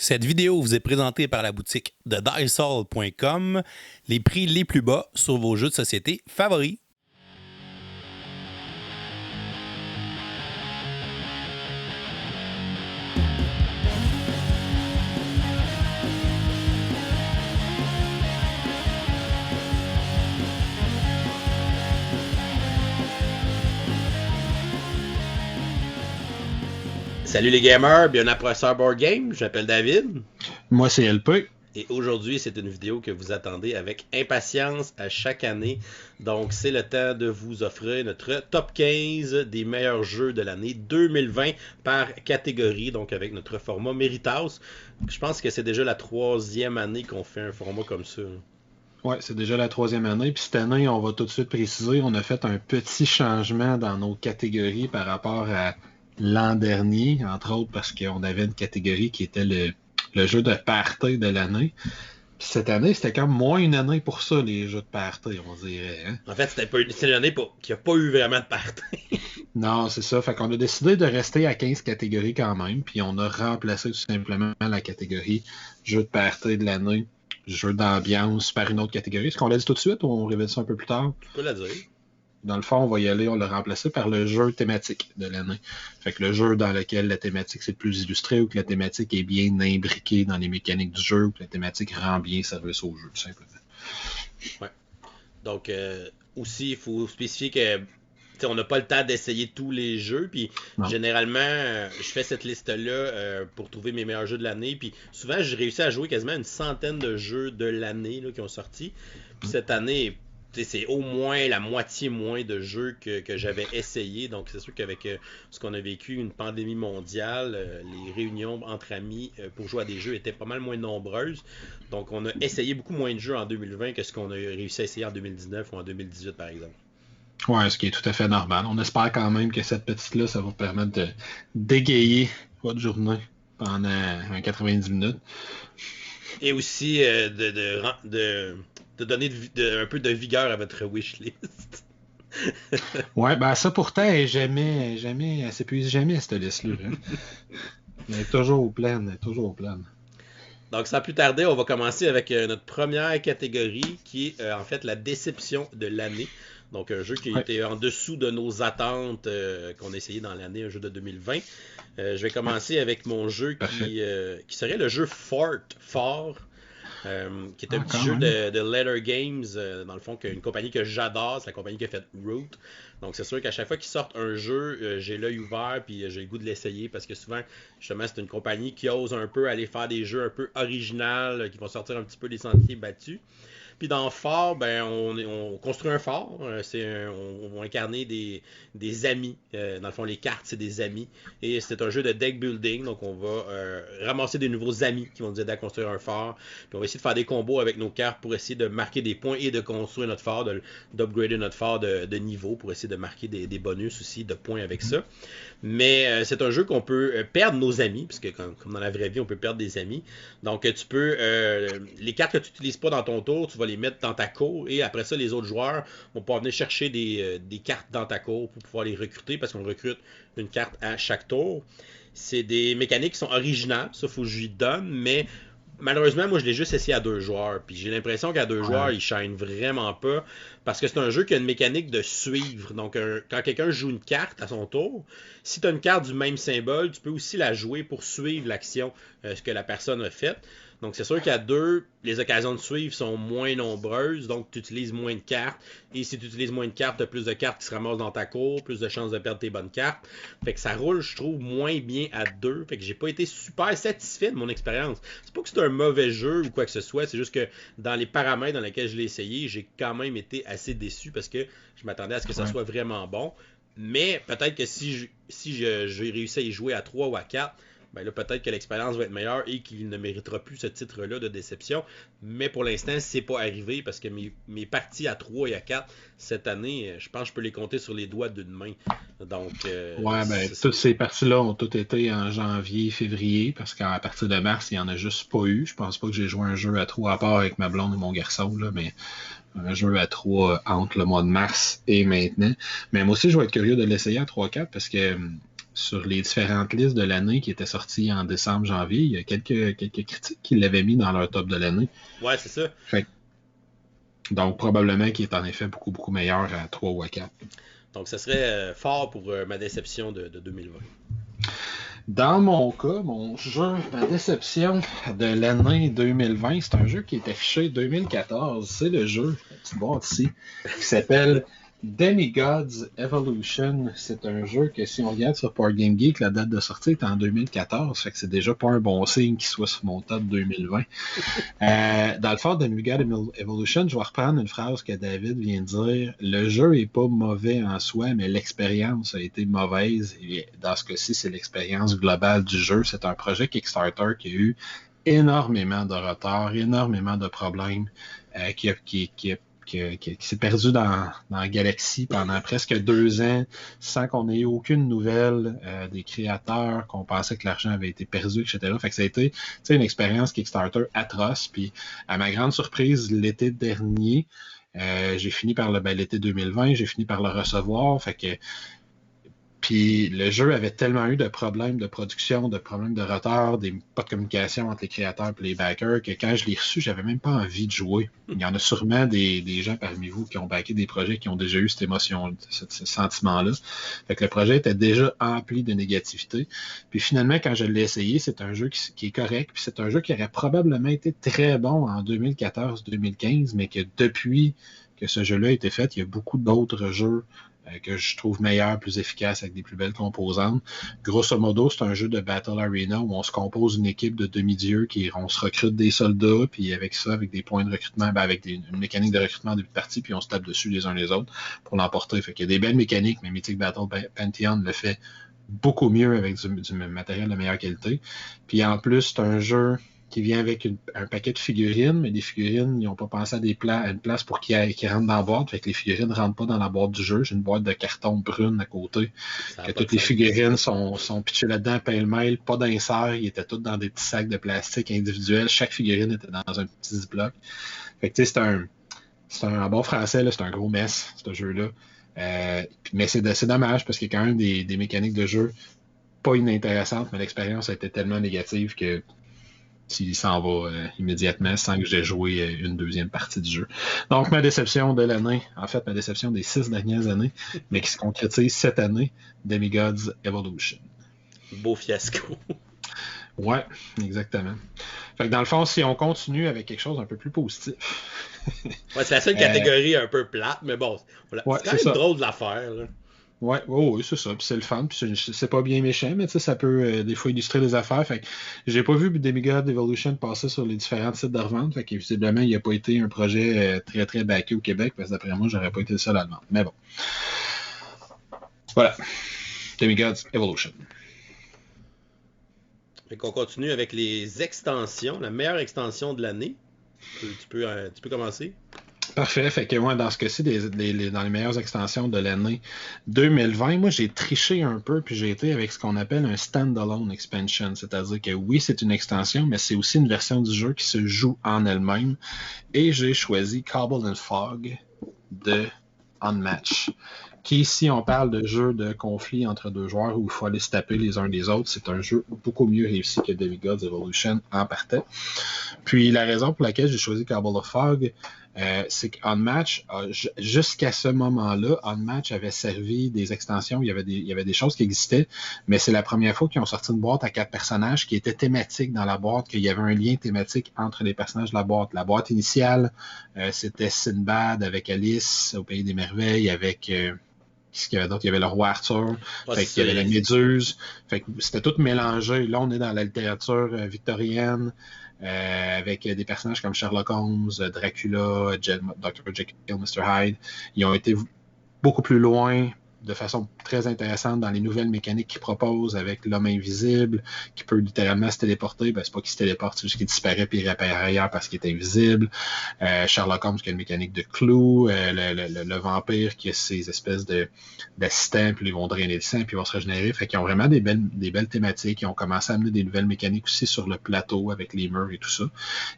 Cette vidéo vous est présentée par la boutique de Diceall.com, les prix les plus bas sur vos jeux de société favoris. Salut les gamers, bienvenue à Professeur Board Game, je m'appelle David. Moi c'est LP. Et aujourd'hui c'est une vidéo que vous attendez avec impatience à chaque année. Donc c'est le temps de vous offrir notre top 15 des meilleurs jeux de l'année 2020 par catégorie, donc avec notre format Méritas. Je pense que c'est déjà la 3e année qu'on fait un format comme ça. Ouais, c'est déjà la 3e année. Puis cette année, on va tout de suite préciser, on a fait un petit changement dans nos catégories par rapport à l'an dernier, entre autres parce qu'on avait une catégorie qui était le jeu de party de l'année. Puis cette année, c'était quand même moins une année pour ça, les jeux de party, on dirait. Hein? En fait, c'est une année qui n'a pas eu vraiment de party. Non, c'est ça. Fait qu'on a décidé de rester à 15 catégories quand même. Puis on a remplacé tout simplement la catégorie jeu de party de l'année, jeu d'ambiance par une autre catégorie. Est-ce qu'on l'a dit tout de suite ou on révèle ça un peu plus tard? Tu peux la dire. Dans le fond, on va y aller, on l'a remplacé par le jeu thématique de l'année. Fait que le jeu dans lequel la thématique c'est plus illustré ou que la thématique est bien imbriquée dans les mécaniques du jeu ou que la thématique rend bien service au jeu, tout simplement. Ouais. Donc, aussi, il faut spécifier que on n'a pas le temps d'essayer tous les jeux. Puis, généralement, je fais cette liste-là pour trouver mes meilleurs jeux de l'année. Puis, souvent, j'ai réussi à jouer quasiment une centaine de jeux de l'année là, qui ont sorti. Puis, cette année, c'est au moins la moitié moins de jeux que j'avais essayé. Donc, c'est sûr qu'avec ce qu'on a vécu, une pandémie mondiale, les réunions entre amis pour jouer à des jeux étaient pas mal moins nombreuses. Donc, on a essayé beaucoup moins de jeux en 2020 que ce qu'on a réussi à essayer en 2019 ou en 2018, par exemple. Ouais, ce qui est tout à fait normal. On espère quand même que cette petite-là, ça va vous permettre de dégayer votre journée pendant 90 minutes. Et aussi de donner un peu de vigueur à votre wishlist. Ouais, ben ça pourtant, elle s'épuise jamais cette liste-là. Hein? Elle est toujours pleine, Donc, sans plus tarder, on va commencer avec notre première catégorie qui est en fait la déception de l'année. Donc, un jeu qui était en dessous de nos attentes qu'on a essayé dans l'année, un jeu de 2020. Je vais commencer avec mon jeu qui serait le jeu Fort, qui est un petit jeu de Letter Games, dans le fond, une compagnie que j'adore, c'est la compagnie qui a fait Root. Donc c'est sûr qu'à chaque fois qu'ils sortent un jeu, j'ai l'œil ouvert puis j'ai le goût de l'essayer parce que souvent, justement, c'est une compagnie qui ose un peu aller faire des jeux un peu originaux, qui vont sortir un petit peu des sentiers battus. Puis dans Fort, ben, on construit un fort. On va incarner des amis. Dans le fond, les cartes, c'est des amis. Et c'est un jeu de deck building. Donc, on va ramasser des nouveaux amis qui vont nous aider à construire un fort. Puis on va essayer de faire des combos avec nos cartes pour essayer de marquer des points et de construire notre fort, d'upgrader notre fort de niveau pour essayer de marquer des bonus aussi de points avec ça. Mais c'est un jeu qu'on peut perdre nos amis, puisque comme dans la vraie vie, on peut perdre des amis. Donc, tu peux... les cartes que tu n'utilises pas dans ton tour, tu vas les mettre dans ta cour et après ça, les autres joueurs vont pouvoir venir chercher des cartes dans ta cour pour pouvoir les recruter parce qu'on recrute une carte à chaque tour. C'est des mécaniques qui sont originales, ça faut que je lui donne, mais malheureusement, moi je l'ai juste essayé à 2 joueurs. Puis j'ai l'impression qu'à 2 joueurs, il shine vraiment pas parce que c'est un jeu qui a une mécanique de suivre. Donc quand quelqu'un joue une carte à son tour, si tu as une carte du même symbole, tu peux aussi la jouer pour suivre l'action ce que la personne a faite. Donc, c'est sûr qu'à 2, les occasions de suivre sont moins nombreuses, donc tu utilises moins de cartes. Et si tu utilises moins de cartes, tu as plus de cartes qui se ramassent dans ta cour, plus de chances de perdre tes bonnes cartes. Fait que ça roule, je trouve, moins bien à 2. Fait que j'ai pas été super satisfait de mon expérience. C'est pas que c'est un mauvais jeu ou quoi que ce soit, c'est juste que dans les paramètres dans lesquels je l'ai essayé, j'ai quand même été assez déçu parce que je m'attendais à ce que ça soit vraiment bon. Mais peut-être que si j'ai réussi à y jouer à 3 ou à 4, ben là, peut-être que l'expérience va être meilleure et qu'il ne méritera plus ce titre-là de déception. Mais pour l'instant, c'est pas arrivé parce que mes parties à 3 et à 4 cette année, je pense que je peux les compter sur les doigts d'une main. Donc, toutes ces parties-là ont toutes été en janvier, février, parce qu'à partir de mars, il n'y en a juste pas eu. Je pense pas que j'ai joué un jeu à 3 à part avec ma blonde et mon garçon, là, mais un jeu à 3 entre le mois de mars et maintenant. Mais moi aussi, je vais être curieux de l'essayer à 3-4 parce que sur les différentes listes de l'année qui étaient sorties en décembre, janvier. Il y a quelques critiques qui l'avaient mis dans leur top de l'année. Ouais, c'est ça. Donc, probablement qu'il est en effet beaucoup, beaucoup meilleur à 3 ou à 4. Donc, ce serait fort pour ma déception de 2020. Dans mon cas, ma déception de l'année 2020, c'est un jeu qui est affiché 2014. C'est le jeu, la petite boîte ici, qui s'appelle Demigods Evolution. C'est un jeu que si on regarde sur Board Game Geek, la date de sortie est en 2014, fait que c'est déjà pas un bon signe qu'il soit sur mon top 2020. Dans le fond, Demigods Evolution, je vais reprendre une phrase que David vient de dire. Le jeu est pas mauvais en soi, mais l'expérience a été mauvaise. Et dans ce cas-ci, c'est l'expérience globale du jeu. C'est un projet Kickstarter qui a eu énormément de retard, énormément de problèmes, qui s'est perdu dans la galaxie pendant presque 2 ans sans qu'on ait eu aucune nouvelle des créateurs, qu'on pensait que l'argent avait été perdu, etc. Fait que ça a été une expérience Kickstarter atroce. Puis à ma grande surprise, l'été dernier, j'ai fini par l'été 2020, j'ai fini par le recevoir. Fait que puis le jeu avait tellement eu de problèmes de production, de problèmes de retard, pas de communication entre les créateurs et les backers, que quand je l'ai reçu, j'avais même pas envie de jouer. Il y en a sûrement des gens parmi vous qui ont backé des projets qui ont déjà eu cette émotion, ce sentiment-là. Fait que le projet était déjà empli de négativité. Puis finalement, quand je l'ai essayé, c'est un jeu qui est correct. Puis c'est un jeu qui aurait probablement été très bon en 2014-2015, mais que depuis que ce jeu-là a été fait, il y a beaucoup d'autres jeux que je trouve meilleur, plus efficace, avec des plus belles composantes. Grosso modo, c'est un jeu de Battle Arena où on se compose une équipe de demi-dieux, on se recrute des soldats, puis avec ça, avec des points de recrutement, avec une mécanique de recrutement en début de partie, puis on se tape dessus les uns les autres pour l'emporter. Fait qu'il y a des belles mécaniques, mais Mythic Battle Pantheon le fait beaucoup mieux avec du matériel de meilleure qualité. Puis en plus, c'est un jeu qui vient avec un paquet de figurines, mais les figurines, ils n'ont pas pensé à une place pour qu'ils rentrent dans la boîte, fait que les figurines ne rentrent pas dans la boîte du jeu. J'ai une boîte de carton brune à côté, que toutes les figurines sont pitchées là-dedans pêle-mêle, pas d'insert, ils étaient toutes dans des petits sacs de plastique individuels, chaque figurine était dans un petit ziploc. Fait que tu sais, c'est un en bon français, là, c'est un gros mess, ce jeu-là. Mais c'est dommage, parce qu'il y a quand même des mécaniques de jeu pas inintéressantes, mais l'expérience a été tellement négative que s'il s'en va immédiatement sans que j'ai joué une deuxième partie du jeu. Donc, ma déception de l'année, en fait, ma déception des 6 dernières années, mais qui se concrétise cette année, Demigods Evolution. Beau fiasco. Ouais, exactement. Fait que dans le fond, si on continue avec quelque chose un peu plus positif. Ouais, c'est la seule catégorie un peu plate, mais bon, c'est quand même drôle de la faire, là. Ouais, oui, c'est ça. Puis c'est le fun. Puis c'est pas bien méchant, mais tu sais, ça peut des fois illustrer des affaires. Fait que j'ai pas vu Demigods Evolution passer sur les différents sites de revente. Fait que visiblement, il n'a pas été un projet très, très backé au Québec, parce que d'après moi, j'aurais pas été le seul à le vendre. Mais bon. Voilà. Demigods Evolution. Fait qu'on continue avec les extensions, la meilleure extension de l'année. Tu peux commencer. Parfait. Fait que moi, dans ce cas-ci, dans les meilleures extensions de l'année 2020, moi, j'ai triché un peu, puis j'ai été avec ce qu'on appelle un standalone expansion. C'est-à-dire que oui, c'est une extension, mais c'est aussi une version du jeu qui se joue en elle-même. Et j'ai choisi Cobble and Fog de Unmatch, qui, si on parle de jeu de conflit entre deux joueurs où il faut aller se taper les uns des autres, c'est un jeu beaucoup mieux réussi que Demigods Evolution en partant. Puis la raison pour laquelle j'ai choisi Cobble of Fog, c'est qu'Unmatch, jusqu'à ce moment-là, Unmatch avait servi des extensions, il y avait des choses qui existaient, mais c'est la première fois qu'ils ont sorti une boîte à 4 personnages qui était thématique dans la boîte, qu'il y avait un lien thématique entre les personnages de la boîte. La boîte initiale, c'était Sinbad avec Alice au Pays des Merveilles, avec... qu'est-ce qu'il y avait d'autre? Il y avait le roi Arthur, fait qu'il y avait la Méduse, fait que c'était tout mélangé. Là, on est dans la littérature victorienne, avec des personnages comme Sherlock Holmes, Dracula, Dr. Jekyll, Mr. Hyde. Ils ont été beaucoup plus loin, de façon très intéressante, dans les nouvelles mécaniques qu'ils proposent, avec l'homme invisible, qui peut littéralement se téléporter. Ben, c'est pas qu'il se téléporte, c'est juste qu'il disparaît puis il réapparaît ailleurs parce qu'il est invisible. Sherlock Holmes qui a une mécanique de clou, le vampire qui a ses espèces d'assistants, puis ils vont drainer le sang, puis ils vont se régénérer. Fait qu'ils ont vraiment des belles thématiques. Ils ont commencé à amener des nouvelles mécaniques aussi sur le plateau avec les murs et tout ça.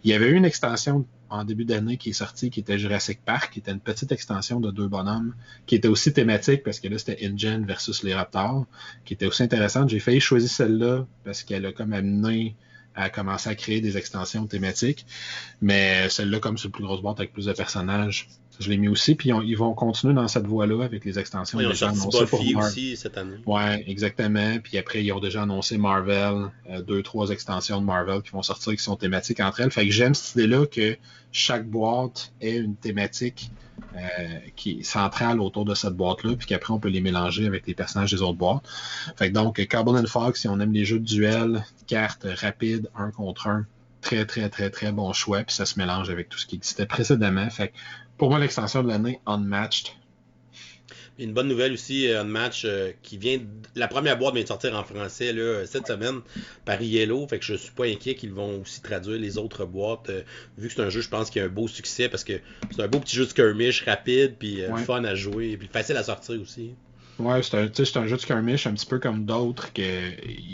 Il y avait eu une extension en début d'année qui est sorti, qui était Jurassic Park, qui était une petite extension de 2 bonhommes, qui était aussi thématique parce que là, c'était InGen versus les Raptors, qui était aussi intéressante. J'ai failli choisir celle-là parce qu'elle a comme amené à commencer à créer des extensions thématiques. Mais celle-là, comme c'est une plus grosse boîte avec plus de personnages, je l'ai mis aussi. Puis ils vont continuer dans cette voie-là avec les extensions. Ils ont déjà sorti Buffy aussi cette année. Ouais, exactement. Puis après, ils ont déjà annoncé Marvel, 2-3 extensions de Marvel qui vont sortir qui sont thématiques entre elles. Fait que j'aime cette idée-là que chaque boîte ait une thématique qui est centrale autour de cette boîte-là, puis qu'après, on peut les mélanger avec les personnages des autres boîtes. Fait que donc, Carbon and Fox, si on aime les jeux de duel, cartes rapides, 1 contre 1, très, très, très, très bon choix, puis ça se mélange avec tout ce qui existait précédemment. Fait que pour moi, l'extension de l'année, Unmatched. Une bonne nouvelle aussi, Unmatched, qui vient. La première boîte vient de sortir en français là, cette semaine par Yellow. Fait que je suis pas inquiet qu'ils vont aussi traduire les autres boîtes. Vu que c'est un jeu, je pense qu'il y a un beau succès parce que c'est un beau petit jeu de skirmish rapide, puis fun à jouer, puis facile à sortir aussi. Ouais, c'est un jeu de skirmish un petit peu comme d'autres que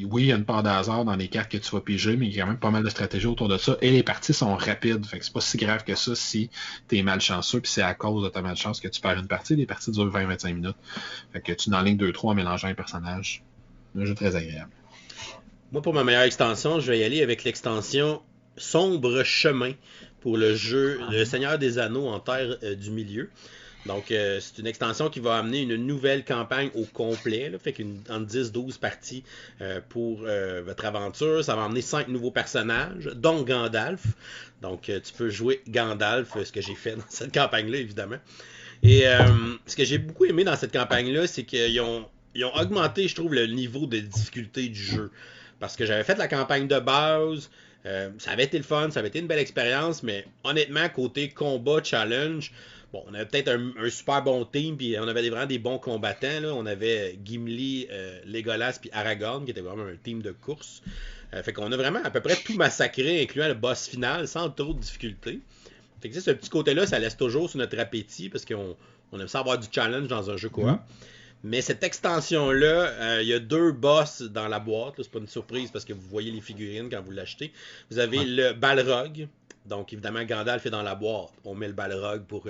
oui, il y a une part d'hasard dans les cartes que tu vas piger, mais il y a quand même pas mal de stratégies autour de ça. Et les parties sont rapides. Fait que c'est pas si grave que ça si t'es malchanceux, puis c'est à cause de ta malchance que tu perds une partie. Les parties durent 20-25 minutes. Fait que tu n'enlignes 2-3 en mélangeant un personnage. Un jeu très agréable. Moi, pour ma meilleure extension, je vais y aller avec l'extension Sombre Chemin pour le jeu Le Seigneur des Anneaux en Terre du Milieu. Donc, c'est une extension qui va amener une nouvelle campagne au complet, là, fait qu'en 10-12 parties pour votre aventure. Ça va amener 5 nouveaux personnages, dont Gandalf. Donc, tu peux jouer Gandalf, ce que j'ai fait dans cette campagne-là, évidemment. Et ce que j'ai beaucoup aimé dans cette campagne-là, c'est qu'ils ont augmenté, je trouve, le niveau de difficulté du jeu. Parce que j'avais fait la campagne de base, ça avait été le fun, ça avait été une belle expérience, mais honnêtement, côté combat, challenge, bon, on avait peut-être un super bon team, puis on avait vraiment des bons combattants. Là. On avait Gimli, Legolas, puis Aragorn, qui était vraiment un team de course. Fait qu'on a vraiment à peu près tout massacré, incluant le boss final, sans trop de difficultés. Fait que ce petit côté-là, ça laisse toujours sur notre appétit, parce qu'on aime ça avoir du challenge dans un jeu coop. Mais cette extension-là, il y a 2 boss dans la boîte. Là, c'est pas une surprise parce que vous voyez les figurines quand vous l'achetez. Vous avez le Balrog. Donc, évidemment, Gandalf est dans la boîte. On met le Balrog pour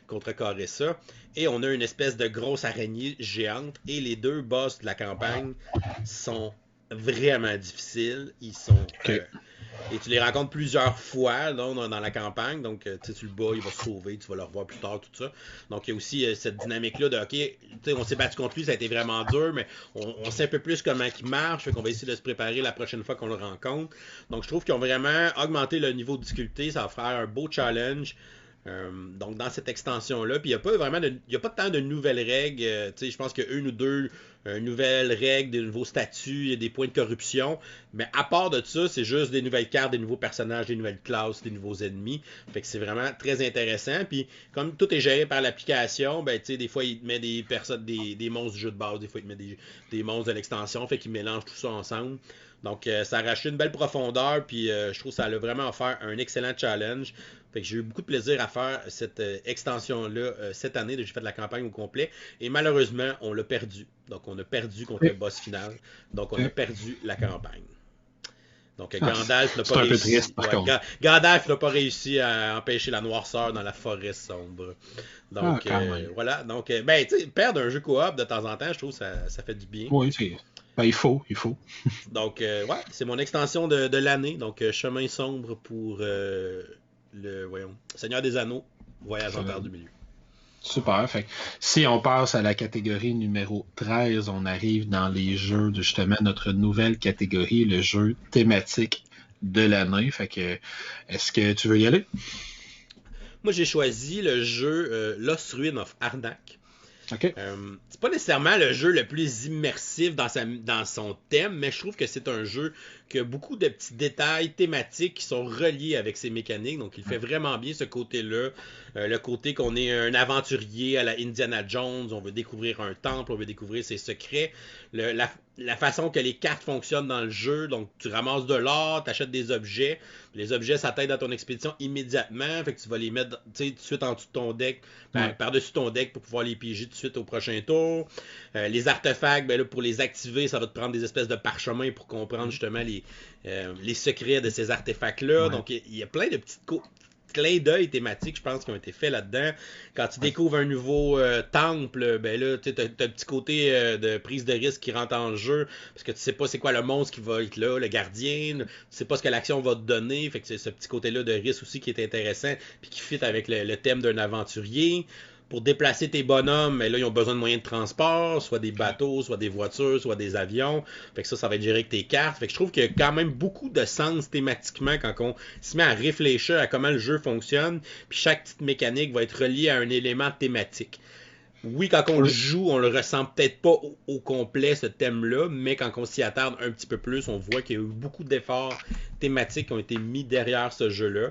contrecarrer ça. Et on a une espèce de grosse araignée géante. Et les 2 boss de la campagne sont vraiment difficiles. Ils sont... et tu les rencontres plusieurs fois là, dans la campagne. Donc, tu le bats, il va se sauver, tu vas le revoir plus tard, tout ça. Donc, il y a aussi cette dynamique-là de, OK, on s'est battu contre lui, ça a été vraiment dur, mais on sait un peu plus comment il marche, fait qu'on va essayer de se préparer la prochaine fois qu'on le rencontre. Donc, je trouve qu'ils ont vraiment augmenté le niveau de difficulté, ça va faire un beau challenge. Donc dans cette extension-là, puis il n'y a pas vraiment y a pas tant de nouvelles règles, je pense qu'il y a 1 ou 2 nouvelles règles, des nouveaux statuts, il y a des points de corruption, mais à part de ça, c'est juste des nouvelles cartes, des nouveaux personnages, des nouvelles classes, des nouveaux ennemis, fait que c'est vraiment très intéressant, puis comme tout est géré par l'application, ben des fois il te met des monstres du jeu de base, des fois il te met des monstres de l'extension, fait qu'il mélange tout ça ensemble. Donc, ça a racheté une belle profondeur, puis je trouve que ça a vraiment offert un excellent challenge. Fait que j'ai eu beaucoup de plaisir à faire cette extension-là cette année. J'ai fait de la campagne au complet. Et malheureusement, on l'a perdu. Donc, on a perdu contre le boss final. Donc, on a perdu la campagne. Donc, Gandalf n'a pas réussi. Triste, Gandalf n'a pas réussi à empêcher la noirceur dans la forêt sombre. Donc, voilà. Donc, perdre un jeu coop de temps en temps, je trouve que ça fait du bien. Oui, c'est... Ben, il faut. Donc, c'est mon extension de l'année. Donc, Chemin sombre pour Seigneur des Anneaux, Voyage en Terre du Milieu. Super. Fait que, si on passe à la catégorie numéro 13, on arrive dans les jeux de justement notre nouvelle catégorie, le jeu thématique de l'année. Fait que, est-ce que tu veux y aller? Moi, j'ai choisi le jeu Lost Ruin of Arnak. Okay. C'est pas nécessairement le jeu le plus immersif dans son thème, mais je trouve que c'est un jeu qui a beaucoup de petits détails thématiques qui sont reliés avec ses mécaniques. Donc, il fait vraiment bien ce côté-là. Le côté qu'on est un aventurier à la Indiana Jones, on veut découvrir un temple, on veut découvrir ses secrets. La façon que les cartes fonctionnent dans le jeu, donc tu ramasses de l'or, tu achètes des objets. Les objets, ça t'aide dans ton expédition immédiatement. Fait que tu vas les mettre tout de suite en dessous de ton deck, par-dessus ton deck pour pouvoir les piger tout de suite au prochain tour. Les artefacts, ben là, pour les activer, ça va te prendre des espèces de parchemins pour comprendre justement les secrets de ces artefacts-là. Donc, il y a plein de petites clins d'œil thématiques, je pense, qui ont été faits là-dedans. Quand tu découvres un nouveau temple, ben là, tu as un petit côté de prise de risque qui rentre en jeu, parce que tu sais pas c'est quoi le monstre qui va être là, le gardien, tu sais pas ce que l'action va te donner, fait que c'est ce petit côté-là de risque aussi qui est intéressant, puis qui fit avec le thème d'un aventurier. Pour déplacer tes bonhommes, mais là, ils ont besoin de moyens de transport, soit des bateaux, soit des voitures, soit des avions. Fait que ça va être géré avec tes cartes. Fait que je trouve qu'il y a quand même beaucoup de sens thématiquement quand on se met à réfléchir à comment le jeu fonctionne. Puis chaque petite mécanique va être reliée à un élément thématique. Oui, quand on le joue, on le ressent peut-être pas au complet, ce thème-là, mais quand on s'y attarde un petit peu plus, on voit qu'il y a eu beaucoup d'efforts thématiques qui ont été mis derrière ce jeu-là.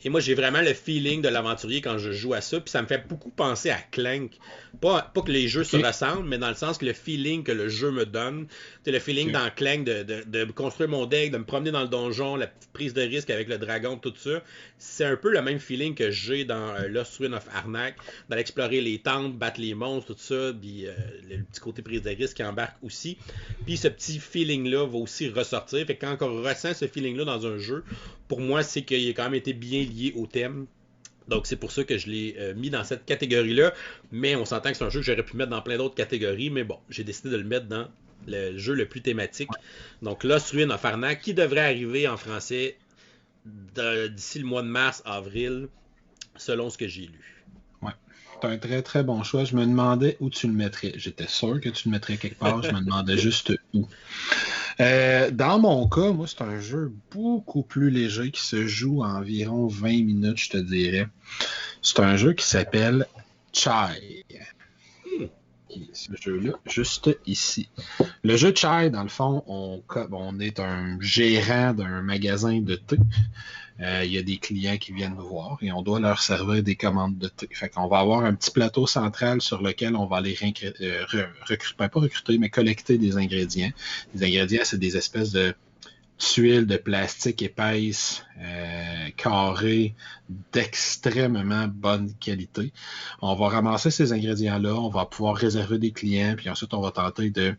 Et moi, j'ai vraiment le feeling de l'aventurier quand je joue à ça, puis ça me fait beaucoup penser à Clank. Pas que les jeux se ressemblent, mais dans le sens que le feeling que le jeu me donne, c'est le feeling dans Clank de construire mon deck, de me promener dans le donjon, la petite prise de risque avec le dragon, tout ça. C'est un peu le même feeling que j'ai dans Lost Ruin of Arnak, d'aller explorer les temples, battre les monstres, tout ça, puis le petit côté prise de risque qui embarque aussi. Puis ce petit feeling-là va aussi ressortir. Fait que quand on ressent ce feeling-là dans un jeu, pour moi, c'est qu'il a quand même été bien lié au thème. Donc, c'est pour ça que je l'ai mis dans cette catégorie-là. Mais on s'entend que c'est un jeu que j'aurais pu mettre dans plein d'autres catégories. Mais bon, j'ai décidé de le mettre dans le jeu le plus thématique. Donc, Lost Ruin of Arnak, qui devrait arriver en français d'ici le mois de mars, avril, selon ce que j'ai lu. Ouais. C'est un très, très bon choix. Je me demandais où tu le mettrais. J'étais sûr que tu le mettrais quelque part. Je me demandais juste où. Dans mon cas, moi, c'est un jeu beaucoup plus léger qui se joue à environ 20 minutes, je te dirais. C'est un jeu qui s'appelle Chai. Ce jeu-là, juste ici. Le jeu Chai, dans le fond, on est un gérant d'un magasin de thé. Il y a des clients qui viennent nous voir et on doit leur servir des commandes de thé. Fait qu'on va avoir un petit plateau central sur lequel on va aller pas recruter, mais collecter des ingrédients. Les ingrédients, c'est des espèces de tuiles de plastique épaisses, carrées, d'extrêmement bonne qualité. On va ramasser ces ingrédients-là, on va pouvoir réserver des clients, puis ensuite on va tenter de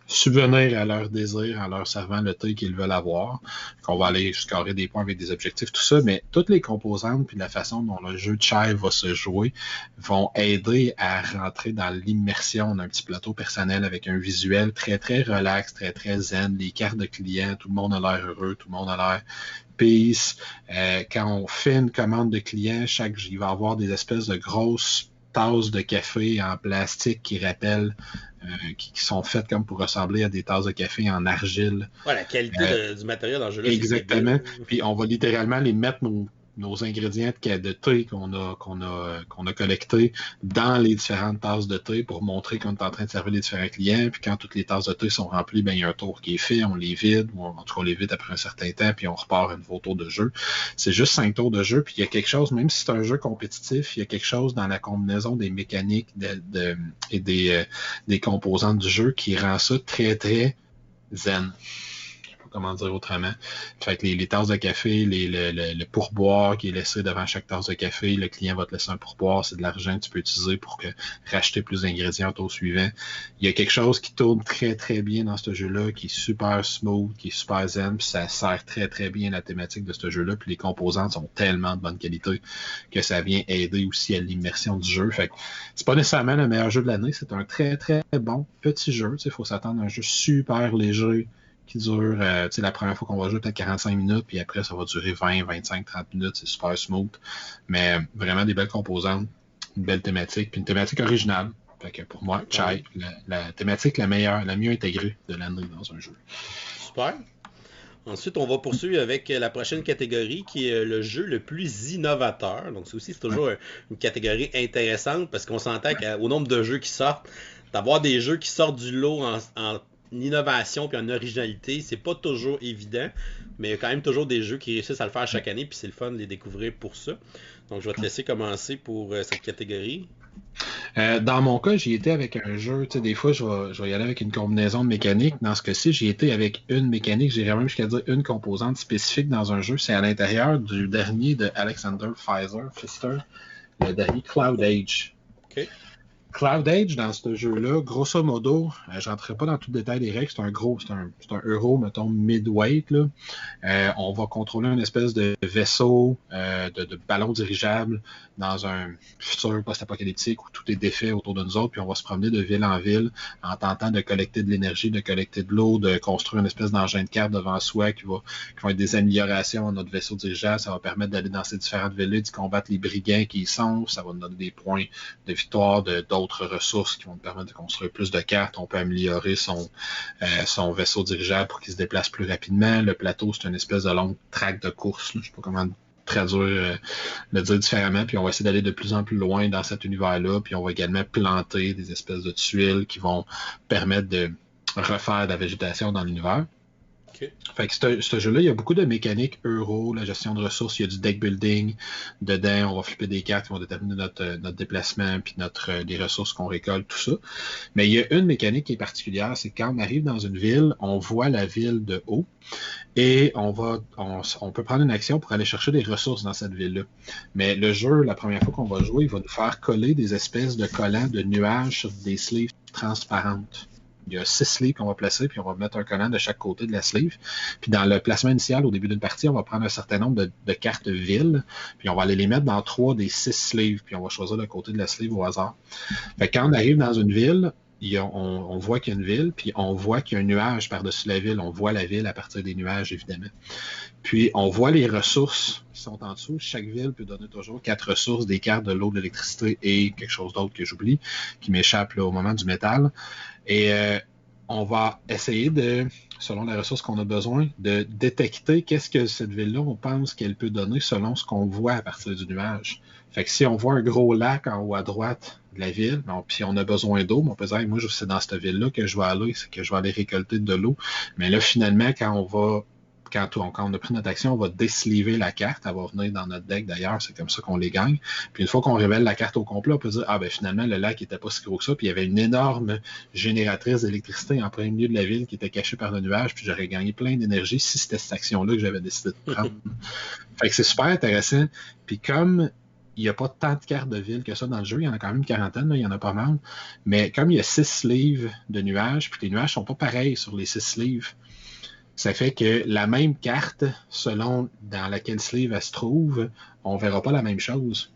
subvenir à leurs désirs en leur servant le thé qu'ils veulent avoir. On va aller scorer des points avec des objectifs, tout ça, mais toutes les composantes puis la façon dont le jeu de Chai va se jouer vont aider à rentrer dans l'immersion d'un petit plateau personnel avec un visuel très, très relax, très, très zen, les cartes de clients, tout le monde a l'air heureux, tout le monde a l'air peace. Quand on fait une commande de client, il va y avoir des espèces de grosses tasses de café en plastique qui rappellent qui sont faites comme pour ressembler à des tasses de café en argile. Ouais, la qualité du matériel dans le jeu-là. Exactement. Puis on va littéralement les mettre nos ingrédients de thé qu'on a collectés dans les différentes tasses de thé pour montrer qu'on est en train de servir les différents clients. Puis quand toutes les tasses de thé sont remplies, ben il y a un tour qui est fait, on les vide, ou en tout cas on les vide après un certain temps, puis on repart un nouveau tour de jeu. C'est juste 5 tours de jeu, puis il y a quelque chose, même si c'est un jeu compétitif, il y a quelque chose dans la combinaison des mécaniques et des composantes du jeu qui rend ça très, très zen. Comment dire autrement. Fait que les tasses de café, le pourboire qui est laissé devant chaque tasse de café, le client va te laisser un pourboire, c'est de l'argent que tu peux utiliser pour racheter plus d'ingrédients au suivant. Il y a quelque chose qui tourne très très bien dans ce jeu-là, qui est super smooth, qui est super zen, puis ça sert très très bien la thématique de ce jeu-là, puis les composantes sont tellement de bonne qualité que ça vient aider aussi à l'immersion du jeu. Fait que c'est pas nécessairement le meilleur jeu de l'année, c'est un très très bon petit jeu. Il faut s'attendre à un jeu super léger, qui dure, la première fois qu'on va jouer peut-être 45 minutes, puis après ça va durer 20, 25, 30 minutes, c'est super smooth, mais vraiment des belles composantes, une belle thématique, puis une thématique originale. Fait que pour moi, Chai, la thématique la mieux intégrée de l'année dans un jeu. Super. Ensuite, on va poursuivre avec la prochaine catégorie qui est le jeu le plus innovateur. Donc, c'est toujours une catégorie intéressante parce qu'on s'entend qu'au nombre de jeux qui sortent, d'avoir des jeux qui sortent du lot en innovation puis en originalité, c'est pas toujours évident, mais il y a quand même toujours des jeux qui réussissent à le faire chaque année, puis c'est le fun de les découvrir pour ça. Donc, je vais te laisser commencer pour cette catégorie. Dans mon cas, j'y étais avec un jeu. Des fois, je vais y aller avec une combinaison de mécaniques. Dans ce cas-ci, j'y étais avec une mécanique. J'irais même jusqu'à dire une composante spécifique dans un jeu. C'est à l'intérieur du dernier de Alexander Pfister, le dernier Cloud Age. Okay. Cloud Age, dans ce jeu-là, grosso modo, je rentrerai pas dans tout le détail des règles, c'est un euro, mettons, mid-weight. Là. On va contrôler une espèce de vaisseau, de ballon dirigeable dans un futur post-apocalyptique où tout est défait autour de nous autres, puis on va se promener de ville en ville en tentant de collecter de l'énergie, de collecter de l'eau, de construire une espèce d'engin de carte devant soi qui vont être des améliorations à notre vaisseau dirigeable. Ça va permettre d'aller dans ces différentes villes, de combattre les brigands qui y sont. Ça va nous donner des points de victoire, d'autres ressources qui vont nous permettre de construire plus de cartes. On peut améliorer son vaisseau dirigeable pour qu'il se déplace plus rapidement. Le plateau, c'est une espèce de longue track de course. Je ne sais pas comment traduire, le dire différemment, puis on va essayer d'aller de plus en plus loin dans cet univers-là, puis on va également planter des espèces de tuiles qui vont permettre de refaire de la végétation dans l'univers. Okay. Fait que ce jeu-là, il y a beaucoup de mécaniques euro, la gestion de ressources, il y a du deck building. Dedans, on va flipper des cartes qui vont déterminer notre déplacement, puis les ressources qu'on récolte, tout ça. Mais il y a une mécanique qui est particulière, c'est quand on arrive dans une ville, on voit la ville de haut et on peut prendre une action pour aller chercher des ressources dans cette ville-là. Mais le jeu, la première fois qu'on va jouer, il va nous faire coller des espèces de collants de nuages sur des sleeves transparentes. Il y a 6 sleeves qu'on va placer, puis on va mettre un collant de chaque côté de la sleeve. Puis dans le placement initial, au début d'une partie, on va prendre un certain nombre de cartes villes, puis on va aller les mettre dans 3 des 6 sleeves, puis on va choisir le côté de la sleeve au hasard. Fait que quand on arrive dans une ville, on voit qu'il y a une ville, puis on voit qu'il y a un nuage par-dessus la ville. On voit la ville à partir des nuages, évidemment. Puis on voit les ressources qui sont en dessous. Chaque ville peut donner toujours 4 ressources, des cartes, de l'eau, de l'électricité et quelque chose d'autre que j'oublie, qui m'échappe là, au moment du métal. Et on va essayer selon la ressource qu'on a besoin, de détecter qu'est-ce que cette ville-là, on pense qu'elle peut donner selon ce qu'on voit à partir du nuage. Fait que si on voit un gros lac en haut à droite de la ville, puis on a besoin d'eau, on peut dire, moi, c'est dans cette ville-là que je vais aller, c'est que je vais aller récolter de l'eau. Mais là, finalement, quand on a pris notre action, on va désliver la carte. Elle va venir dans notre deck d'ailleurs, c'est comme ça qu'on les gagne. Puis une fois qu'on révèle la carte au complet, on peut dire finalement le lac n'était pas si gros que ça, puis il y avait une énorme génératrice d'électricité en plein milieu de la ville qui était cachée par le nuage, puis j'aurais gagné plein d'énergie si c'était cette action-là que j'avais décidé de prendre. Fait que c'est super intéressant. Puis comme il n'y a pas tant de cartes de ville que ça dans le jeu, il y en a quand même une quarantaine, là, il y en a pas mal. Mais comme il y a 6 sleeves de nuages, puis les nuages sont pas pareils sur les 6 sleeves, ça fait que la même carte, selon dans laquelle sleeve elle se trouve, on verra pas la même chose.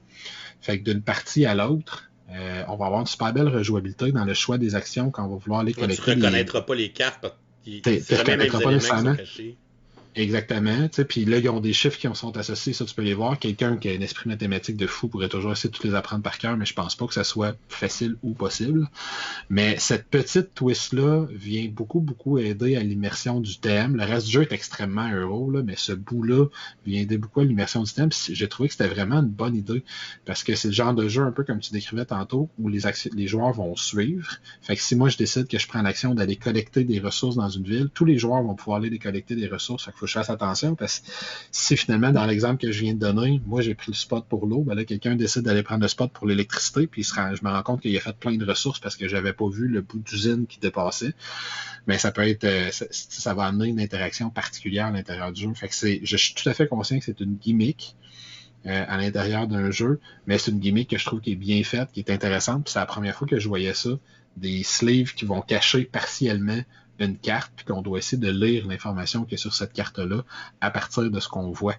Fait que d'une partie à l'autre, on va avoir une super belle rejouabilité dans le choix des actions quand on va vouloir les collecter. Tu ne reconnaîtras pas les cartes parce que c'est jamais les mêmes éléments qui sont cachés. Exactement. Puis là, ils ont des chiffres qui sont associés, ça tu peux les voir. Quelqu'un qui a un esprit mathématique de fou pourrait toujours essayer de toutes les apprendre par cœur, mais je pense pas que ça soit facile ou possible. Mais cette petite twist-là vient beaucoup, beaucoup aider à l'immersion du thème. Le reste du jeu est extrêmement euro, là, mais ce bout-là vient aider beaucoup à l'immersion du thème. Puis j'ai trouvé que c'était vraiment une bonne idée parce que c'est le genre de jeu, un peu comme tu décrivais tantôt, où les joueurs vont suivre. Fait que si moi je décide que je prends l'action d'aller collecter des ressources dans une ville, tous les joueurs vont pouvoir aller collecter des ressources. Fait que faut que je fasse attention parce que si finalement, dans l'exemple que je viens de donner, moi j'ai pris le spot pour l'eau, là, quelqu'un décide d'aller prendre le spot pour l'électricité, puis je me rends compte qu'il a fait plein de ressources parce que j'avais pas vu le bout d'usine qui dépassait. Mais ça peut être, ça va amener une interaction particulière à l'intérieur du jeu. Fait que je suis tout à fait conscient que c'est une gimmick à l'intérieur d'un jeu, mais c'est une gimmick que je trouve qui est bien faite, qui est intéressante. Puis c'est la première fois que je voyais ça, des sleeves qui vont cacher partiellement une carte, puis qu'on doit essayer de lire l'information qui est sur cette carte-là à partir de ce qu'on voit.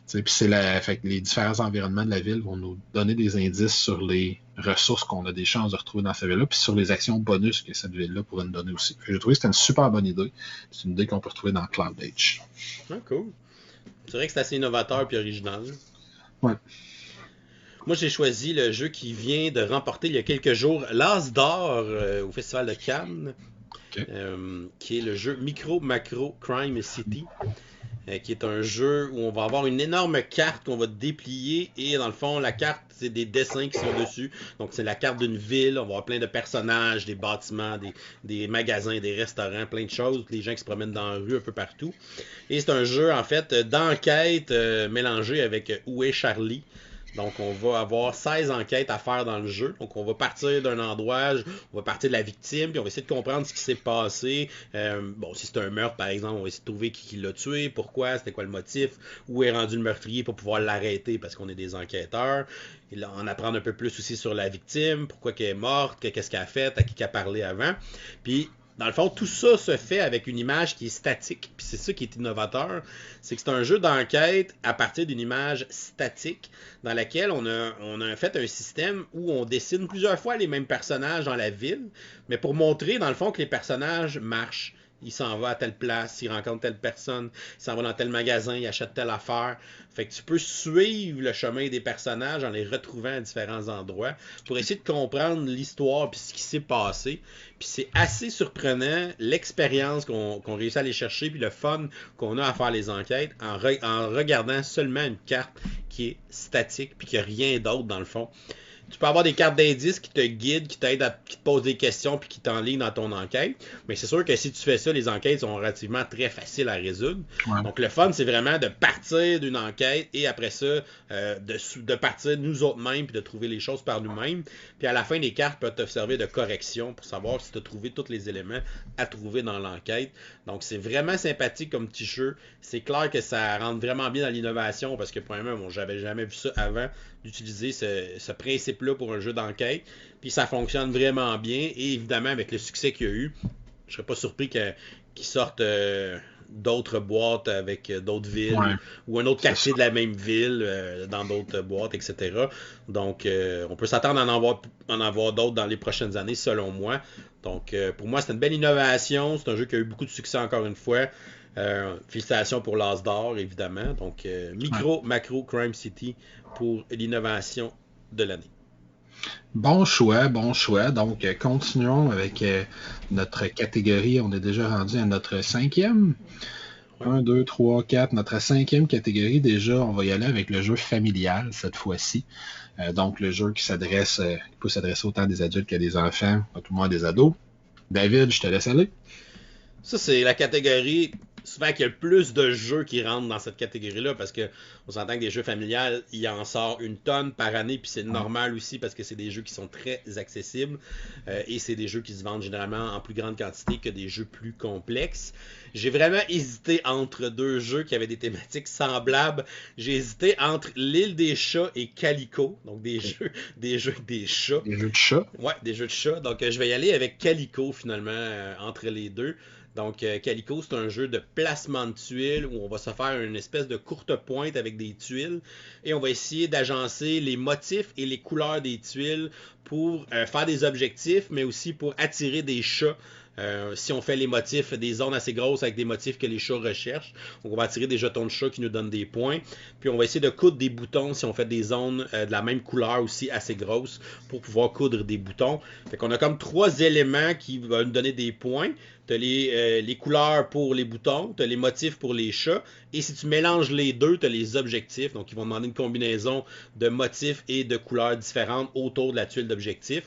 Puis fait que les différents environnements de la ville vont nous donner des indices sur les ressources qu'on a des chances de retrouver dans cette ville-là, puis sur les actions bonus que cette ville-là pourrait nous donner aussi. J'ai trouvé que c'était une super bonne idée. C'est une idée qu'on peut retrouver dans Cloud Age. Ah, cool. C'est vrai que c'est assez innovateur et original. Ouais. Moi, j'ai choisi le jeu qui vient de remporter il y a quelques jours l'As d'or au Festival de Cannes. Okay. Qui est le jeu Micro Macro Crime City, qui est un jeu où on va avoir une énorme carte qu'on va déplier et dans le fond la carte c'est des dessins qui sont dessus, donc c'est la carte d'une ville, on va avoir plein de personnages, des bâtiments, des magasins, des restaurants, plein de choses, des gens qui se promènent dans la rue un peu partout, et c'est un jeu en fait d'enquête mélangé avec Où est Charlie. Donc, on va avoir 16 enquêtes à faire dans le jeu. Donc, on va partir d'un endroit, on va partir de la victime, puis on va essayer de comprendre ce qui s'est passé. Bon, si c'est un meurtre, par exemple, on va essayer de trouver qui l'a tué, pourquoi, c'était quoi le motif, où est rendu le meurtrier pour pouvoir l'arrêter parce qu'on est des enquêteurs. Et là, en apprendre un peu plus aussi sur la victime, pourquoi qu'elle est morte, qu'est-ce qu'elle a fait, à qui qu'elle a parlé avant. Puis, dans le fond, tout ça se fait avec une image qui est statique. Puis c'est ça qui est innovateur, c'est que c'est un jeu d'enquête à partir d'une image statique dans laquelle on a fait un système où on dessine plusieurs fois les mêmes personnages dans la ville, mais pour montrer, dans le fond, que les personnages marchent. Il s'en va à telle place, il rencontre telle personne, il s'en va dans tel magasin, il achète telle affaire. Fait que tu peux suivre le chemin des personnages en les retrouvant à différents endroits pour essayer de comprendre l'histoire puis ce qui s'est passé. Puis c'est assez surprenant l'expérience qu'on réussit à aller chercher puis le fun qu'on a à faire les enquêtes en regardant seulement une carte qui est statique puis qu'il n'y a rien d'autre dans le fond. Tu peux avoir des cartes d'indices qui te guident, qui t'aident, qui te posent des questions puis qui t'enlignent dans ton enquête. Mais c'est sûr que si tu fais ça, les enquêtes sont relativement très faciles à résoudre. Ouais. Donc le fun, c'est vraiment de partir d'une enquête et après ça, de partir nous autres mêmes puis de trouver les choses par nous-mêmes. Puis à la fin, les cartes peuvent te servir de correction pour savoir si tu as trouvé tous les éléments à trouver dans l'enquête. Donc c'est vraiment sympathique comme petit jeu. C'est clair que ça rentre vraiment bien dans l'innovation parce que premièrement, bon, j'avais jamais vu ça avant d'utiliser ce principe-là pour un jeu d'enquête. Puis ça fonctionne vraiment bien. Et évidemment, avec le succès qu'il y a eu, je serais pas surpris qu'ils sortent d'autres boîtes avec d'autres villes ou un autre quartier de la même ville dans d'autres boîtes, etc. Donc, on peut s'attendre à en avoir d'autres dans les prochaines années, selon moi. Donc, pour moi, c'est une belle innovation. C'est un jeu qui a eu beaucoup de succès, encore une fois. Félicitations pour l'As d'or, évidemment. Donc, Macro Crime City pour l'innovation de l'année. Bon choix, bon choix. Donc, continuons avec notre catégorie. On est déjà rendu à notre 5e. 1, 2, 3, 4. Notre 5e catégorie, déjà, on va y aller avec le jeu familial cette fois-ci. Donc, le jeu qui peut s'adresser autant à des adultes qu'à des enfants, à tout le monde des ados. David, je te laisse aller. Ça, c'est la catégorie souvent qu'il y a le plus de jeux qui rentrent dans cette catégorie-là parce qu'on s'entend que des jeux familiales, il en sort une tonne par année, puis c'est normal aussi parce que c'est des jeux qui sont très accessibles et c'est des jeux qui se vendent généralement en plus grande quantité que des jeux plus complexes. J'ai vraiment hésité entre deux jeux qui avaient des thématiques semblables. J'ai hésité entre l'île des chats et Calico, donc des jeux avec des chats. Des jeux de chats? Ouais, des jeux de chats. Donc je vais y aller avec Calico finalement entre les deux. Donc, Calico, c'est un jeu de placement de tuiles où on va se faire une espèce de courte pointe avec des tuiles et on va essayer d'agencer les motifs et les couleurs des tuiles pour faire des objectifs, mais aussi pour attirer des chats. Si on fait les motifs, des zones assez grosses avec des motifs que les chats recherchent, on va attirer des jetons de chat qui nous donnent des points. Puis on va essayer de coudre des boutons si on fait des zones de la même couleur aussi assez grosses pour pouvoir coudre des boutons. Fait qu'on a comme 3 éléments qui vont nous donner des points. Tu as les couleurs pour les boutons, tu as les motifs pour les chats, et si tu mélanges les deux, tu as les objectifs. Donc, ils vont demander une combinaison de motifs et de couleurs différentes autour de la tuile d'objectifs.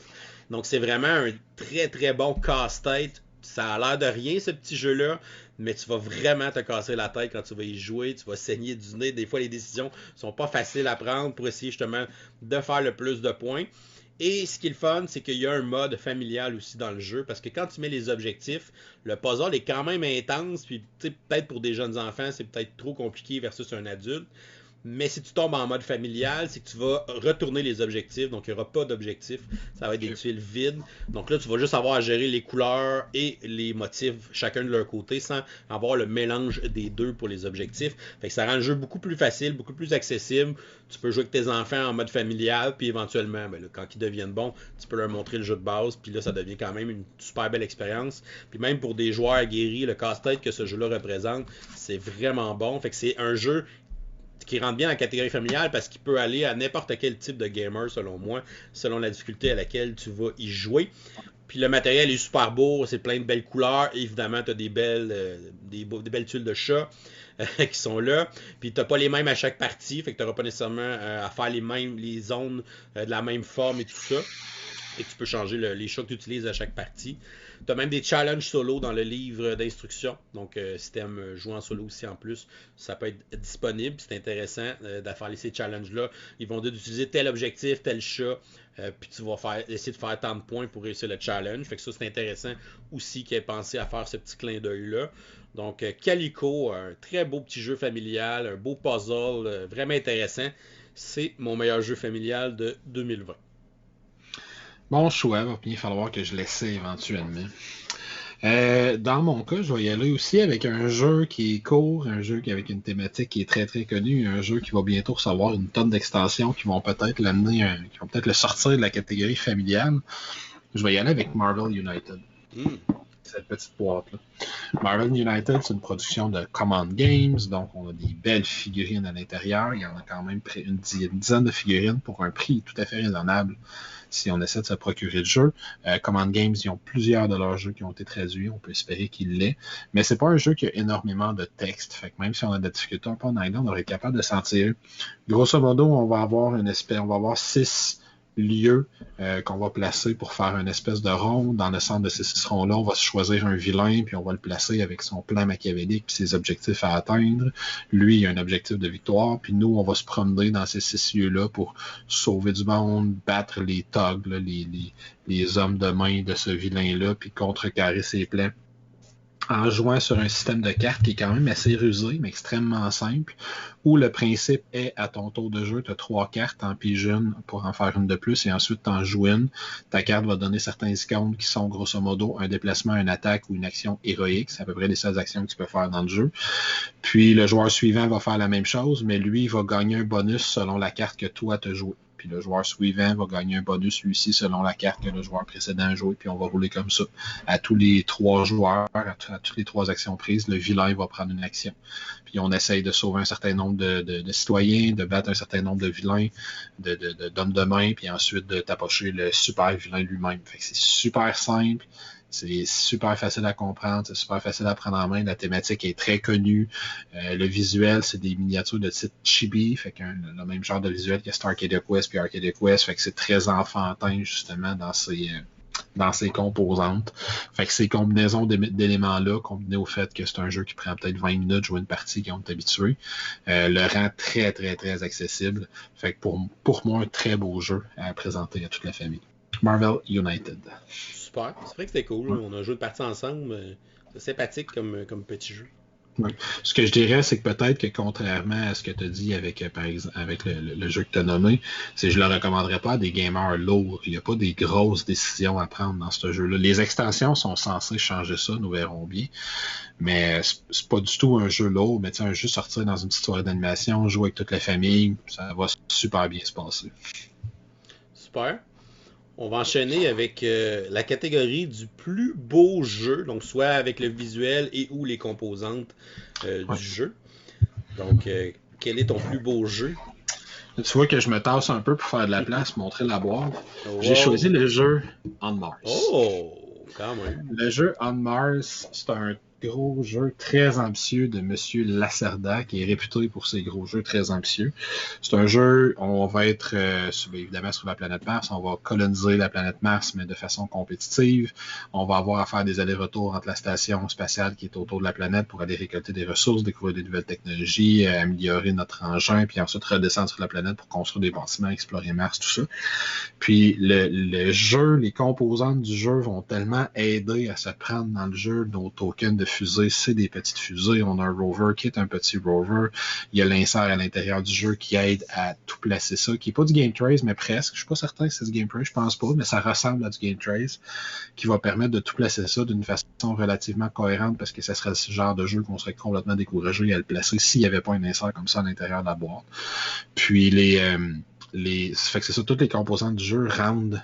Donc, c'est vraiment un très, très bon casse-tête. Ça a l'air de rien, ce petit jeu-là, mais tu vas vraiment te casser la tête quand tu vas y jouer. Tu vas saigner du nez. Des fois, les décisions sont pas faciles à prendre pour essayer justement de faire le plus de points. Et ce qui est le fun, c'est qu'il y a un mode familial aussi dans le jeu, parce que quand tu mets les objectifs, le puzzle est quand même intense, puis peut-être pour des jeunes enfants, c'est peut-être trop compliqué versus un adulte. Mais si tu tombes en mode familial, c'est que tu vas retourner les objectifs, donc il n'y aura pas d'objectifs, ça va être des tuiles vides. Donc là, tu vas juste avoir à gérer les couleurs et les motifs chacun de leur côté sans avoir le mélange des deux pour les objectifs. Fait que ça rend le jeu beaucoup plus facile, beaucoup plus accessible. Tu peux jouer avec tes enfants en mode familial, puis éventuellement, ben là, quand ils deviennent bons, tu peux leur montrer le jeu de base, puis là, ça devient quand même une super belle expérience. Puis même pour des joueurs aguerris, le casse-tête que ce jeu-là représente, c'est vraiment bon. Fait que c'est un jeu qui rentre bien en catégorie familiale parce qu'il peut aller à n'importe quel type de gamer, selon moi, selon la difficulté à laquelle tu vas y jouer. Puis le matériel est super beau, c'est plein de belles couleurs. Évidemment, tu as des belles tuiles de chat. qui sont là. Puis t'as pas les mêmes à chaque partie, fait que t'auras pas nécessairement à faire les zones de la même forme et tout ça. Et tu peux changer les chats que tu utilises à chaque partie. Tu as même des challenges solo dans le livre d'instruction. Donc, si tu aimes jouer en solo aussi en plus, ça peut être disponible. C'est intéressant de faire ces challenges-là. Ils vont dire d'utiliser tel objectif, tel chat, puis tu vas essayer de faire tant de points pour réussir le challenge. Fait que ça, c'est intéressant aussi qu'ils aient pensé à faire ce petit clin d'œil-là. Donc, Calico, un très beau petit jeu familial, un beau puzzle, vraiment intéressant. C'est mon meilleur jeu familial de 2020. Bon choix, va bien falloir que je l'essaie éventuellement. Dans mon cas, je vais y aller aussi avec un jeu qui est court, un jeu avec une thématique qui est très très connue, un jeu qui va bientôt recevoir une tonne d'extensions qui vont peut-être qui vont peut-être le sortir de la catégorie familiale. Je vais y aller avec Marvel United. Cette petite boîte-là. Marvel United, c'est une production de Command Games, donc on a des belles figurines à l'intérieur. Il y en a quand même une dizaine de figurines pour un prix tout à fait raisonnable si on essaie de se procurer le jeu. Command Games, ils ont plusieurs de leurs jeux qui ont été traduits, on peut espérer qu'ils l'aient, mais c'est pas un jeu qui a énormément de texte, fait que même si on a de la difficulté un peu en anglais, on devrait être capable de s'en tirer. Grosso modo, on va avoir 6 lieux qu'on va placer pour faire une espèce de ronde. Dans le centre de ces 6 ronds-là, on va choisir un vilain, puis on va le placer avec son plan machiavélique puis ses objectifs à atteindre. Lui, il a un objectif de victoire, puis nous, on va se promener dans ces 6 lieux-là pour sauver du monde, battre les thugs, là, les hommes de main de ce vilain-là, puis contrecarrer ses plans en jouant sur un système de cartes qui est quand même assez rusé, mais extrêmement simple, où le principe est, à ton tour de jeu, tu as 3 cartes, t'en piges une pour en faire une de plus, et ensuite t'en joues une. Ta carte va donner certains icônes qui sont grosso modo un déplacement, une attaque ou une action héroïque. C'est à peu près les seules actions que tu peux faire dans le jeu. Puis le joueur suivant va faire la même chose, mais lui, il va gagner un bonus selon la carte que toi t'as joué. Puis le joueur suivant va gagner un bonus lui aussi selon la carte que le joueur précédent a joué, puis on va rouler comme ça. À tous les 3 joueurs, à toutes les 3 actions prises, le vilain va prendre une action. Puis on essaye de sauver un certain nombre de citoyens, de battre un certain nombre de vilains, d'hommes de main, puis ensuite de tapocher le super vilain lui-même. Fait que c'est super simple. C'est super facile à comprendre, c'est super facile à prendre en main. La thématique est très connue. Le visuel, c'est des miniatures de type chibi, fait que le même genre de visuel que Star Arcadia Quest puis Arcadia Quest, fait que c'est très enfantin justement dans ses composantes. Fait que ces combinaisons d'éléments-là, combinées au fait que c'est un jeu qui prend peut-être 20 minutes de jouer une partie qui on est habitué, le rend très très très accessible. Fait que pour moi, un très beau jeu à présenter à toute la famille. Marvel United. Super. C'est vrai que c'était cool. On a joué une partie ensemble. C'est sympathique comme petit jeu. Oui. Ce que je dirais, c'est que peut-être que contrairement à ce que tu as dit avec, par exemple, avec le jeu que tu as nommé, c'est que je ne le recommanderais pas à des gamers lourds. Il n'y a pas des grosses décisions à prendre dans ce jeu-là. Les extensions sont censées changer ça, nous verrons bien. Mais c'est pas du tout un jeu lourd, mais un jeu sortir dans une petite soirée d'animation, jouer avec toute la famille, ça va super bien se passer. Super. On va enchaîner avec la catégorie du plus beau jeu, donc soit avec le visuel et ou les composantes du jeu. Donc, quel est ton plus beau jeu? Tu vois que je me tasse un peu pour faire de la place, montrer la boîte. Oh. J'ai choisi le jeu On Mars. Oh, quand même. Le jeu On Mars, c'est un gros jeu très ambitieux de Monsieur Lacerda, qui est réputé pour ses gros jeux très ambitieux. C'est un jeu, on va être évidemment sur la planète Mars, on va coloniser la planète Mars, mais de façon compétitive. On va avoir à faire des allers-retours entre la station spatiale qui est autour de la planète pour aller récolter des ressources, découvrir des nouvelles technologies, améliorer notre engin, puis ensuite redescendre sur la planète pour construire des bâtiments, explorer Mars, tout ça. Puis le jeu, les composantes du jeu vont tellement aider à se prendre dans le jeu. Nos tokens de fusées, c'est des petites fusées. On a un rover qui est un petit rover. Il y a l'insert à l'intérieur du jeu qui aide à tout placer ça, qui n'est pas du Game Trace, mais presque. Je suis pas certain si c'est du Game Trace, je pense pas, mais ça ressemble à du Game Trace, qui va permettre de tout placer ça d'une façon relativement cohérente, parce que ça serait ce genre de jeu qu'on serait complètement découragé à le placer s'il n'y avait pas un insert comme ça à l'intérieur de la boîte. Puis fait que c'est ça, toutes les composantes du jeu rendent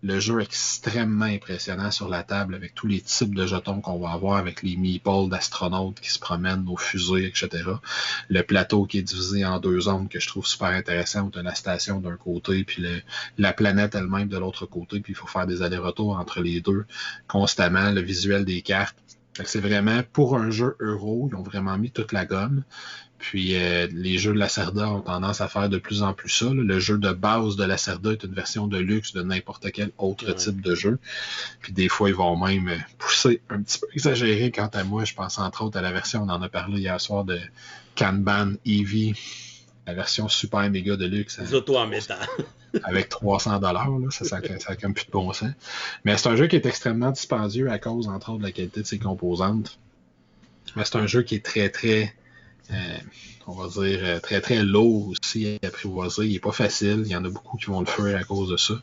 le jeu extrêmement impressionnant sur la table, avec tous les types de jetons qu'on va avoir, avec les meeples d'astronautes qui se promènent, nos fusées, etc. Le plateau qui est divisé en 2 zones que je trouve super intéressant, où tu as la station d'un côté, puis la planète elle-même de l'autre côté, puis il faut faire des allers-retours entre les deux constamment. Le visuel des cartes, Fait que c'est vraiment, pour un jeu euro, ils ont vraiment mis toute la gomme. Puis les jeux de Lacerda ont tendance à faire de plus en plus ça. Là. Le jeu de base de Lacerda est une version de luxe de n'importe quel autre type de jeu. Puis des fois, ils vont même pousser un petit peu exagéré. Quant à moi, je pense entre autres à la version, on en a parlé hier soir, de Kanban Eevee, la version super méga de luxe. Les autos en métal. Avec $300, là, ça a comme plus de bon sens. Mais c'est un jeu qui est extrêmement dispendieux à cause, entre autres, de la qualité de ses composantes. Mais c'est un jeu qui est très, très, on va dire, très, très lourd aussi à apprivoiser. Il n'est pas facile. Il y en a beaucoup qui vont le faire à cause de ça.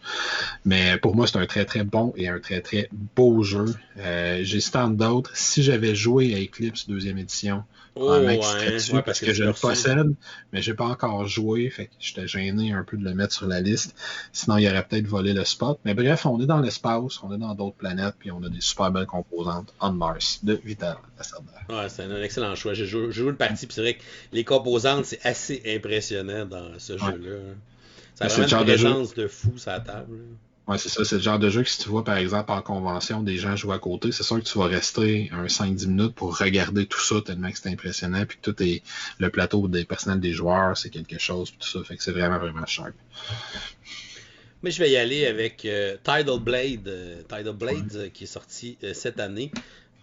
Mais pour moi, c'est un très, très bon et un très, très beau jeu. J'ai tant d'autres. Si j'avais joué à Eclipse 2e édition, je serais dessus parce que je le possède, mais j'ai pas encore joué. Fait que j'étais gêné un peu de le mettre sur la liste. Sinon, il aurait peut-être volé le spot. Mais bref, on est dans l'espace, on est dans d'autres planètes, puis on a des super belles composantes. On Mars de Vital Lacerda. Ouais, c'est un excellent choix. J'ai joué une partie, puis c'est vrai que les composantes, c'est assez impressionnant dans ce jeu-là. Ça a vraiment une présence de fou sur la table. Ouais, c'est ça. C'est le genre de jeu que si tu vois, par exemple, en convention, des gens jouent à côté, c'est sûr que tu vas rester un 5-10 minutes pour regarder tout ça tellement que c'est impressionnant. Puis que tout est le plateau des personnels des joueurs, c'est quelque chose. Puis tout ça. Fait que c'est vraiment, vraiment sharp. Mais je vais y aller avec Tidal Blade, qui est sorti cette année.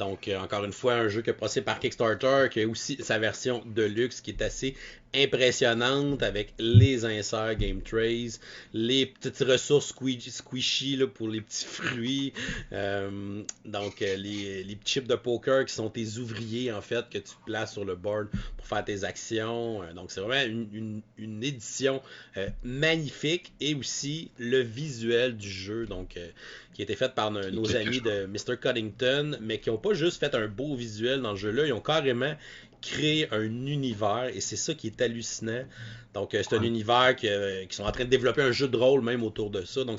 Donc, encore une fois, un jeu qui est passé par Kickstarter, qui a aussi sa version de luxe qui est assez impressionnante avec les inserts Game Trays, les petites ressources squishy là, pour les petits fruits, donc les petits chips de poker qui sont tes ouvriers en fait que tu places sur le board pour faire tes actions. Donc c'est vraiment une édition magnifique et aussi le visuel du jeu donc qui a été fait par nos amis de Mr. Cuddington, mais qui n'ont pas juste fait un beau visuel dans le jeu-là, ils ont carrément créé un univers et c'est ça qui est hallucinant. Donc c'est un univers qui sont en train de développer un jeu de rôle même autour de ça. Donc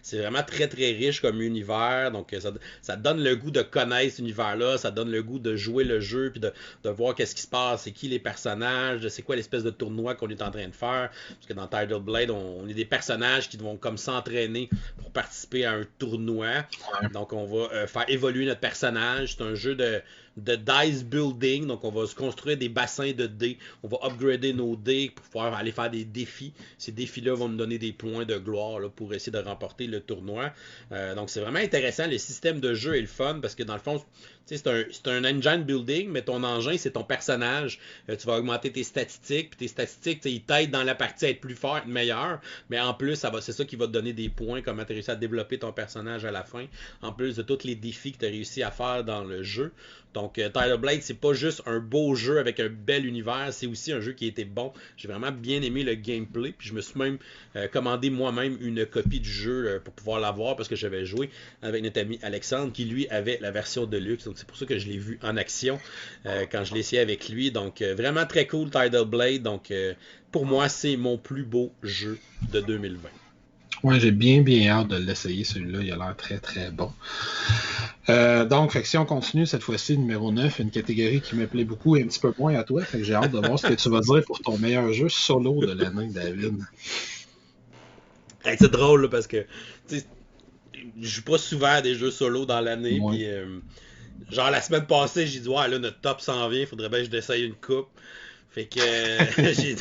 c'est vraiment très très riche comme univers. Donc ça donne le goût de connaître cet univers-là, ça donne le goût de jouer le jeu puis de voir qu'est-ce qui se passe, c'est qui les personnages, c'est quoi l'espèce de tournoi qu'on est en train de faire. Parce que dans Tidal Blade, on est des personnages qui vont comme s'entraîner pour participer à un tournoi. Donc on va faire évoluer notre personnage. C'est un jeu de dice building, donc on va se construire des bassins de dés, on va upgrader nos dés pour pouvoir aller faire des défis. Ces défis-là vont nous donner des points de gloire là, pour essayer de remporter le tournoi. Donc c'est vraiment intéressant, le système de jeu est le fun parce que dans le fond, c'est un engine building, mais ton engin, c'est ton personnage. Tu vas augmenter tes statistiques, puis tes statistiques, ils t'aident dans la partie à être plus fort, être meilleur, mais en plus, c'est ça qui va te donner des points, comment tu as réussi à développer ton personnage à la fin, en plus de tous les défis que tu as réussi à faire dans le jeu. Donc, Tidal Blade, c'est pas juste un beau jeu avec un bel univers, c'est aussi un jeu qui était bon. J'ai vraiment bien aimé le gameplay, puis je me suis même commandé moi-même une copie du jeu pour pouvoir l'avoir parce que j'avais joué avec notre ami Alexandre qui lui avait la version de luxe. Donc, c'est pour ça que je l'ai vu en action quand je l'ai essayé avec lui. Donc, vraiment très cool Tidal Blade. Donc, pour moi, c'est mon plus beau jeu de 2020. Ouais, j'ai bien hâte de l'essayer, celui-là. Il a l'air très, très bon. Donc, si on continue cette fois-ci, numéro 9, une catégorie qui me plaît beaucoup et un petit peu moins à toi. Fait que j'ai hâte de voir ce que tu vas dire pour ton meilleur jeu solo de l'année, David. Hey, c'est drôle là, parce que je joue pas souvent à des jeux solo dans l'année. Puis, genre, la semaine passée, j'ai dit, ouais, là, notre top s'en vient, faudrait bien que je l'essaye une coupe. Fait que j'ai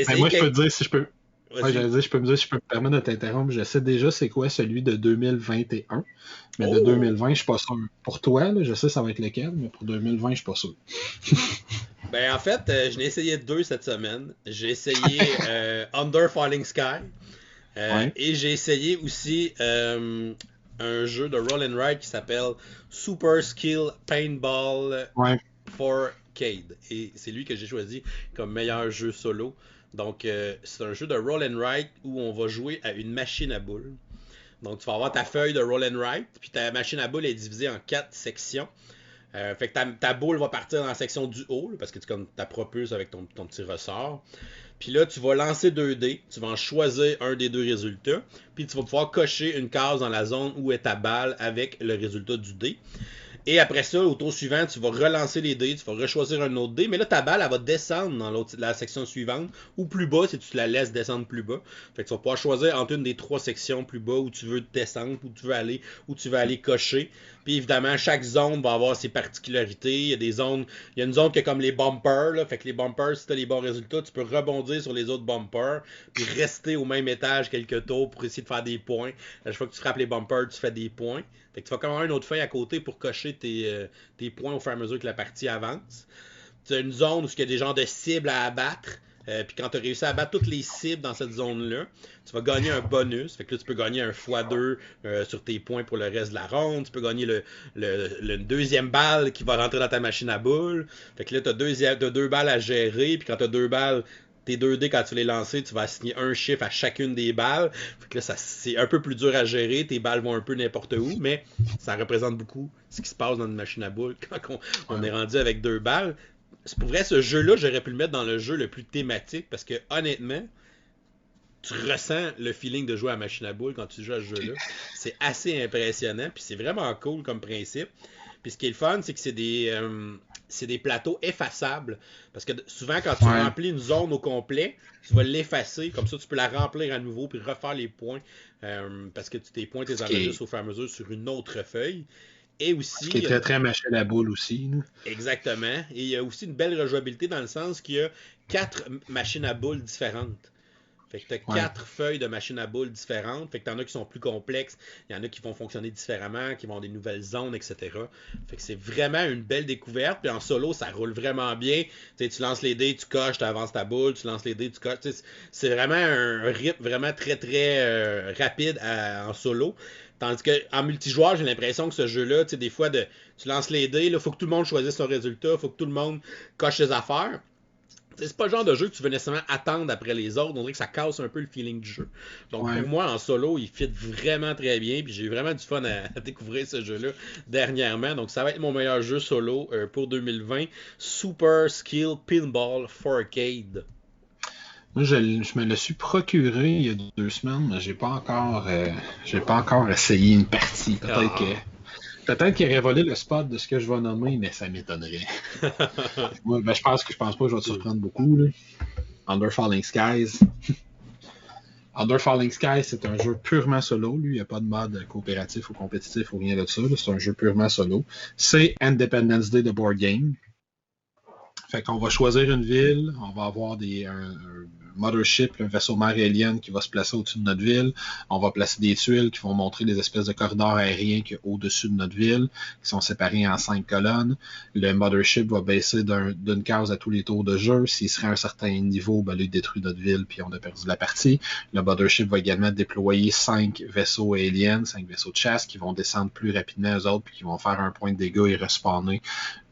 essayé. Moi, je peux te dire si je peux. Ouais, j'allais dire, je peux me permettre de t'interrompre. Je sais déjà c'est quoi celui de 2021. Mais de 2020, je suis pas sûr. Pour toi, là, je sais ça va être lequel, mais pour 2020, je suis pas sûr. Ben en fait, je n'ai essayé 2 cette semaine. J'ai essayé Under Falling Sky. Et j'ai essayé aussi un jeu de roll and ride qui s'appelle Super Skill Paintball 4Cade. Et c'est lui que j'ai choisi comme meilleur jeu solo. Donc, c'est un jeu de roll and ride où on va jouer à une machine à boules. Donc, tu vas avoir ta feuille de roll and ride, puis ta machine à boules est divisée en 4 sections. Fait que ta boule va partir dans la section du haut, là, parce que tu la propulses avec ton petit ressort. Puis là, tu vas lancer 2 dés, tu vas en choisir un des 2 résultats, puis tu vas pouvoir cocher une case dans la zone où est ta balle avec le résultat du dé. Et après ça, au tour suivant, tu vas relancer les dés, tu vas rechoisir un autre dé, mais là, ta balle, elle va descendre dans la section suivante, ou plus bas si tu la laisses descendre plus bas. Fait que tu vas pouvoir choisir entre une des 3 sections plus bas où tu veux descendre, où tu veux aller cocher. Puis évidemment, chaque zone va avoir ses particularités. Il y a des zones, il y a une zone qui est comme les bumpers, là. Fait que les bumpers, si tu as les bons résultats, tu peux rebondir sur les autres bumpers, puis rester au même étage quelques tours pour essayer de faire des points. À chaque fois que tu frappes les bumpers, tu fais des points. Fait que tu vas quand même avoir une autre feuille à côté pour cocher tes points au fur et à mesure que la partie avance. Tu as une zone où il y a des genres de cibles à abattre. Puis quand tu as réussi à abattre toutes les cibles dans cette zone-là, tu vas gagner un bonus. Fait que là, tu peux gagner un x2 sur tes points pour le reste de la ronde. Tu peux gagner le deuxième balle qui va rentrer dans ta machine à boules. Fait que là, tu as deux balles à gérer. Puis quand tu as 2 balles, tes 2 dés, quand tu les lancer, tu vas assigner un chiffre à chacune des balles. Fait que là, c'est un peu plus dur à gérer. Tes balles vont un peu n'importe où, mais ça représente beaucoup ce qui se passe dans une machine à boules quand on est rendu avec 2 balles. C'est pour vrai, ce jeu-là, j'aurais pu le mettre dans le jeu le plus thématique parce que, honnêtement, tu ressens le feeling de jouer à machine à boules quand tu joues à ce jeu-là. C'est assez impressionnant, puis c'est vraiment cool comme principe. Puis ce qui est le fun, c'est que c'est des plateaux effaçables. Parce que souvent, quand tu remplis une zone au complet, tu vas l'effacer. Comme ça, tu peux la remplir à nouveau puis refaire les points. Parce que tes points, tu les enregistres au fur et à mesure sur une autre feuille. Et aussi, ce qui est très, très machine à boule aussi. Là. Exactement. Et il y a aussi une belle rejouabilité dans le sens qu'il y a 4 machines à boules différentes. Fait que tu as 4 feuilles de machines à boules différentes. Fait que tu en as qui sont plus complexes. Il y en a qui vont fonctionner différemment, qui vont avoir des nouvelles zones, etc. Fait que c'est vraiment une belle découverte. Puis en solo, ça roule vraiment bien. Tu lances les dés, tu coches, tu avances ta boule. Tu lances les dés, tu coches. C'est vraiment un rythme vraiment très, très rapide en solo. Tandis qu'en multijoueur, j'ai l'impression que ce jeu-là, des fois, tu lances les dés, il faut que tout le monde choisisse son résultat, il faut que tout le monde coche ses affaires. C'est pas le genre de jeu que tu veux nécessairement attendre après les autres. On dirait que ça casse un peu le feeling du jeu. Donc pour moi, en solo, il fit vraiment très bien. Puis j'ai eu vraiment du fun à découvrir ce jeu-là dernièrement. Donc ça va être mon meilleur jeu solo pour 2020. Super Skill Pinball 4Arcade. Moi, je me le suis procuré il y a 2 semaines, mais j'ai pas encore essayé une partie. Peut-être qu'il aurait volé le spot de ce que je vais nommer, mais ça m'étonnerait. Moi, je pense pas que je vais te surprendre beaucoup. Là. Under Falling Skies. Under Falling Skies, c'est un jeu purement solo. Lui, il n'y a pas de mode coopératif ou compétitif ou rien de ça. Là. C'est un jeu purement solo. C'est Independence Day de board game. Fait qu'on va choisir une ville, on va avoir un mothership, un vaisseau mère alien qui va se placer au-dessus de notre ville. On va placer des tuiles qui vont montrer les espèces de corridors aériens qu'il y a au-dessus de notre ville, qui sont séparés en 5 colonnes. Le mothership va baisser d'une case à tous les tours de jeu. S'il serait à un certain niveau, ben, il détruit notre ville puis on a perdu la partie. Le mothership va également déployer 5 vaisseaux aliens, 5 vaisseaux de chasse qui vont descendre plus rapidement aux autres puis qui vont faire un point de dégâts et respawner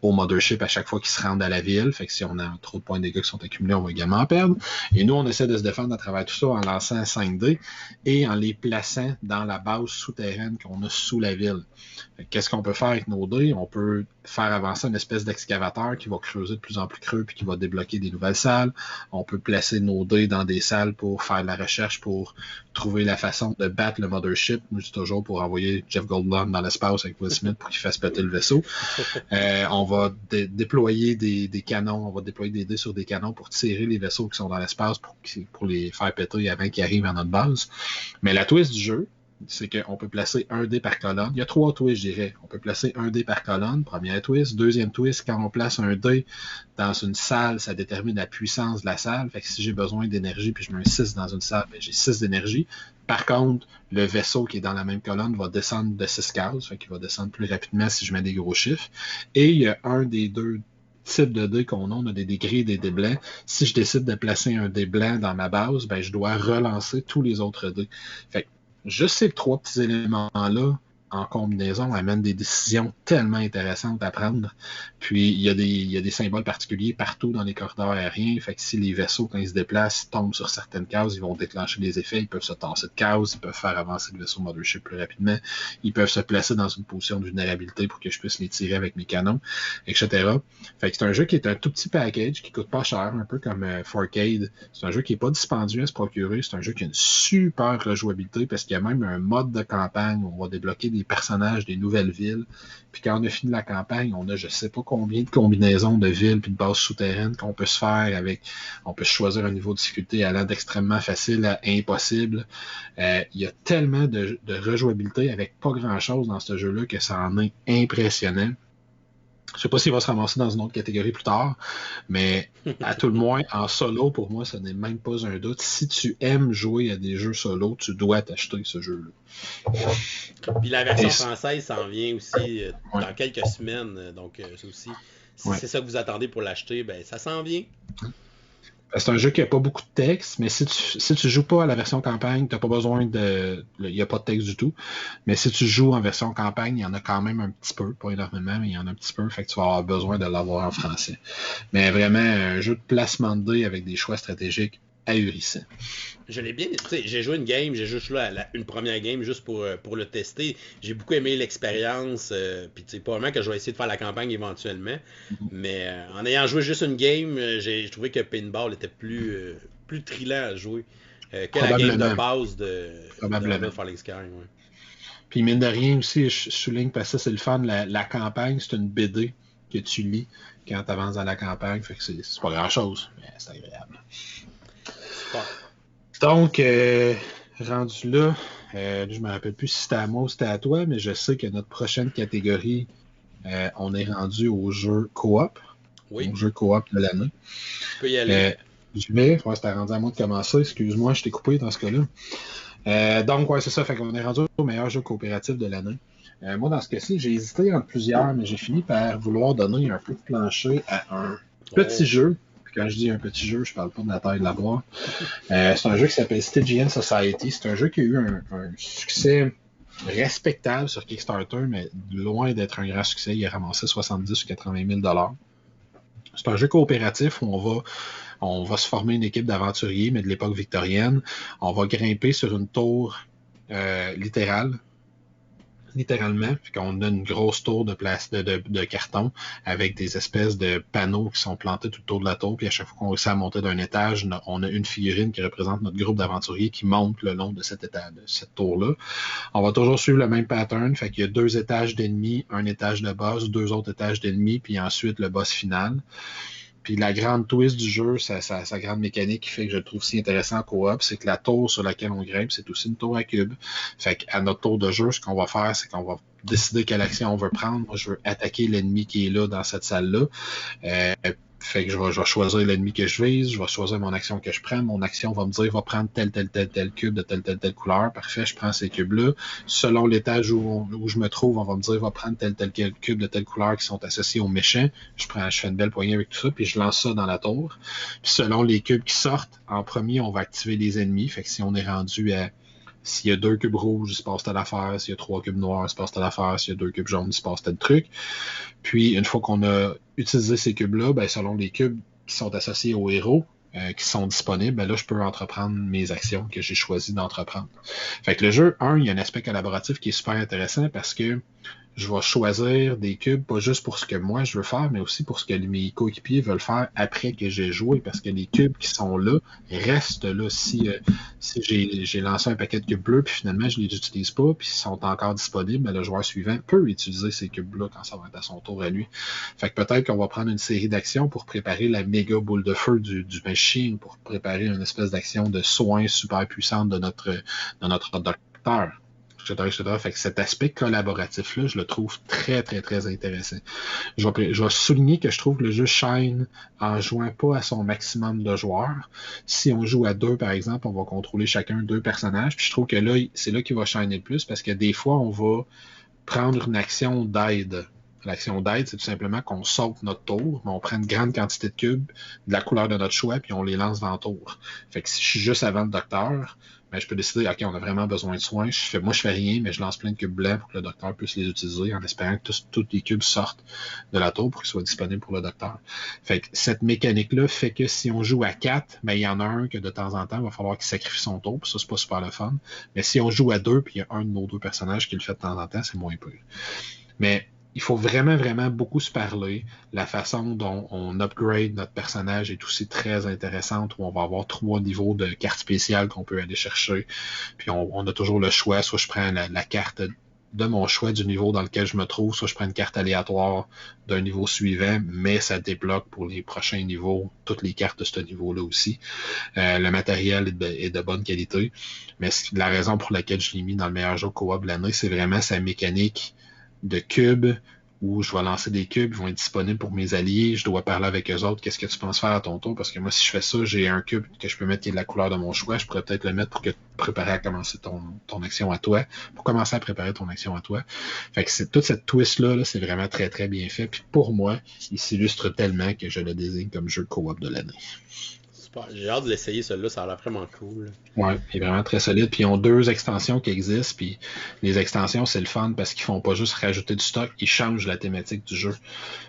au mothership à chaque fois qu'ils se rendent à la ville. Fait que si on a trop de points de dégâts qui sont accumulés, on va également en perdre. Et nous, on essaie de se défendre à travers tout ça en lançant 5 dés et en les plaçant dans la base souterraine qu'on a sous la ville. Qu'est-ce qu'on peut faire avec nos dés? On peut faire avancer une espèce d'excavateur qui va creuser de plus en plus creux puis qui va débloquer des nouvelles salles. On peut placer nos dés dans des salles pour faire de la recherche, pour trouver la façon de battre le mothership. Nous, c'est toujours pour envoyer Jeff Goldblum dans l'espace avec Will Smith pour qu'il fasse péter le vaisseau. On va déployer des canons, on va déployer des dés sur des canons pour tirer les vaisseaux qui sont dans l'espace pour les faire péter avant qu'ils arrivent à notre base. Mais la twist du jeu, c'est qu'on peut placer un dé par colonne. Il y a 3 twists, je dirais. On peut placer un dé par colonne, première twist. Deuxième twist, quand on place un dé dans une salle, ça détermine la puissance de la salle. Fait que si j'ai besoin d'énergie puis je mets un 6 dans une salle, ben j'ai 6 d'énergie. Par contre, le vaisseau qui est dans la même colonne va descendre de 6 cases. Fait qu'il va descendre plus rapidement si je mets des gros chiffres. Et il y a un des 2 types de dés qu'on a. On a des dés gris et des dés blancs. Si je décide de placer un dé blanc dans ma base, ben je dois relancer tous les autres dés. Fait que juste ces 3 petits éléments-là, en combinaison, amènent des décisions tellement intéressantes à prendre. Puis, il y a des symboles particuliers partout dans les corridors aériens. Fait que si les vaisseaux, quand ils se déplacent, tombent sur certaines cases, ils vont déclencher des effets. Ils peuvent se tasser de cases, ils peuvent faire avancer le vaisseau mothership plus rapidement. Ils peuvent se placer dans une position de vulnérabilité pour que je puisse les tirer avec mes canons, etc. Fait que c'est un jeu qui est un tout petit package, qui coûte pas cher, un peu comme 4Arcade. C'est un jeu qui est pas dispendieux à se procurer. C'est un jeu qui a une super rejouabilité parce qu'il y a même un mode de campagne où on va débloquer des personnages, des nouvelles villes. Puis quand on a fini la campagne, on a je sais pas combien de combinaisons de villes puis de bases souterraines qu'on peut se faire avec. On peut choisir un niveau de difficulté allant d'extrêmement facile à impossible. Il y a tellement de rejouabilité avec pas grand-chose dans ce jeu-là que ça en est impressionnant. Je sais pas s'il va se ramasser dans une autre catégorie plus tard, mais à tout le moins, en solo, pour moi, ça n'est même pas un doute. Si tu aimes jouer à des jeux solo, tu dois t'acheter ce jeu-là. Puis la version française s'en vient aussi dans quelques semaines. Donc, c'est aussi, si c'est ça que vous attendez pour l'acheter, ben ça s'en vient. C'est un jeu qui n'a pas beaucoup de texte, mais si tu joues pas à la version campagne, tu n'as pas besoin de. Il n'y a pas de texte du tout. Mais si tu joues en version campagne, il y en a quand même un petit peu, pas énormément, mais il y en a un petit peu, fait que tu vas avoir besoin de l'avoir en français. Mais vraiment, un jeu de placement de dés avec des choix stratégiques ahurissants. Je l'ai bien. J'ai joué une game, j'ai juste joué une première game juste pour le tester. J'ai beaucoup aimé l'expérience. Puis probablement que je vais essayer de faire la campagne éventuellement. Mais en ayant joué juste une game, j'ai trouvé que Pinball était plus trillant à jouer que la game de base de Falling Sky. Ouais. Puis mine de rien aussi, je souligne parce que ça c'est le fun. La campagne, c'est une BD que tu lis quand tu avances dans la campagne. Fait que c'est pas grand chose, mais c'est agréable. Donc, rendu là, je me rappelle plus si c'était à moi ou c'était à toi, mais je sais que notre prochaine catégorie, on est rendu au jeu coop. Oui. Au jeu coop de l'année. Tu peux y aller. Je vais. C'était rendu à moi de commencer. Excuse-moi, je t'ai coupé dans ce cas-là. Donc, c'est ça. Fait qu'on est rendu au meilleur jeu coopératif de l'année. Moi, dans ce cas-ci, j'ai hésité entre plusieurs, mais j'ai fini par vouloir donner un peu de plancher à un petit jeu. Quand je dis un petit jeu, je parle pas de la taille de la boîte. C'est un jeu qui s'appelle Stygian Society. C'est un jeu qui a eu un succès respectable sur Kickstarter, mais loin d'être un grand succès. Il a ramassé 70 ou 80 000 $. C'est un jeu coopératif où on va se former une équipe d'aventuriers, mais de l'époque victorienne. On va grimper sur une tour littéralement, puis qu'on a une grosse tour de carton avec des espèces de panneaux qui sont plantés tout autour de la tour, puis à chaque fois qu'on réussit à monter d'un étage, on a une figurine qui représente notre groupe d'aventuriers qui monte le long de cette tour-là. On va toujours suivre le même pattern, fait qu'il y a 2 étages d'ennemis, un étage de boss, 2 autres étages d'ennemis, puis ensuite le boss final. Puis la grande twist du jeu, sa grande mécanique qui fait que je le trouve si intéressant en coop, c'est que la tour sur laquelle on grimpe, c'est aussi une tour à cube. Fait qu'à notre tour de jeu, ce qu'on va faire, c'est qu'on va décider quelle action on veut prendre. Moi, je veux attaquer l'ennemi qui est là dans cette salle-là. Fait que je vais choisir l'ennemi que je vise, je vais choisir mon action que je prends. Mon action va me dire, va prendre tel cube de telle couleur. Parfait, je prends ces cubes-là. Selon l'étage où je me trouve, on va me dire, va prendre tel cube de telle couleur qui sont associés aux méchants. Je fais une belle poignée avec tout ça, puis je lance ça dans la tour. Puis selon les cubes qui sortent, en premier, on va activer les ennemis. Fait que si on est rendu à... S'il y a 2 cubes rouges, il se passe telle affaire. S'il y a 3 cubes noirs, il se passe telle affaire. S'il y a 2 cubes jaunes, il se passe tel truc. Puis, une fois qu'on a utilisé ces cubes-là, ben, selon les cubes qui sont associés aux héros, qui sont disponibles, ben là, je peux entreprendre mes actions que j'ai choisi d'entreprendre. Fait que le jeu, il y a un aspect collaboratif qui est super intéressant parce que je vais choisir des cubes, pas juste pour ce que moi je veux faire, mais aussi pour ce que mes coéquipiers veulent faire après que j'ai joué, parce que les cubes qui sont là restent là. Si j'ai lancé un paquet de cubes bleus, puis finalement je les utilise pas, puis ils sont encore disponibles, ben, le joueur suivant peut utiliser ces cubes-là quand ça va être à son tour à lui. Fait que peut-être qu'on va prendre une série d'actions pour préparer la méga boule de feu du machine, pour préparer une espèce d'action de soin super puissante de notre docteur. Etc. Fait que cet aspect collaboratif-là, je le trouve très, très, très intéressant. Je vais souligner que je trouve que le jeu shine en jouant pas à son maximum de joueurs. Si on joue à 2, par exemple, on va contrôler chacun 2 personnages. Puis je trouve que là, c'est là qu'il va shiner le plus parce que des fois, on va prendre une action d'aide. L'action d'aide, c'est tout simplement qu'on saute notre tour, mais on prend une grande quantité de cubes de la couleur de notre choix, puis on les lance dans le tour. Fait que si je suis juste avant le docteur, ben, je peux décider, OK, on a vraiment besoin de soins. Moi, je fais rien, mais je lance plein de cubes blancs pour que le docteur puisse les utiliser en espérant que tous les cubes sortent de la tour pour qu'ils soient disponibles pour le docteur. Fait que cette mécanique-là fait que si on joue à 4, ben, il y en a un que de temps en temps, il va falloir qu'il sacrifie son tour, puis ça, c'est pas super le fun. Mais si on joue à 2, puis il y a un de nos 2 personnages qui le fait de temps en temps, c'est moins peu. Mais il faut vraiment, vraiment beaucoup se parler. La façon dont on upgrade notre personnage est aussi très intéressante, où on va avoir 3 niveaux de cartes spéciales qu'on peut aller chercher. Puis on a toujours le choix, soit je prends la carte de mon choix du niveau dans lequel je me trouve. Soit je prends une carte aléatoire d'un niveau suivant, mais ça débloque pour les prochains niveaux toutes les cartes de ce niveau-là aussi. Le matériel est de bonne qualité. Mais la raison pour laquelle je l'ai mis dans le meilleur jeu coop de l'année, c'est vraiment sa mécanique de cubes, où je vais lancer des cubes, ils vont être disponibles pour mes alliés, je dois parler avec eux autres, qu'est-ce que tu penses faire à ton tour? Parce que moi, si je fais ça, j'ai un cube que je peux mettre qui est de la couleur de mon choix, je pourrais peut-être le mettre pour préparer à commencer ton action à toi, pour commencer à préparer ton action à toi. Fait que toute cette twist-là, c'est vraiment très, très bien fait. Puis pour moi, il s'illustre tellement que je le désigne comme jeu coop de l'année. Super. J'ai hâte de l'essayer, celui-là, ça a l'air vraiment cool. Ouais, il est vraiment très solide. Puis ils ont 2 extensions qui existent. Puis les extensions, c'est le fun parce qu'ils font pas juste rajouter du stock, ils changent la thématique du jeu.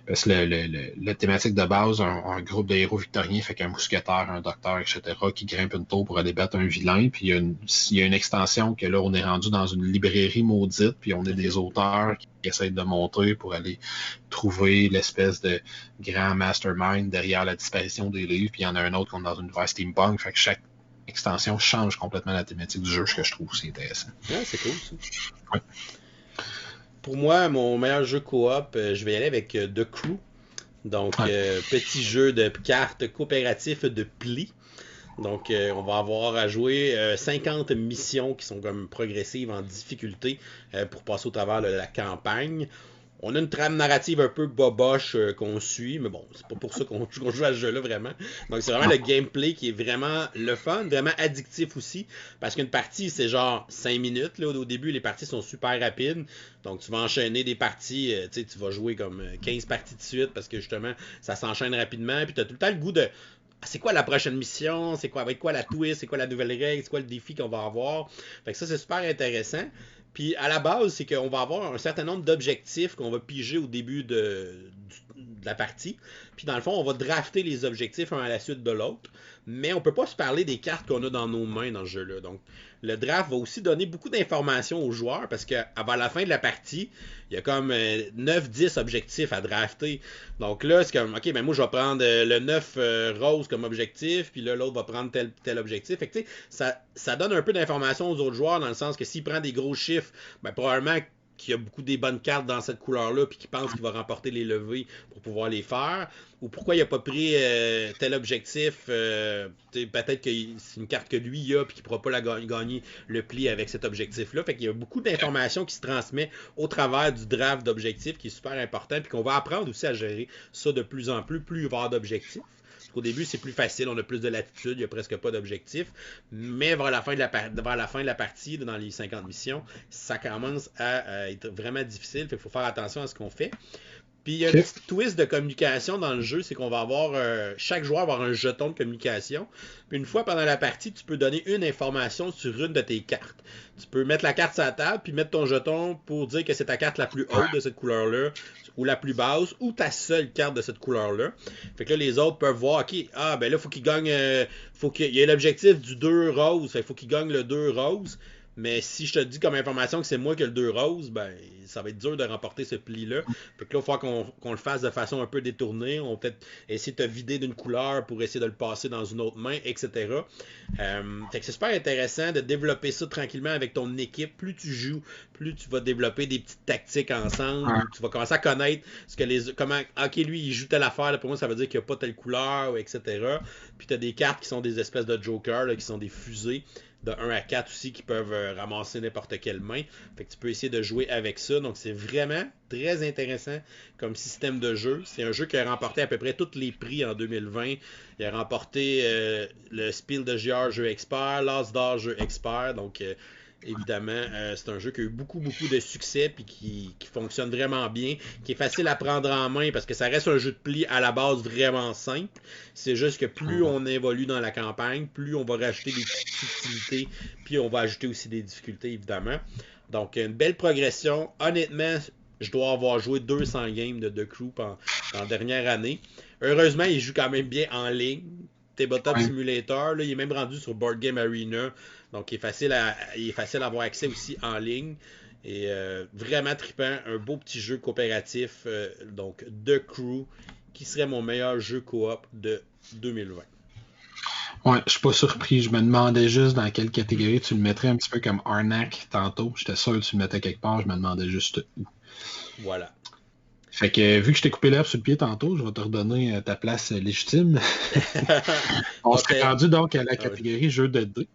Parce que la thématique de base, un groupe de héros victoriens, fait qu'un mousquetaire, un docteur, etc., qui grimpe une tour pour aller battre un vilain. Puis il y a une extension que là, on est rendu dans une librairie maudite, puis on est des auteurs qui essayent de monter pour aller trouver l'espèce de grand mastermind derrière la disparition des livres. Puis il y en a un autre qu'on est dans une univers steampunk. Fait que chaque extension change complètement la thématique du jeu, ce que je trouve aussi intéressant. Ouais, c'est cool ça. Ouais. Pour moi, mon meilleur jeu coop, je vais y aller avec The Crew. Donc, petit jeu de cartes coopératif de pli. Donc, on va avoir à jouer 50 missions qui sont comme progressives en difficulté pour passer au travers de la campagne. On a une trame narrative un peu boboche qu'on suit, mais bon, c'est pas pour ça qu'on joue à ce jeu-là vraiment. Donc c'est vraiment le gameplay qui est vraiment le fun, vraiment addictif aussi, parce qu'une partie c'est genre 5 minutes, là, au début les parties sont super rapides, donc tu vas enchaîner des parties, tu vas jouer comme 15 parties de suite, parce que justement ça s'enchaîne rapidement, puis tu as tout le temps le goût de... C'est quoi la prochaine mission? C'est quoi, avec quoi la twist? C'est quoi la nouvelle règle? C'est quoi le défi qu'on va avoir? Fait que ça, c'est super intéressant. Puis à la base, c'est qu'on va avoir un certain nombre d'objectifs qu'on va piger au début de la partie. Puis dans le fond, on va drafter les objectifs un à la suite de l'autre. Mais on peut pas se parler des cartes qu'on a dans nos mains dans ce jeu-là. Donc le draft va aussi donner beaucoup d'informations aux joueurs parce qu'avant la fin de la partie, il y a comme 9-10 objectifs à drafter. Donc là, c'est comme, ok, ben moi je vais prendre le 9 rose comme objectif, puis là l'autre va prendre tel objectif. Fait que tu sais, ça donne un peu d'informations aux autres joueurs dans le sens que s'il prend des gros chiffres, ben probablement qu'il y a beaucoup des bonnes cartes dans cette couleur-là, puis qu'il pense qu'il va remporter les levées pour pouvoir les faire, ou pourquoi il n'a pas pris tel objectif, peut-être que c'est une carte que lui il a, puis qu'il ne pourra pas gagner le pli avec cet objectif-là. Fait qu'il y a beaucoup d'informations qui se transmettent au travers du draft d'objectifs, qui est super important, puis qu'on va apprendre aussi à gérer ça de plus en plus il va y avoir d'objectifs. Au début, c'est plus facile, on a plus de latitude, il n'y a presque pas d'objectifs. Mais vers la fin de la partie, dans les 50 missions, ça commence à être vraiment difficile. Il faut faire attention à ce qu'on fait. Puis il y a un petit twist de communication dans le jeu, c'est qu'on va avoir chaque joueur va avoir un jeton de communication. Puis une fois pendant la partie, tu peux donner une information sur une de tes cartes. Tu peux mettre la carte sur la table, puis mettre ton jeton pour dire que c'est ta carte la plus haute de cette couleur-là, ou la plus basse, ou ta seule carte de cette couleur-là. Fait que là, les autres peuvent voir, ok, ben là, faut qu'il gagne, faut qu'il y ait l'objectif du 2 rose, fait qu'il faut qu'il gagne le 2 rose. Mais si je te dis comme information que c'est moi qui ai le 2 rose, ben ça va être dur de remporter ce pli-là. Fait que là, il va falloir qu'on le fasse de façon un peu détournée. On va peut-être essayer de te vider d'une couleur pour essayer de le passer dans une autre main, etc. Fait que c'est super intéressant de développer ça tranquillement avec ton équipe. Plus tu joues, plus tu vas développer des petites tactiques ensemble. Tu vas commencer à connaître ce que comment, ok, lui, il joue telle affaire. Là, pour moi, ça veut dire qu'il n'y a pas telle couleur, etc. Puis tu as des cartes qui sont des espèces de jokers, là, qui sont des fusées de 1 à 4 aussi qui peuvent ramasser n'importe quelle main. Fait que tu peux essayer de jouer avec ça. Donc c'est vraiment très intéressant comme système de jeu. C'est un jeu qui a remporté à peu près tous les prix en 2020. Il a remporté le Spiel de GR jeu expert, l'As d'or jeu expert. Donc évidemment, c'est un jeu qui a eu beaucoup de succès puis qui fonctionne vraiment bien, qui est facile à prendre en main parce que ça reste un jeu de pli à la base vraiment simple. C'est juste que plus on évolue dans la campagne, plus on va rajouter des petites subtilités, puis on va ajouter aussi des difficultés évidemment. Donc une belle progression. Honnêtement, je dois avoir joué 200 games de The Crew en dernière année. Heureusement, il joue quand même bien en ligne. Tabletop Simulator, là, il est même rendu sur Board Game Arena. Donc, il est facile à avoir accès aussi en ligne. Et vraiment trippant, un beau petit jeu coopératif. Donc, The Crew, qui serait mon meilleur jeu coop de 2020. Ouais, je suis pas surpris. Je me demandais juste dans quelle catégorie tu le mettrais, un petit peu comme Arnak tantôt. J'étais sûr que tu le mettais quelque part, je me demandais juste où. Voilà. Fait que vu que je t'ai coupé l'herbe sur le pied tantôt, je vais te redonner ta place légitime. On Donc, serait rendu donc à la ah oui. catégorie jeu de dés.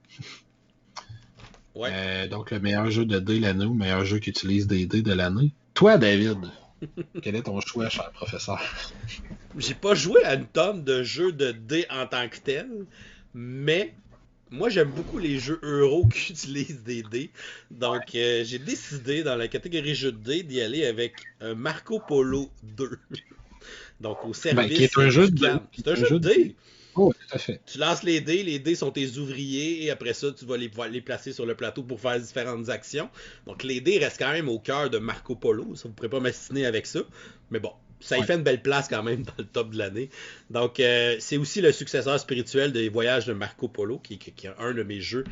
Ouais. Donc le meilleur jeu de dés l'année ou le meilleur jeu qui utilise des dés de l'année. Toi, David, quel est ton choix, cher professeur? J'ai pas joué à une tonne de jeux de dés en tant que tel, mais moi j'aime beaucoup les jeux euro qui utilisent des dés. Donc j'ai décidé dans la catégorie jeux de dés d'y aller avec Marco Polo 2. Donc au Ben, qui service est un jeu du de CAM. dés. C'est un jeu de dés. Oh, tout à fait. Tu lances les dés sont tes ouvriers et après ça, tu vas les placer sur le plateau pour faire différentes actions. Donc les dés restent quand même au cœur de Marco Polo, ça vous pourrez pas m'assiner avec ça. Mais bon, ça y Ouais. fait une belle place quand même dans le top de l'année. Donc c'est aussi le successeur spirituel des voyages de Marco Polo, qui est un de mes jeux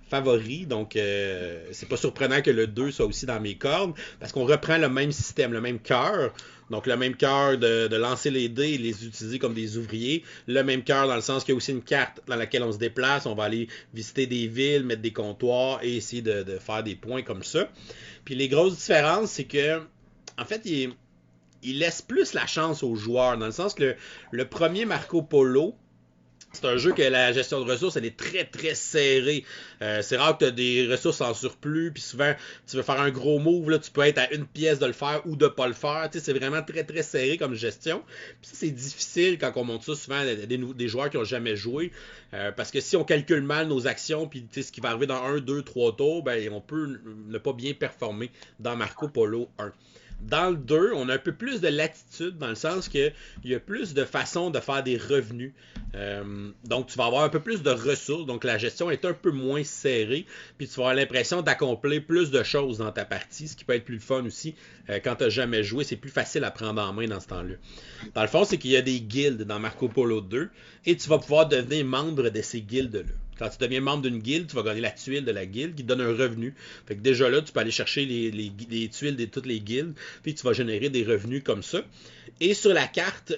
favoris. Donc c'est pas surprenant que le 2 soit aussi dans mes cordes, parce qu'on reprend le même système, le même cœur. Donc, le même cœur de lancer les dés et les utiliser comme des ouvriers. Le même cœur dans le sens qu'il y a aussi une carte dans laquelle on se déplace. On va aller visiter des villes, mettre des comptoirs et essayer de faire des points comme ça. Puis les grosses différences, c'est que, en fait, il laisse plus la chance aux joueurs. Dans le sens que le premier Marco Polo, c'est un jeu que la gestion de ressources, elle est très très serrée. C'est rare que tu as des ressources en surplus, puis souvent tu veux faire un gros move, là, tu peux être à une pièce de le faire ou de pas le faire. Tu sais, c'est vraiment très très serré comme gestion. Puis ça, c'est difficile quand on monte ça souvent à des joueurs qui n'ont jamais joué. Parce que si on calcule mal nos actions, puis ce qui va arriver dans 1, 2, 3 tours, ben, on peut ne pas bien performer dans Marco Polo 1. Dans le 2, on a un peu plus de latitude dans le sens qu'il y a plus de façons de faire des revenus. Donc, tu vas avoir un peu plus de ressources. Donc, la gestion est un peu moins serrée. Puis, tu vas avoir l'impression d'accomplir plus de choses dans ta partie, ce qui peut être plus fun aussi. Quand tu n'as jamais joué, c'est plus facile à prendre en main dans ce temps-là. Dans le fond, c'est qu'il y a des guildes dans Marco Polo 2 et tu vas pouvoir devenir membre de ces guildes-là. Quand tu deviens membre d'une guilde, tu vas gagner la tuile de la guilde qui te donne un revenu. Fait que déjà là, tu peux aller chercher les tuiles de toutes les guildes, puis tu vas générer des revenus comme ça. Et sur la carte,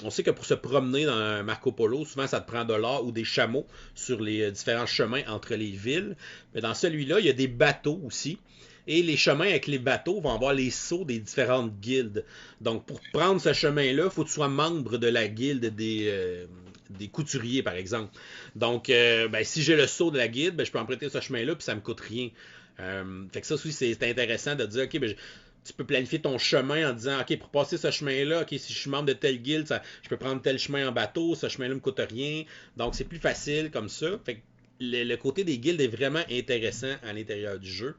on sait que pour se promener dans un Marco Polo, souvent ça te prend de l'or ou des chameaux sur les différents chemins entre les villes. Mais dans celui-là, il y a des bateaux aussi. Et les chemins avec les bateaux vont avoir les sceaux des différentes guildes. Donc, pour prendre ce chemin-là, il faut que tu sois membre de la guilde des couturiers, par exemple. Donc, ben, si j'ai le sceau de la guilde, ben, je peux emprunter ce chemin-là, puis ça me coûte rien. Fait que ça aussi, c'est intéressant de dire, OK, ben, tu peux planifier ton chemin en disant, OK, pour passer ce chemin-là, OK, si je suis membre de telle guilde, je peux prendre tel chemin en bateau, ce chemin-là me coûte rien. Donc, c'est plus facile comme ça. Fait que le côté des guildes est vraiment intéressant à l'intérieur du jeu.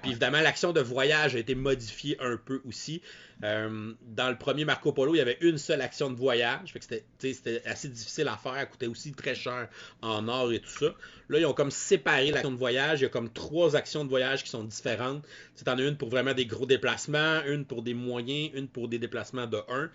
Puis évidemment, l'action de voyage a été modifiée un peu aussi. Dans le premier Marco Polo, il y avait une seule action de voyage. Fait que c'était assez difficile à faire. Elle coûtait aussi très cher en or et tout ça. Là, ils ont comme séparé l'action de voyage. Il y a comme 3 actions de voyage qui sont différentes. Tu en as une pour vraiment des gros déplacements, une pour des moyens, une pour des déplacements de 1.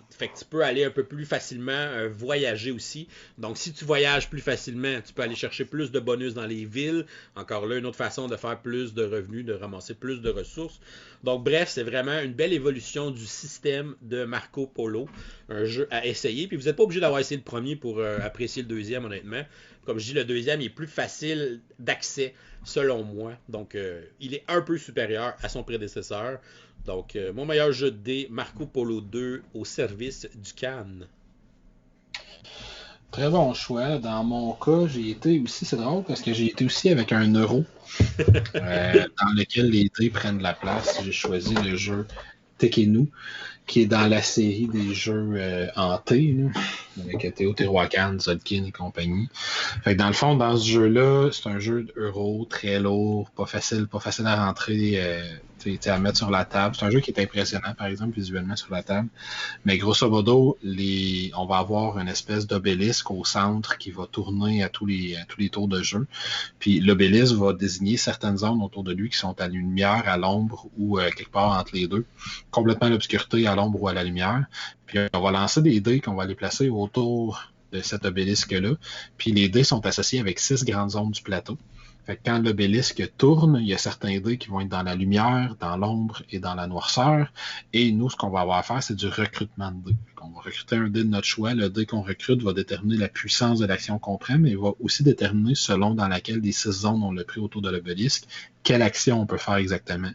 Fait que tu peux aller un peu plus facilement voyager aussi. Donc, si tu voyages plus facilement, tu peux aller chercher plus de bonus dans les villes. Encore là, une autre façon de faire plus de revenus, de ramasser plus de ressources. Donc, bref, c'est vraiment une belle évolution du système de Marco Polo. Un jeu à essayer. Puis, vous n'êtes pas obligé d'avoir essayé le premier pour apprécier le deuxième, honnêtement. Comme je dis, le deuxième il est plus facile d'accès, selon moi. Donc, il est un peu supérieur à son prédécesseur. Donc, mon meilleur jeu de dés, Marco Polo 2, au service du Cannes. Très bon choix. Dans mon cas, j'ai été aussi, c'est drôle parce que j'ai été aussi avec un euro dans lequel les dés prennent de la place. J'ai choisi le jeu Tekenu, qui est dans la série des jeux hantés, avec Teotihuacan, Zodkin et compagnie. Fait que dans le fond, dans ce jeu-là, c'est un jeu d'euro très lourd, pas facile à rentrer, à mettre sur la table. C'est un jeu qui est impressionnant, par exemple, visuellement sur la table. Mais grosso modo, on va avoir une espèce d'obélisque au centre qui va tourner à tous les tours de jeu. Puis l'obélisque va désigner certaines zones autour de lui qui sont à la lumière, à l'ombre ou quelque part entre les deux. Complètement à l'obscurité, à l'ombre ou à la lumière. Puis on va lancer des dés qu'on va aller placer autour de cet obélisque-là. Puis les dés sont associés avec 6 grandes zones du plateau. Fait que quand l'obélisque tourne, il y a certains dés qui vont être dans la lumière, dans l'ombre et dans la noirceur. Et nous, ce qu'on va avoir à faire, c'est du recrutement de dés. On va recruter un dé de notre choix. Le dé qu'on recrute va déterminer la puissance de l'action qu'on prend, mais il va aussi déterminer, selon dans laquelle des 6 zones on l'a pris autour de l'obélisque, quelle action on peut faire exactement.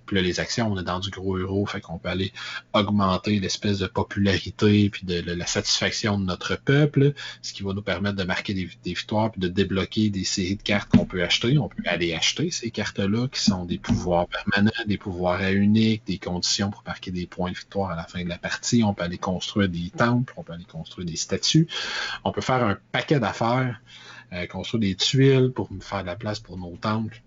Puis là, les actions, on est dans du gros euro, fait qu'on peut aller augmenter l'espèce de popularité puis de la satisfaction de notre peuple, ce qui va nous permettre de marquer des victoires puis de débloquer des séries de cartes qu'on peut acheter. On peut aller acheter ces cartes-là qui sont des pouvoirs permanents, des pouvoirs à unique, des conditions pour marquer des points de victoire à la fin de la partie. On peut aller construire des temples, on peut aller construire des statues. On peut faire un paquet d'affaires, construire des tuiles pour faire de la place pour nos temples.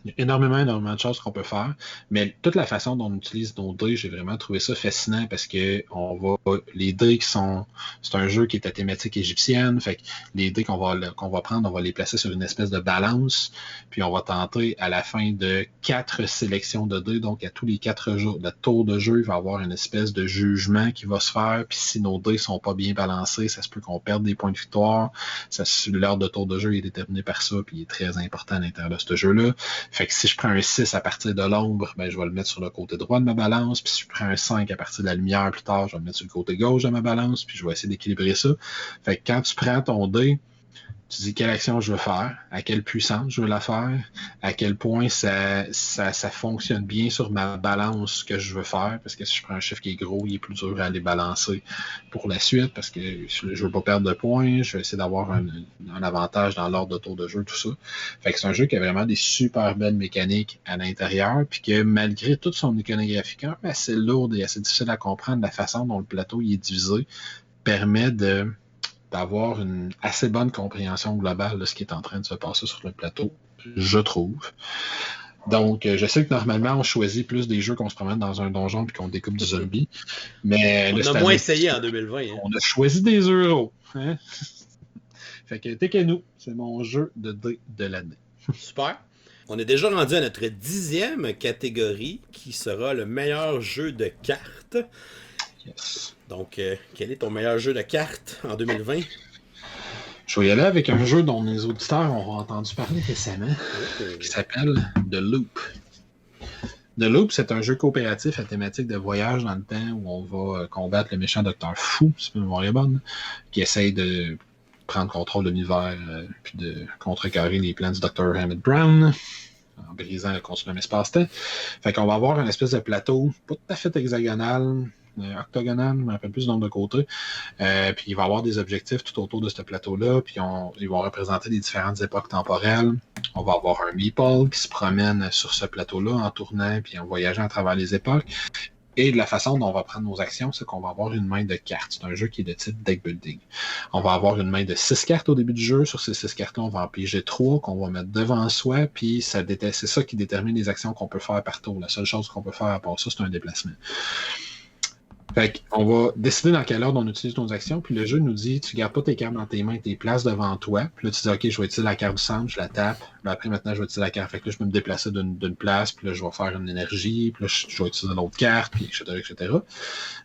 Il y a énormément de choses qu'on peut faire, mais toute la façon dont on utilise nos dés, j'ai vraiment trouvé ça fascinant parce que les dés c'est un jeu qui est à thématique égyptienne, fait que les dés qu'on va prendre, on va les placer sur une espèce de balance, puis on va tenter à la fin de 4 sélections de dés, donc à tous les 4 jours, le tour de jeu, il va y avoir une espèce de jugement qui va se faire, puis si nos dés sont pas bien balancés, ça se peut qu'on perde des points de victoire, l'heure de tour de jeu est déterminée par ça, puis il est très important à l'intérieur de ce jeu-là. Fait que si je prends un 6 à partir de l'ombre, ben, je vais le mettre sur le côté droit de ma balance. Puis si je prends un 5 à partir de la lumière plus tard, je vais le mettre sur le côté gauche de ma balance. Puis je vais essayer d'équilibrer ça. Fait que quand tu prends ton dé, tu dis quelle action je veux faire, à quelle puissance je veux la faire, à quel point ça fonctionne bien sur ma balance que je veux faire, parce que si je prends un chiffre qui est gros, il est plus dur à aller balancer pour la suite, parce que je veux pas perdre de points, je vais essayer d'avoir un avantage dans l'ordre de tour de jeu, tout ça. Fait que c'est un jeu qui a vraiment des super belles mécaniques à l'intérieur, puis que malgré toute son iconographie quand même assez lourde et assez difficile à comprendre, la façon dont le plateau il est divisé permet d'avoir une assez bonne compréhension globale de ce qui est en train de se passer sur le plateau, je trouve. Donc, je sais que normalement, on choisit plus des jeux qu'on se promène dans un donjon puis qu'on découpe du zombie, mais on a moins essayé en 2020. Hein. On a choisi des euros. Hein? Fait que t'es que nous, c'est mon jeu de dés de l'année. Super. On est déjà rendu à notre 10e catégorie, qui sera le meilleur jeu de cartes. Yes. Donc, quel est ton meilleur jeu de cartes en 2020? Je vais y aller avec un jeu dont les auditeurs ont entendu parler récemment, qui s'appelle The Loop. The Loop, c'est un jeu coopératif à thématique de voyage dans le temps où on va combattre le méchant Docteur Fou, si ma mémoire est bonne, qui essaye de prendre contrôle de l'univers puis de contrecarrer les plans du Dr. Hammett Brown en brisant le continuum espace-temps. Fait qu'on va avoir une espèce de plateau pas tout à fait hexagonal, octogonal, mais un peu plus du nombre de côtés. Puis il va y avoir des objectifs tout autour de ce plateau-là, puis ils vont représenter des différentes époques temporelles. On va avoir un meeple qui se promène sur ce plateau-là en tournant puis en voyageant à travers les époques. Et de la façon dont on va prendre nos actions, c'est qu'on va avoir une main de cartes. C'est un jeu qui est de type deck building. On va avoir une main de 6 cartes au début du jeu. Sur ces 6 cartes-là, on va en piéger 3 qu'on va mettre devant soi, puis c'est ça qui détermine les actions qu'on peut faire par tour. La seule chose qu'on peut faire à part ça, c'est un déplacement. Fait qu'on va décider dans quel ordre on utilise nos actions, puis le jeu nous dit, tu gardes pas tes cartes dans tes mains, tes places devant toi, puis là tu dis, ok, je vais utiliser la carte du centre, je la tape, puis après maintenant je vais utiliser la carte, fait que là je peux me déplacer d'une place, puis là je vais faire une énergie, puis là je vais utiliser une autre carte, puis etc.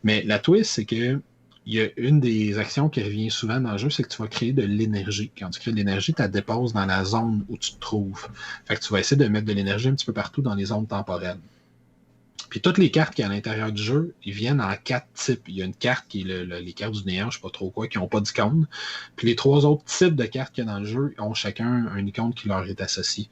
Mais la twist, c'est que il y a une des actions qui revient souvent dans le jeu, c'est que tu vas créer de l'énergie. Quand tu crées de l'énergie, tu la déposes dans la zone où tu te trouves. Fait que tu vas essayer de mettre de l'énergie un petit peu partout dans les zones temporelles. Puis toutes les cartes qui sont à l'intérieur du jeu, ils viennent en 4 types. Il y a une carte qui est les cartes du néant, je sais pas trop quoi, qui n'ont pas d'icône. Puis les 3 autres types de cartes qu'il y a dans le jeu ont chacun un icône qui leur est associé.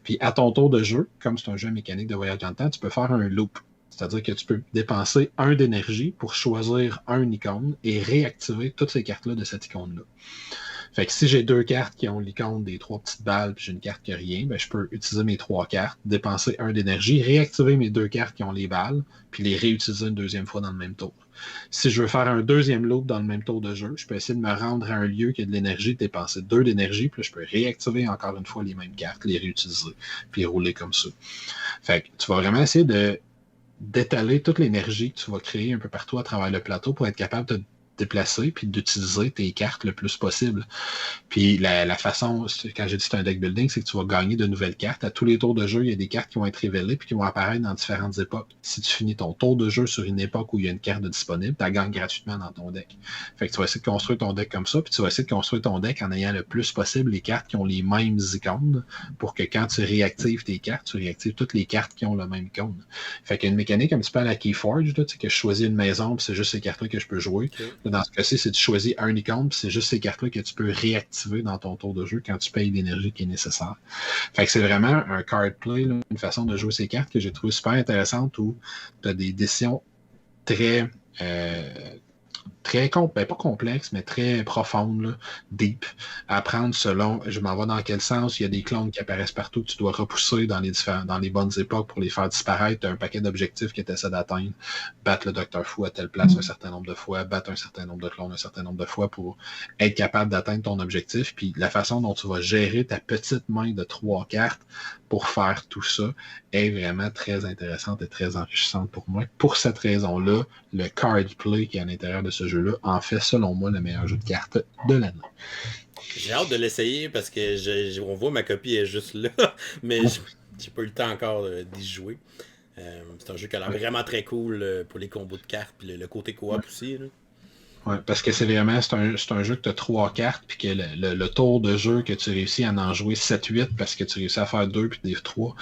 Puis à ton tour de jeu, comme c'est un jeu mécanique de voyage dans le temps, tu peux faire un loop. C'est-à-dire que tu peux dépenser 1 d'énergie pour choisir un icône et réactiver toutes ces cartes-là de cette icône-là. Fait que si j'ai 2 cartes qui ont l'icône des 3 petites balles, puis j'ai une carte qui n'a rien, ben je peux utiliser mes 3 cartes, dépenser 1 d'énergie, réactiver mes 2 cartes qui ont les balles, puis les réutiliser une deuxième fois dans le même tour. Si je veux faire un deuxième loop dans le même tour de jeu, je peux essayer de me rendre à un lieu qui a de l'énergie, dépenser 2 d'énergie, puis là, je peux réactiver encore une fois les mêmes cartes, les réutiliser, puis rouler comme ça. Fait que tu vas vraiment essayer d'étaler toute l'énergie que tu vas créer un peu partout à travers le plateau pour être capable déplacer puis d'utiliser tes cartes le plus possible. Puis la façon, quand j'ai dit c'est un deck building, c'est que tu vas gagner de nouvelles cartes. À tous les tours de jeu, il y a des cartes qui vont être révélées puis qui vont apparaître dans différentes époques. Si tu finis ton tour de jeu sur une époque où il y a une carte disponible, tu la gagnes gratuitement dans ton deck. Fait que tu vas essayer de construire ton deck comme ça, puis tu vas essayer de construire ton deck en ayant le plus possible les cartes qui ont les mêmes icônes pour que quand tu réactives tes cartes, tu réactives toutes les cartes qui ont le même icône. Fait qu'il y a une mécanique un petit peu à la Keyforge, là, que je choisis une maison, puis c'est juste ces cartes-là que je peux jouer. Okay. Dans ce cas-ci, c'est tu choisis un icône, puis c'est juste ces cartes-là que tu peux réactiver dans ton tour de jeu quand tu payes l'énergie qui est nécessaire. Fait que c'est vraiment un card play, là, une façon de jouer ces cartes que j'ai trouvé super intéressante où tu as des décisions très pas complexe, mais très profonde, là, deep, à prendre selon je m'en vais dans quel sens. Il y a des clones qui apparaissent partout que tu dois repousser dans les bonnes époques pour les faire disparaître. Tu as un paquet d'objectifs que tu essaies d'atteindre. Battre le Docteur Fou à telle place un certain nombre de fois, battre un certain nombre de clones un certain nombre de fois pour être capable d'atteindre ton objectif. Puis la façon dont tu vas gérer ta petite main de 3 cartes pour faire tout ça est vraiment très intéressante et très enrichissante pour moi. Pour cette raison-là, le card play qui est à l'intérieur de ce jeu-là en fait, selon moi, le meilleur jeu de cartes de l'année. J'ai hâte de l'essayer parce que on voit ma copie est juste là, mais j'ai pas eu le temps encore d'y jouer. C'est un jeu qui a l'air vraiment très cool pour les combos de cartes et le côté coop aussi. Là. Ouais, parce que c'est un jeu que tu as 3 cartes, puis que le tour de jeu que tu réussis à en jouer 7-8 parce que tu réussis à faire 2 puis des 3.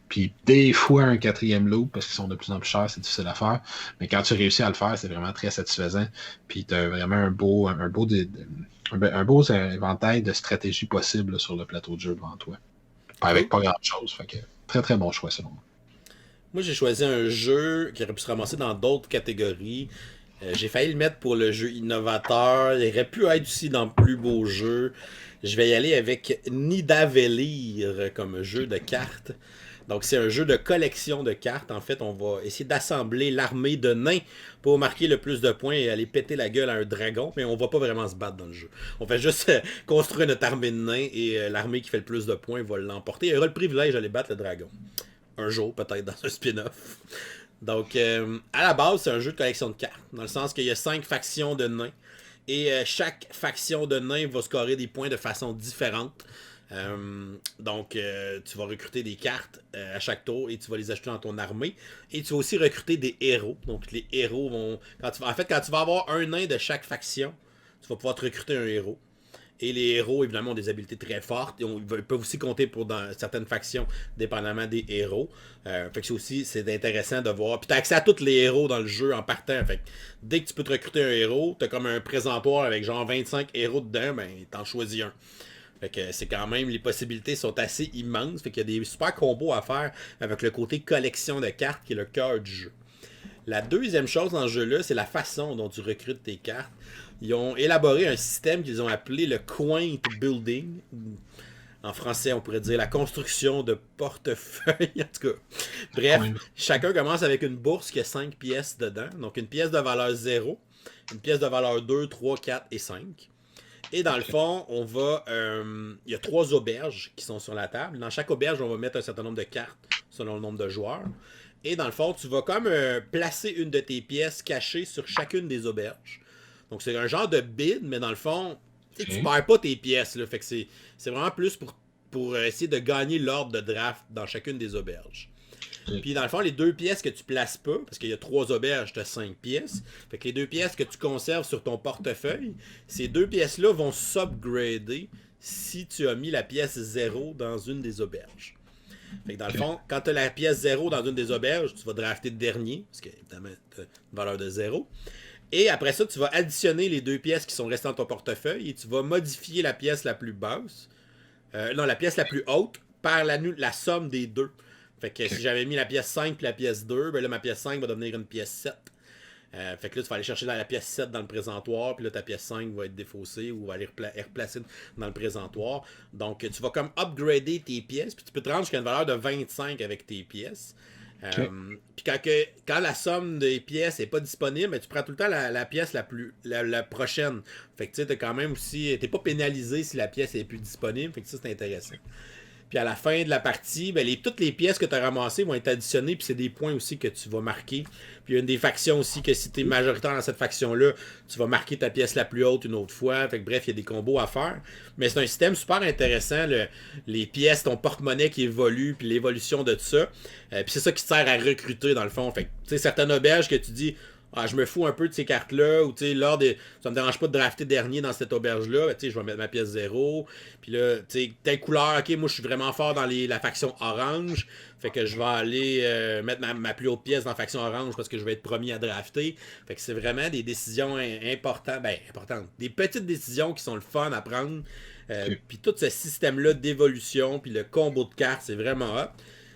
Puis des fois un 4e loop, parce qu'ils sont de plus en plus chers, c'est difficile à faire. Mais quand tu réussis à le faire, c'est vraiment très satisfaisant. Puis tu as vraiment un beau éventail de stratégies possibles là, sur le plateau de jeu devant toi. Avec pas grand-chose. Fait que très très bon choix selon moi. Moi j'ai choisi un jeu qui aurait pu se ramasser dans d'autres catégories. J'ai failli le mettre pour le jeu innovateur. Il aurait pu être aussi dans le plus beau jeu. Je vais y aller avec Nidavellir comme jeu de cartes. Donc c'est un jeu de collection de cartes. En fait, on va essayer d'assembler l'armée de nains pour marquer le plus de points et aller péter la gueule à un dragon. Mais on va pas vraiment se battre dans le jeu. On fait juste construire notre armée de nains et l'armée qui fait le plus de points va l'emporter. Il y aura le privilège d'aller battre le dragon. Un jour, peut-être dans un spin-off. Donc, à la base, c'est un jeu de collection de cartes, dans le sens qu'il y a 5 factions de nains, et chaque faction de nains va scorer des points de façon différente. Donc, tu vas recruter des cartes à chaque tour, et tu vas les ajouter dans ton armée, et tu vas aussi recruter des héros. Donc, les héros vont... quand tu vas avoir un nain de chaque faction, tu vas pouvoir te recruter un héros. Et les héros, évidemment, ont des habiletés très fortes. Ils peuvent aussi compter pour dans certaines factions, dépendamment des héros. Fait que c'est intéressant de voir. Puis t'as accès à tous les héros dans le jeu en partant. Fait que dès que tu peux te recruter un héros, t'as comme un présentoir avec genre 25 héros dedans, ben t'en choisis un. Fait que c'est quand même, les possibilités sont assez immenses. Fait qu'il y a des super combos à faire avec le côté collection de cartes qui est le cœur du jeu. La deuxième chose dans ce jeu-là, c'est la façon dont tu recrutes tes cartes. Ils ont élaboré un système qu'ils ont appelé le Quaint Building. En français, on pourrait dire la construction de portefeuille. En tout cas, bref, chacun commence avec une bourse qui a 5 pièces dedans. Donc, une pièce de valeur 0, une pièce de valeur 2, 3, 4 et 5. Et dans le fond, on va... il y a 3 auberges qui sont sur la table. Dans chaque auberge, on va mettre un certain nombre de cartes selon le nombre de joueurs. Et dans le fond, tu vas comme placer une de tes pièces cachées sur chacune des auberges. Donc, c'est un genre de bid, mais dans le fond, tu perds pas tes pièces. Là, fait que c'est vraiment plus pour essayer de gagner l'ordre de draft dans chacune des auberges. Puis, dans le fond, les 2 pièces que tu places pas, parce qu'il y a 3 auberges, tu as 5 pièces. Fait que les 2 pièces que tu conserves sur ton portefeuille, ces 2 pièces-là vont s'upgrader si tu as mis la pièce 0 dans une des auberges. Fait que dans le fond, quand tu as la pièce 0 dans une des auberges, tu vas drafter le dernier, parce que évidemment, tu as une valeur de 0. Et après ça, tu vas additionner les 2 pièces qui sont restées dans ton portefeuille et tu vas modifier la pièce la plus basse, la pièce la plus haute, par la somme des 2. Fait que si j'avais mis la pièce 5 puis la pièce 2, ben là, ma pièce 5 va devenir une pièce 7. Fait que là, tu vas aller chercher la pièce 7 dans le présentoir, puis là, ta pièce 5 va être défaussée ou va aller replacer dans le présentoir. Donc, tu vas comme upgrader tes pièces, puis tu peux te rendre jusqu'à une valeur de 25 avec tes pièces. Puis quand la somme des pièces n'est pas disponible, ben, tu prends tout le temps la pièce la prochaine. Fait que tu sais, t'es quand même aussi... T'es pas pénalisé si la pièce est plus disponible, fait que ça, c'est intéressant. Puis à la fin de la partie, ben, toutes les pièces que tu as ramassées vont être additionnées, puis c'est des points aussi que tu vas marquer. Puis il y a une des factions aussi que si tu es majoritaire dans cette faction-là, tu vas marquer ta pièce la plus haute une autre fois. Fait que bref, il y a des combos à faire. Mais c'est un système super intéressant, les pièces, ton porte-monnaie qui évolue, puis l'évolution de tout ça. Puis c'est ça qui te sert à recruter dans le fond. Fait que, tu sais, certaines auberges que tu dis, ah, je me fous un peu de ces cartes-là, ou tu sais, ça me dérange pas de drafter dernier dans cette auberge-là, tu sais, je vais mettre ma pièce 0. Puis là, tu sais, telle couleur, ok, moi je suis vraiment fort dans la faction orange, fait que je vais aller mettre ma plus haute pièce dans la faction orange parce que je vais être premier à drafter. Fait que c'est vraiment des décisions importantes, des petites décisions qui sont le fun à prendre. Puis tout ce système-là d'évolution, puis le combo de cartes, c'est vraiment hot.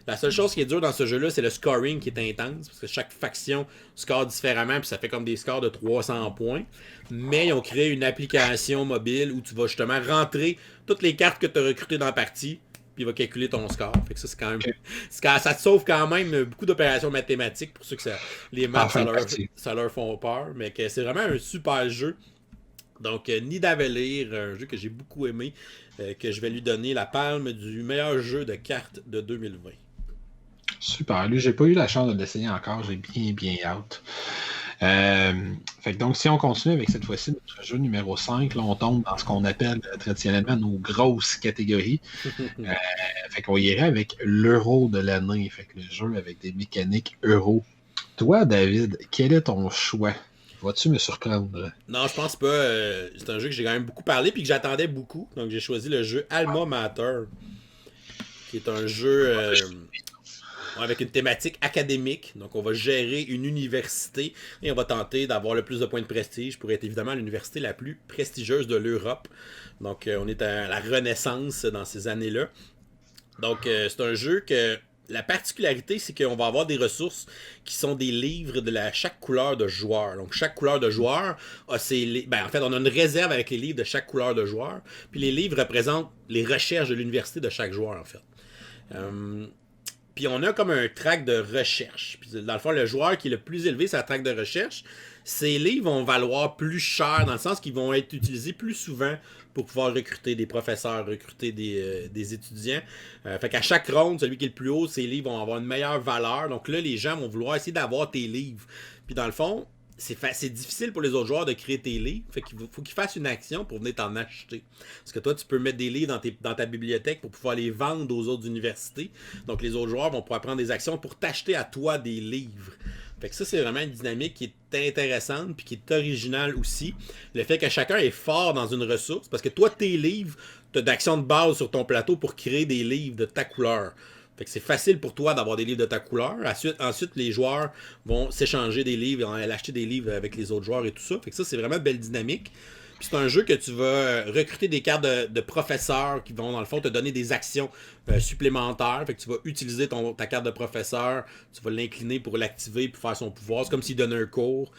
La seule chose qui est dure dans ce jeu-là, c'est le scoring qui est intense, parce que chaque faction score différemment, puis ça fait comme des scores de 300 points. Mais ils ont créé une application mobile où tu vas justement rentrer toutes les cartes que tu as recrutées dans la partie, puis il va calculer ton score. Fait que ça, c'est quand même. Ça te sauve quand même beaucoup d'opérations mathématiques pour ceux que les maths, ça leur font peur. Mais que c'est vraiment un super jeu. Donc, Nid d'Avelir, un jeu que j'ai beaucoup aimé, que je vais lui donner la palme du meilleur jeu de cartes de 2020. Super. Lui, j'ai pas eu la chance de l'essayer encore. J'ai bien hâte. Fait que donc, si on continue avec cette fois-ci notre jeu numéro 5, là, on tombe dans ce qu'on appelle traditionnellement nos grosses catégories. Fait qu'on irait avec l'euro de l'année. Fait que le jeu avec des mécaniques euro. Toi, David, quel est ton choix? Vas-tu me surprendre? Non, je pense pas. C'est un jeu que j'ai quand même beaucoup parlé puis que j'attendais beaucoup. Donc, j'ai choisi le jeu Alma Mater, qui est un jeu avec une thématique académique. Donc, on va gérer une université et on va tenter d'avoir le plus de points de prestige pour être évidemment l'université la plus prestigieuse de l'Europe. Donc, on est à la Renaissance dans ces années-là. Donc, c'est un jeu que la particularité, c'est qu'on va avoir des ressources qui sont des livres de chaque couleur de joueur. Donc, chaque couleur de joueur a ses livres. En fait, on a une réserve avec les livres de chaque couleur de joueur. Puis les livres représentent les recherches de l'université de chaque joueur, en fait. Puis on a comme un track de recherche. Puis dans le fond, le joueur qui est le plus élevé sur la track de recherche, ces livres vont valoir plus cher, dans le sens qu'ils vont être utilisés plus souvent pour pouvoir recruter des professeurs, recruter des étudiants. Fait qu'à chaque ronde, celui qui est le plus haut, ces livres vont avoir une meilleure valeur. Donc là, les gens vont vouloir essayer d'avoir tes livres. Puis dans le fond, c'est difficile pour les autres joueurs de créer tes livres. Fait qu'il faut qu'ils fassent une action pour venir t'en acheter. Parce que toi, tu peux mettre des livres dans ta bibliothèque pour pouvoir les vendre aux autres universités. Donc les autres joueurs vont pouvoir prendre des actions pour t'acheter à toi des livres. Fait que ça, c'est vraiment une dynamique qui est intéressante puis qui est originale aussi. Le fait que chacun est fort dans une ressource. Parce que toi, tes livres, tu as d'actions de base sur ton plateau pour créer des livres de ta couleur. Fait que c'est facile pour toi d'avoir des livres de ta couleur. Ensuite, les joueurs vont s'échanger des livres, vont aller acheter des livres avec les autres joueurs et tout ça. Fait que ça, c'est vraiment une belle dynamique. Puis c'est un jeu que tu vas recruter des cartes de professeurs qui vont, dans le fond, te donner des actions supplémentaires. Fait que tu vas utiliser ta carte de professeur, tu vas l'incliner pour l'activer pour faire son pouvoir. C'est comme s'il donnait un cours.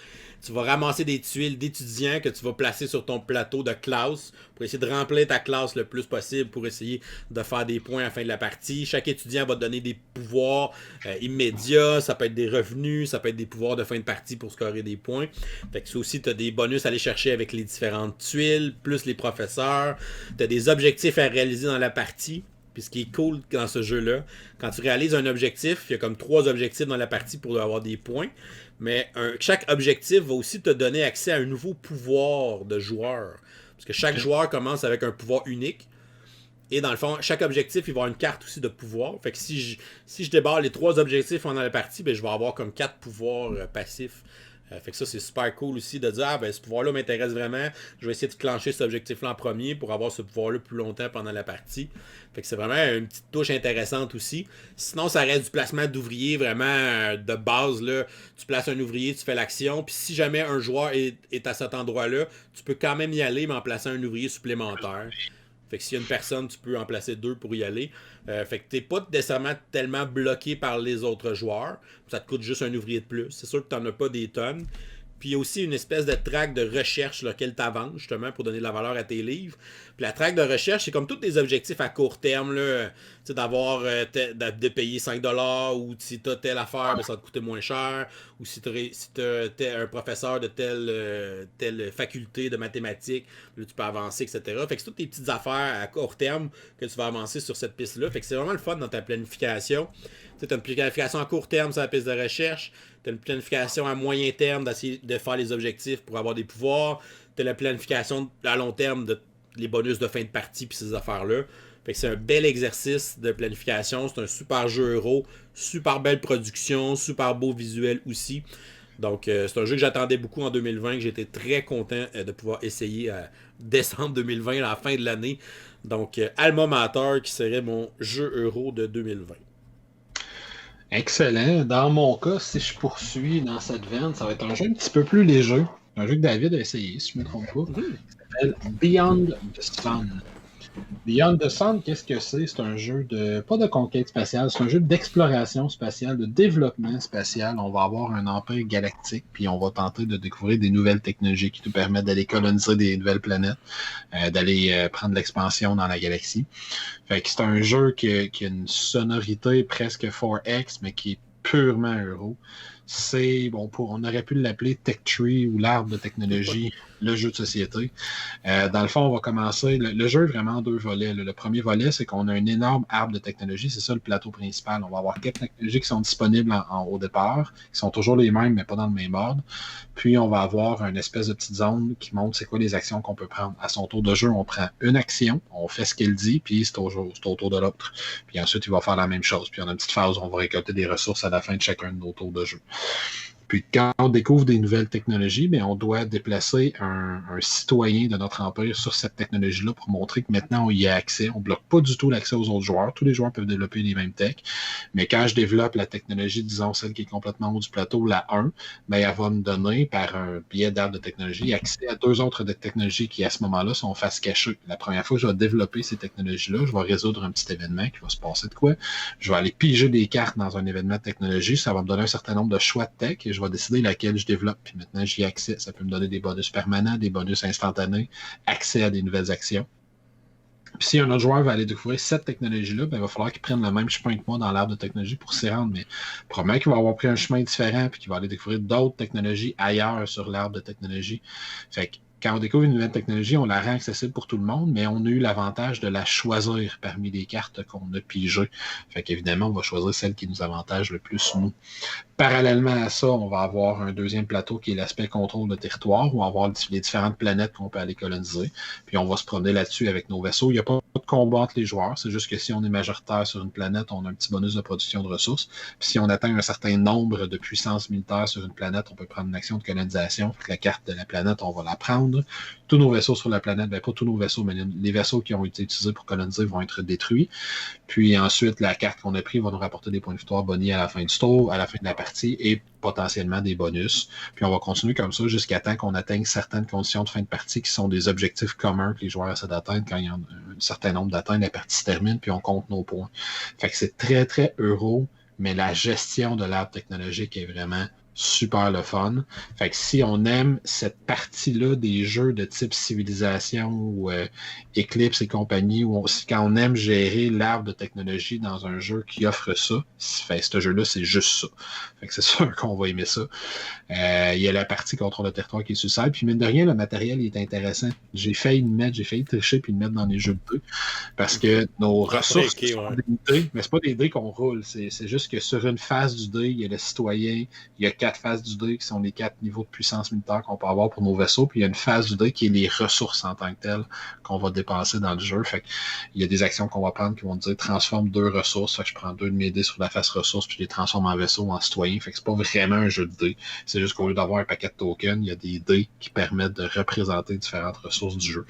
Tu vas ramasser des tuiles d'étudiants que tu vas placer sur ton plateau de classe pour essayer de remplir ta classe le plus possible pour essayer de faire des points à la fin de la partie. Chaque étudiant va te donner des pouvoirs immédiats, ça peut être des revenus, ça peut être des pouvoirs de fin de partie pour scorer des points. Fait que ça aussi, tu as des bonus à aller chercher avec les différentes tuiles, plus les professeurs. Tu as des objectifs à réaliser dans la partie. Puis ce qui est cool dans ce jeu-là, quand tu réalises un objectif, il y a comme 3 objectifs dans la partie pour avoir des points. Mais chaque objectif va aussi te donner accès à un nouveau pouvoir de joueur. Parce que chaque joueur commence avec un pouvoir unique. Et dans le fond, chaque objectif, il va avoir une carte aussi de pouvoir. Fait que si je débarre les 3 objectifs pendant la partie, ben, je vais avoir comme 4 pouvoirs passifs. Fait que ça, c'est super cool aussi de dire, ce pouvoir-là m'intéresse vraiment. Je vais essayer de clencher cet objectif-là en premier pour avoir ce pouvoir-là plus longtemps pendant la partie. Fait que c'est vraiment une petite touche intéressante aussi. Sinon, ça reste du placement d'ouvriers vraiment de base, là. Tu places un ouvrier, tu fais l'action. Puis si jamais un joueur est à cet endroit-là, tu peux quand même y aller, mais en plaçant un ouvrier supplémentaire. Fait que s'il y a une personne, tu peux en placer 2 pour y aller. Fait que t'es pas nécessairement tellement bloqué par les autres joueurs. Ça te coûte juste un ouvrier de plus. C'est sûr que t'en as pas des tonnes. Puis il y a aussi une espèce de track de recherche laquelle tu avances, justement, pour donner de la valeur à tes livres. Puis la track de recherche, c'est comme tous tes objectifs à court terme, là, d'avoir de payer 5$, ou si tu as telle affaire, ben, ça va te coûter moins cher, ou si tu as un professeur de telle faculté de mathématiques, là, tu peux avancer, etc. Fait que c'est toutes tes petites affaires à court terme que tu vas avancer sur cette piste-là. Fait que c'est vraiment le fun dans ta planification. Tu as une planification à court terme sur la piste de recherche. Tu as une planification à moyen terme d'essayer de faire les objectifs pour avoir des pouvoirs. Tu as la planification à long terme de les bonus de fin de partie puis ces affaires-là. Fait que c'est un bel exercice de planification. C'est un super jeu euro. Super belle production. Super beau visuel aussi. Donc, c'est un jeu que j'attendais beaucoup en 2020, que j'étais très content de pouvoir essayer à décembre 2020, à la fin de l'année. Donc, Alma Mater, qui serait mon jeu euro de 2020. Excellent. Dans mon cas, si je poursuis dans cette veine, ça va être un jeu un petit peu plus léger. Un jeu que David a essayé, si je ne me trompe pas. Il s'appelle Beyond the Sun. Beyond the Sun, qu'est-ce que c'est? C'est un jeu pas de conquête spatiale, c'est un jeu d'exploration spatiale, de développement spatial. On va avoir un empire galactique, puis on va tenter de découvrir des nouvelles technologies qui nous permettent d'aller coloniser des nouvelles planètes, d'aller prendre l'expansion dans la galaxie. Fait que c'est un jeu qui a une sonorité presque 4X, mais qui est purement euro. C'est, on aurait pu l'appeler Tech Tree ou l'arbre de technologie, le jeu de société. Dans le fond, on va commencer. Le jeu est vraiment en deux volets. Le premier volet, c'est qu'on a un énorme arbre de technologie. C'est ça le plateau principal. On va avoir quelques technologies qui sont disponibles au départ, qui sont toujours les mêmes, mais pas dans le même ordre. Puis, on va avoir une espèce de petite zone qui montre c'est quoi les actions qu'on peut prendre. À son tour de jeu, on prend une action, on fait ce qu'il dit, puis c'est au tour de l'autre. Puis ensuite, il va faire la même chose. Puis, on a une petite phase où on va récolter des ressources à la fin de chacun de nos tours de jeu. Puis quand on découvre des nouvelles technologies, bien, on doit déplacer un citoyen de notre empire sur cette technologie-là pour montrer que maintenant on y a accès. On ne bloque pas du tout l'accès aux autres joueurs. Tous les joueurs peuvent développer les mêmes techs. Mais quand je développe la technologie, disons celle qui est complètement en haut du plateau, la 1, bien, elle va me donner, par un biais d'arbre de technologie, accès à deux autres technologies qui, à ce moment-là, sont face cachée. La première fois que je vais développer ces technologies-là, je vais résoudre un petit événement qui va se passer de quoi. Je vais aller piger des cartes dans un événement de technologie. Ça va me donner un certain nombre de choix de tech et je vais décider laquelle je développe. Puis maintenant, j'y ai accès. Ça peut me donner des bonus permanents, des bonus instantanés, accès à des nouvelles actions. Puis si un autre joueur va aller découvrir cette technologie-là, ben, il va falloir qu'il prenne le même chemin que moi dans l'arbre de technologie pour s'y rendre. Mais probablement qu'il va avoir pris un chemin différent puis qu'il va aller découvrir d'autres technologies ailleurs sur l'arbre de technologie. Fait que quand on découvre une nouvelle technologie, on la rend accessible pour tout le monde, mais on a eu l'avantage de la choisir parmi les cartes qu'on a pigées. Fait qu'évidemment, on va choisir celle qui nous avantage le plus, nous. Parallèlement à ça, on va avoir un deuxième plateau qui est l'aspect contrôle de territoire, où on va avoir les différentes planètes qu'on peut aller coloniser. Puis on va se promener là-dessus avec nos vaisseaux. Il n'y a pas de combat entre les joueurs. C'est juste que si on est majoritaire sur une planète, on a un petit bonus de production de ressources. Puis si on atteint un certain nombre de puissances militaires sur une planète, on peut prendre une action de colonisation. Fait que la carte de la planète, on va la prendre. Tous nos vaisseaux sur la planète, bien pas tous nos vaisseaux, mais les vaisseaux qui ont été utilisés pour coloniser vont être détruits. Puis ensuite, la carte qu'on a prise va nous rapporter des points de victoire bonus à la fin du tour, à la fin de la partie, et potentiellement des bonus. Puis on va continuer comme ça jusqu'à temps qu'on atteigne certaines conditions de fin de partie qui sont des objectifs communs que les joueurs essaient d'atteindre. Quand il y a un certain nombre d'atteintes, la partie se termine, puis on compte nos points. Fait que c'est très, très euro, mais la gestion de l'arbre technologique est vraiment super le fun. Fait que si on aime cette partie-là des jeux de type civilisation ou Eclipse et compagnie, ou quand on aime gérer l'arbre de technologie dans un jeu qui offre ça, fait, ce jeu-là, c'est juste ça. Fait que c'est sûr qu'on va aimer ça. Il y a la partie contrôle de territoire qui est suicide. Puis mine de rien, le matériel il est intéressant. J'ai failli tricher puis le mettre dans les jeux de dés. Parce que nos ressources sont des dés, mais c'est pas des dés qu'on roule. C'est juste que sur une phase du dé, il y a le citoyen, il y a 4 phases du dé qui sont les 4 niveaux de puissance militaire qu'on peut avoir pour nos vaisseaux. Puis il y a une phase du dé qui est les ressources en tant que telles qu'on va dépenser dans le jeu. Fait il y a des actions qu'on va prendre qui vont dire transforme 2 ressources. Fait que je prends 2 de mes dés sur la face ressources puis je les transforme en vaisseau ou en citoyen. Fait que c'est pas vraiment un jeu de dés. C'est juste qu'au lieu d'avoir un paquet de tokens, il y a des dés qui permettent de représenter différentes ressources du jeu.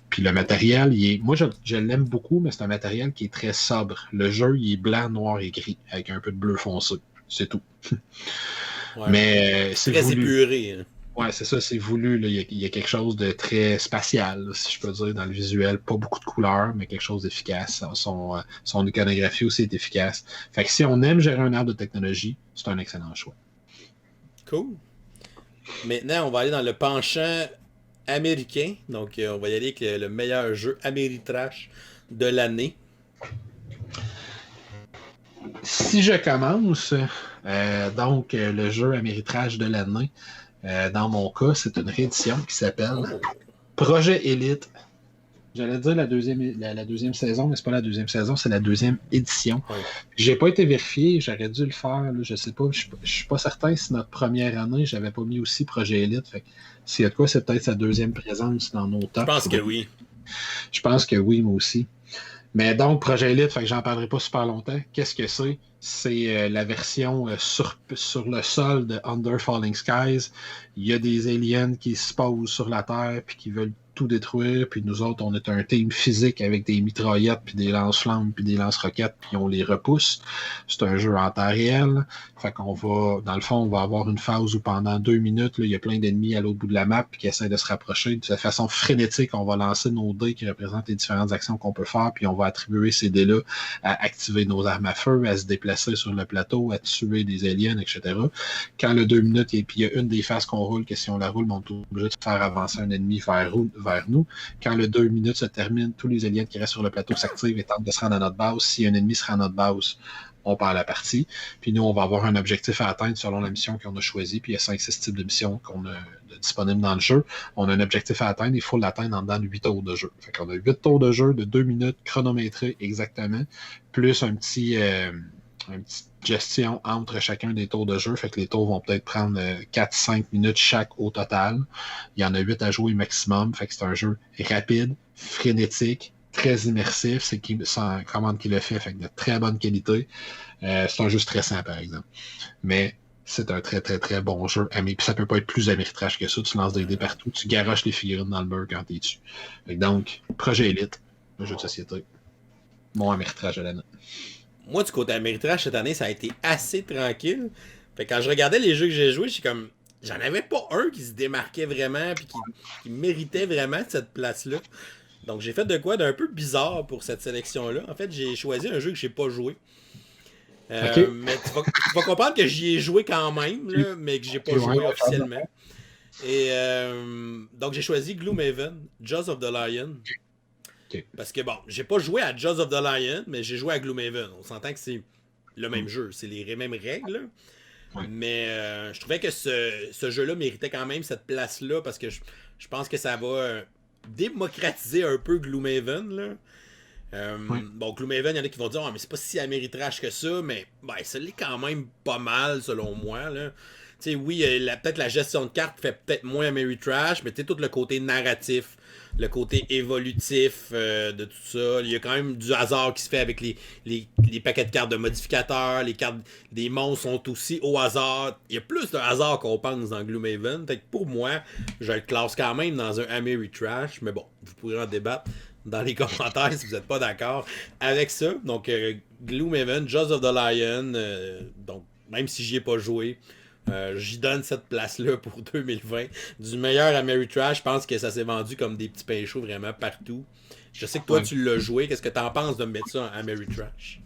Puis le matériel, moi je l'aime beaucoup, mais c'est un matériel qui est très sobre. Le jeu, il est blanc, noir et gris, avec un peu de bleu foncé. C'est tout. Ouais. Mais c'est très voulu. épuré. Hein. Ouais, c'est ça, c'est voulu. Là. Il y a quelque chose de très spatial, là, si je peux dire, dans le visuel. Pas beaucoup de couleurs, mais quelque chose d'efficace. Son iconographie aussi est efficace. Fait que si on aime gérer un arbre de technologie, c'est un excellent choix. Cool. Maintenant, on va aller dans le penchant américain. Donc, on va y aller avec le meilleur jeu Ameritrash de l'année. Si je commence, donc le jeu Ameritrash de l'année, dans mon cas, c'est une réédition qui s'appelle Projet Elite. J'allais dire la deuxième saison, mais c'est pas la deuxième saison, c'est la deuxième édition. Ouais. J'ai pas été vérifié, j'aurais dû le faire, là, je sais pas, je suis pas certain si notre première année, j'avais pas mis aussi Projet Elite. Fait que s'il y a de quoi, c'est peut-être sa deuxième présence dans nos temps. Je pense que oui. Je pense que oui, moi aussi. Mais donc, Projet Elite, fait que j'en parlerai pas super longtemps. Qu'est-ce que c'est? C'est la version sur le sol de Under Falling Skies. Il y a des aliens qui se posent sur la Terre puis qui veulent tout détruire. Puis nous autres, on est un team physique avec des mitraillettes puis des lance-flammes puis des lance-roquettes puis on les repousse. C'est un jeu en temps réel. Fait qu'on va, dans le fond, on va avoir une phase où pendant 2 minutes, là, il y a plein d'ennemis à l'autre bout de la map qui essaient de se rapprocher. De façon frénétique, on va lancer nos dés qui représentent les différentes actions qu'on peut faire puis on va attribuer ces dés-là à activer nos armes à feu, à se déplacer sur le plateau, à tuer des aliens, etc. Quand le 2 minutes, et puis il y a une des phases qu'on roule, que si on la roule, on est obligé de faire avancer un ennemi vers nous. Quand le 2 minutes se termine, tous les aliens qui restent sur le plateau s'activent et tentent de se rendre à notre base. Si un ennemi sera à notre base, on part la partie. Puis nous, on va avoir un objectif à atteindre selon la mission qu'on a choisie. Puis il y a 5-6 types de missions qu'on a disponibles dans le jeu. On a un objectif à atteindre, il faut l'atteindre en dedans de 8 tours de jeu. Fait qu'on a 8 tours de jeu de 2 minutes chronométrés exactement, plus une petite gestion entre chacun des tours de jeu. Fait que les tours vont peut-être prendre 4-5 minutes chaque au total. Il y en a 8 à jouer maximum. Fait que c'est un jeu rapide, frénétique, très immersif. C'est sans commande qui le fait de très bonne qualité. C'est un jeu stressant, par exemple. Mais c'est un très, très, très bon jeu. Puis ça peut pas être plus Ameritrash que ça. Tu lances des dés partout, tu garoches les figurines dans le mur quand t'es dessus. Donc, Projet Elite, le jeu de société. Mon Ameritrash de l'année. Moi, du côté Ameritrash, cette année, ça a été assez tranquille. Fait que quand je regardais les jeux que j'ai joués, j'en avais pas un qui se démarquait vraiment puis qui méritait vraiment cette place-là. Donc, j'ai fait de quoi d'un peu bizarre pour cette sélection-là. En fait, j'ai choisi un jeu que j'ai pas joué. Okay. Mais tu vas comprendre que j'y ai joué quand même, là, mais que j'ai pas joué officiellement. Et donc, j'ai choisi Gloomhaven, Jaws of the Lion. Okay. Parce que bon, j'ai pas joué à Jaws of the Lion, mais j'ai joué à Gloomhaven. On s'entend que c'est le même jeu, c'est les mêmes règles. Ouais. Mais je trouvais que ce jeu-là méritait quand même cette place-là parce que je pense que ça va démocratiser un peu Gloomhaven. Là. Bon, Gloomhaven, il y en a qui vont dire mais c'est pas si Ameritrash que ça, mais ça l'est quand même pas mal selon moi. Là. Tu sais, oui, peut-être la gestion de cartes fait peut-être moins Ameritrash, mais tu sais, tout le côté narratif, le côté évolutif de tout ça. Il y a quand même du hasard qui se fait avec les paquets de cartes de modificateurs. Les cartes des monstres sont aussi au hasard. Il y a plus de hasard qu'on pense dans Gloomhaven. Fait que pour moi, je le classe quand même dans un Ameritrash. Mais bon, vous pourrez en débattre dans les commentaires si vous n'êtes pas d'accord avec ça. Donc, Gloomhaven, Jaws of the Lion. Donc, même si j'y ai pas joué, j'y donne cette place-là pour 2020. Du meilleur Ameritrash, je pense que ça s'est vendu comme des petits pains chauds vraiment partout. Je sais que toi, tu l'as joué. Qu'est-ce que tu en penses de me mettre ça en Ameritrash?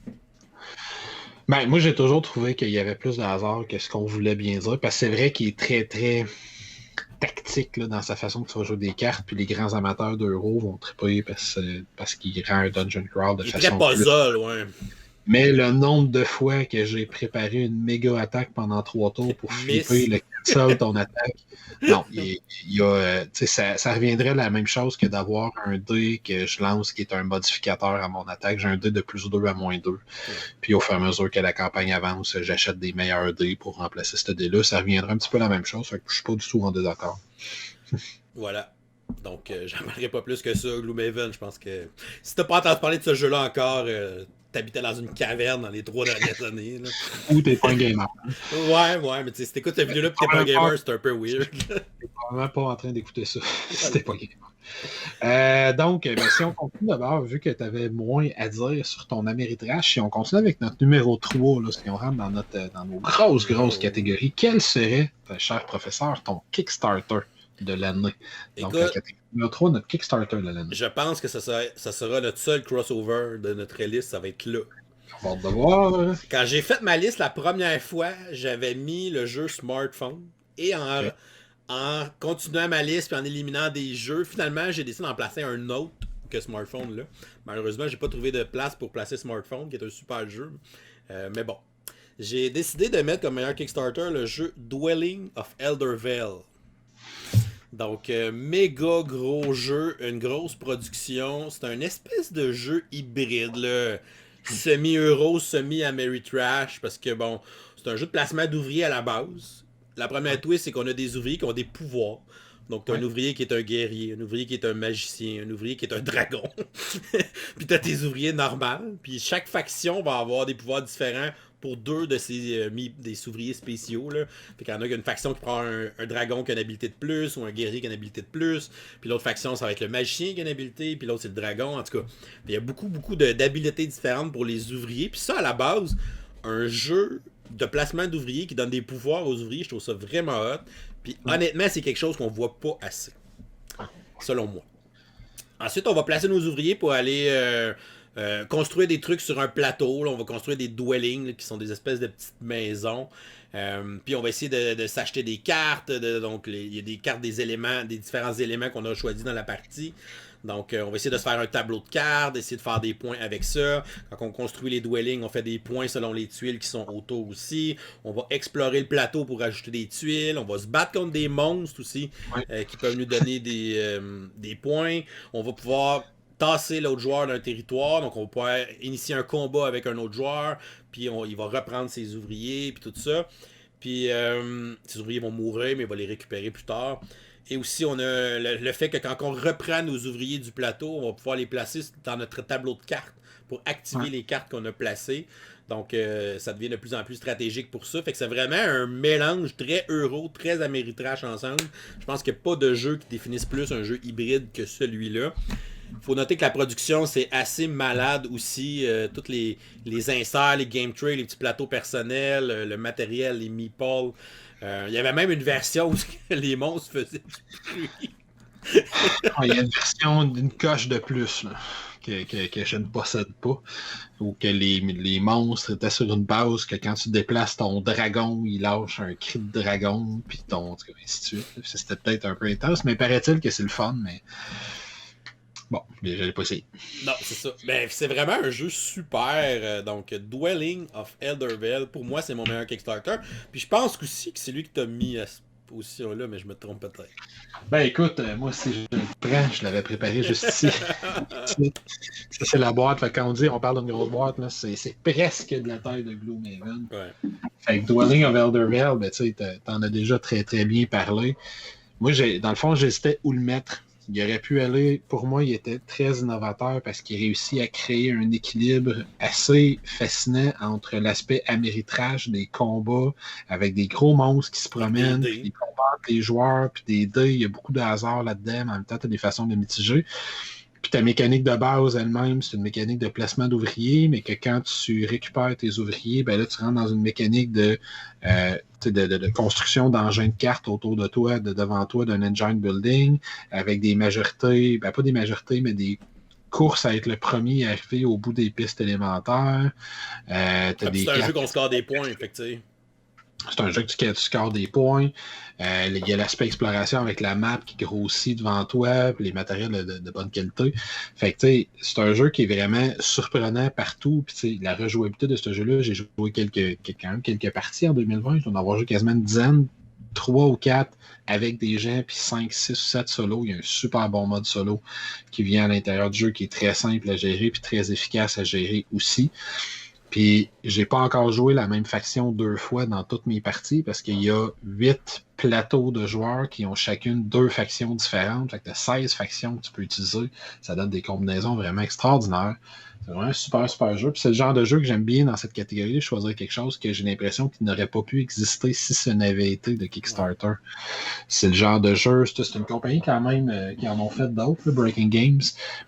Ben, moi, j'ai toujours trouvé qu'il y avait plus de hasard que ce qu'on voulait bien dire. Parce que c'est vrai qu'il est très, très tactique là, dans sa façon de jouer des cartes. Puis les grands amateurs d'Euro vont triper parce qu'il rend un dungeon crawl de façon... très puzzle, ouais. Mais le nombre de fois que j'ai préparé une méga attaque pendant 3 tours pour flipper le cancel ton attaque, non, ça reviendrait à la même chose que d'avoir un dé que je lance qui est un modificateur à mon attaque. J'ai un dé de +2 à -2. Puis au fur et à mesure que la campagne avance, j'achète des meilleurs dés pour remplacer ce dé-là. Ça reviendrait un petit peu à la même chose. Fait que je suis pas du tout en désaccord. Voilà. Donc, j'en parlerai pas plus que ça. Gloomhaven, je pense que si t'as pas entendu parler de ce jeu-là encore... t'habitais dans une caverne dans les 3 dernières années. Là. Ou t'es pas un gamer. Ouais, mais tu sais, si t'écoutes cette vidéo-là et t'es pas un gamer, c'est un peu weird. T'es probablement pas en train d'écouter ça si t'es pas gamer. Donc, si on continue d'abord, vu que t'avais moins à dire sur ton Ameritrash, si on continue avec notre numéro 3, là, si on rentre dans nos grosses catégories, quel serait, cher professeur, ton Kickstarter de l'année? Donc, la catégorie numéro 3, notre Kickstarter de l'année. Je pense que ça sera notre seul crossover de notre liste, ça va être là. On va voir. Quand j'ai fait ma liste la première fois, j'avais mis le jeu Smartphone et en continuant ma liste puis en éliminant des jeux, finalement, j'ai décidé d'en placer un autre que Smartphone. Là. Malheureusement, j'ai pas trouvé de place pour placer Smartphone, qui est un super jeu. Mais bon. J'ai décidé de mettre comme meilleur Kickstarter le jeu Dwelling of Eldervale. Donc, méga gros jeu, une grosse production. C'est un espèce de jeu hybride, là. Semi-euro, semi-Ameritrash, parce que bon, c'est un jeu de placement d'ouvriers à la base. La première twist, c'est qu'on a des ouvriers qui ont des pouvoirs. Donc, t'as un ouvrier qui est un guerrier, un ouvrier qui est un magicien, un ouvrier qui est un dragon. Puis t'as tes ouvriers normaux. Puis chaque faction va avoir des pouvoirs différents pour deux de ces des ouvriers spéciaux. Là. Fait qu'il y en a une faction qui prend un dragon qui a une habilité de plus, ou un guerrier qui a une habilité de plus. Puis l'autre faction, ça va être le magicien qui a une habilité, puis l'autre, c'est le dragon. En tout cas, il y a beaucoup d'habilités différentes pour les ouvriers. Puis ça, à la base, un jeu de placement d'ouvriers qui donne des pouvoirs aux ouvriers, je trouve ça vraiment hot. Puis honnêtement, c'est quelque chose qu'on voit pas assez. Selon moi. Ensuite, on va placer nos ouvriers pour aller construire des trucs sur un plateau. Là. On va construire des dwellings là, qui sont des espèces de petites maisons. Puis on va essayer de s'acheter des cartes. Donc, il y a des cartes des éléments, des différents éléments qu'on a choisis dans la partie. Donc, on va essayer de se faire un tableau de cartes, essayer de faire des points avec ça. Quand on construit les dwellings, on fait des points selon les tuiles qui sont autour aussi. On va explorer le plateau pour ajouter des tuiles. On va se battre contre des monstres aussi qui peuvent nous donner des points. On va pouvoir tasser l'autre joueur d'un territoire. Donc, on va pouvoir initier un combat avec un autre joueur. Puis, il va reprendre ses ouvriers, puis tout ça. Puis, ses ouvriers vont mourir, mais il va les récupérer plus tard. Et aussi, on a le fait que quand on reprend nos ouvriers du plateau, on va pouvoir les placer dans notre tableau de cartes pour activer les cartes qu'on a placées. Donc, ça devient de plus en plus stratégique pour ça. Fait que c'est vraiment un mélange très euro, très Ameritrash ensemble. Je pense qu'il n'y a pas de jeu qui définisse plus un jeu hybride que celui-là. Faut noter que la production, c'est assez malade aussi. Toutes les inserts, les game trays, les petits plateaux personnels, le matériel, les meeples. Il y avait même une version où les monstres faisaient du bruit. Il y a une version d'une coche de plus là, que je ne possède pas. Ou que les monstres étaient sur une base que quand tu déplaces ton dragon, il lâche un cri de dragon, puis ainsi de suite. C'était peut-être un peu intense, mais paraît-il que c'est le fun, mais bon, je l'ai pas essayé. Non, c'est ça. Ben, c'est vraiment un jeu super. Donc, Dwelling of Eldervale, pour moi, c'est mon meilleur Kickstarter. Puis je pense aussi que c'est lui qui t'a mis à cette position-là, mais je me trompe peut-être. Ben écoute, moi, si je le prends, je l'avais préparé juste ici. Ça, c'est la boîte. Fait, quand on parle d'une grosse boîte, là, c'est presque de la taille de Gloomhaven. Ouais. Fait que Dwelling of Eldervale, ben, tu sais, t'en as déjà très, très bien parlé. Moi, dans le fond, j'hésitais où le mettre. Il aurait pu aller, pour moi, il était très innovateur parce qu'il réussit à créer un équilibre assez fascinant entre l'aspect Ameritrash des combats avec des gros monstres qui se promènent, puis des combats entre les joueurs, puis des dés. Il y a beaucoup de hasard là-dedans, mais en même temps, tu as des façons de mitiger. Puis ta mécanique de base elle-même, c'est une mécanique de placement d'ouvriers, mais que quand tu récupères tes ouvriers, ben là, tu rentres dans une mécanique de construction d'engins de cartes autour de toi, devant toi, d'un engine building, avec des majorités, ben pas des majorités, mais des courses à être le premier à arriver au bout des pistes élémentaires. C'est un jeu qu'on score des points, effectivement. C'est un jeu que tu scores des points. Il y a l'aspect exploration avec la map qui grossit devant toi, puis les matériels de bonne qualité. Fait que, tu sais, c'est un jeu qui est vraiment surprenant partout. Puis, tu sais, la rejouabilité de ce jeu-là, j'ai joué quelques parties en 2020. Je dois en avoir joué quasiment une dizaine, 3 ou 4 avec des gens, puis 5, 6 ou 7 solos. Il y a un super bon mode solo qui vient à l'intérieur du jeu, qui est très simple à gérer, puis très efficace à gérer aussi. Puis, j'ai pas encore joué la même faction 2 fois dans toutes mes parties parce qu'il y a 8 plateaux de joueurs qui ont chacune 2 factions différentes. Fait que tu as 16 factions que tu peux utiliser. Ça donne des combinaisons vraiment extraordinaires. C'est vraiment un super, super jeu. Puis c'est le genre de jeu que j'aime bien dans cette catégorie. Je choisirais quelque chose que j'ai l'impression qu'il n'aurait pas pu exister si ce n'avait été de Kickstarter. C'est le genre de jeu. C'est une compagnie quand même qui en ont fait d'autres, Breaking Games.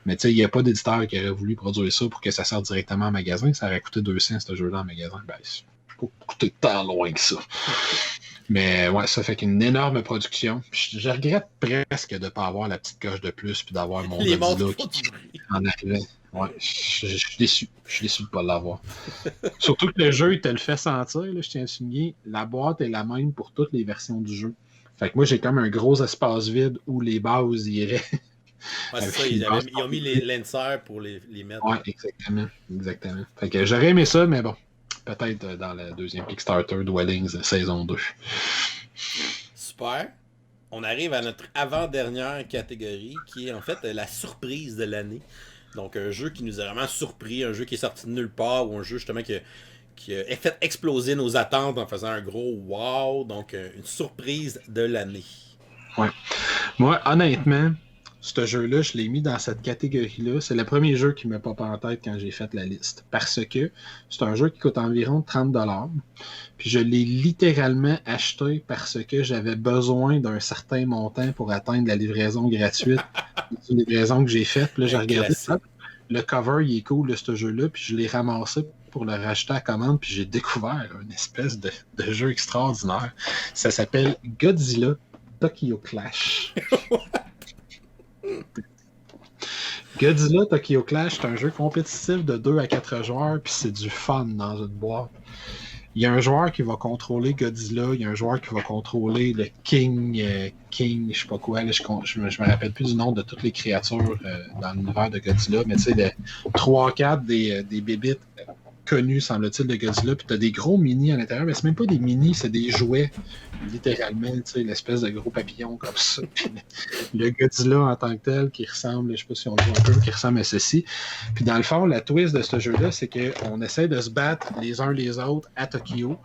Mais tu sais, il n'y a pas d'éditeur qui aurait voulu produire ça pour que ça sorte directement en magasin. Ça aurait coûté 200 ce jeu-là en magasin. Ben, c'est pas coûté tant loin que ça. Mais ouais, ça fait qu'une énorme production. Je regrette presque de ne pas avoir la petite coche de plus puis d'avoir mon Godzilla qui en arrivait. Ouais, je suis déçu. Je suis déçu de ne pas l'avoir. Surtout que le jeu, il te le fait sentir, là, je tiens à souligner. La boîte est la même pour toutes les versions du jeu. Fait que moi, j'ai comme un gros espace vide où les bases iraient. Ouais, c'est ça, ils ont mis les lancers pour les mettre. Ouais, exactement. Fait que j'aurais aimé ça, mais bon, peut-être dans la deuxième Kickstarter Dwellings saison 2. Super. On arrive à notre avant-dernière catégorie, qui est en fait la surprise de l'année. Donc un jeu qui nous a vraiment surpris, un jeu qui est sorti de nulle part, ou un jeu justement qui a fait exploser nos attentes en faisant un gros wow. Donc une surprise de l'année. Ouais. Moi, honnêtement, ce jeu-là, je l'ai mis dans cette catégorie-là. C'est le premier jeu qui me pop en tête quand j'ai fait la liste. Parce que c'est un jeu qui coûte environ 30$. Puis je l'ai littéralement acheté parce que j'avais besoin d'un certain montant pour atteindre la livraison gratuite. C'est une livraison que j'ai faite. Puis là, j'ai regardé ça. Le cover, il est cool de ce jeu-là. Puis je l'ai ramassé pour le racheter à commande. Puis j'ai découvert une espèce de jeu extraordinaire. Ça s'appelle Godzilla Tokyo Clash. Godzilla Tokyo Clash, c'est un jeu compétitif de 2 à 4 joueurs, puis c'est du fun dans une boîte. Il y a un joueur qui va contrôler Godzilla, il y a un joueur qui va contrôler le King, je sais pas quoi, là, je me rappelle plus du nom de toutes les créatures dans l'univers de Godzilla, mais tu sais, 3-4 des bébites connu, semble-t-il, de Godzilla, puis t'as des gros mini à l'intérieur, mais c'est même pas des mini, c'est des jouets, littéralement, tu sais, l'espèce de gros papillon comme ça. Puis le Godzilla en tant que tel, qui ressemble, je sais pas si on le voit un peu, qui ressemble à ceci. Puis dans le fond, la twist de ce jeu-là, c'est qu'on essaie de se battre les uns les autres à Tokyo,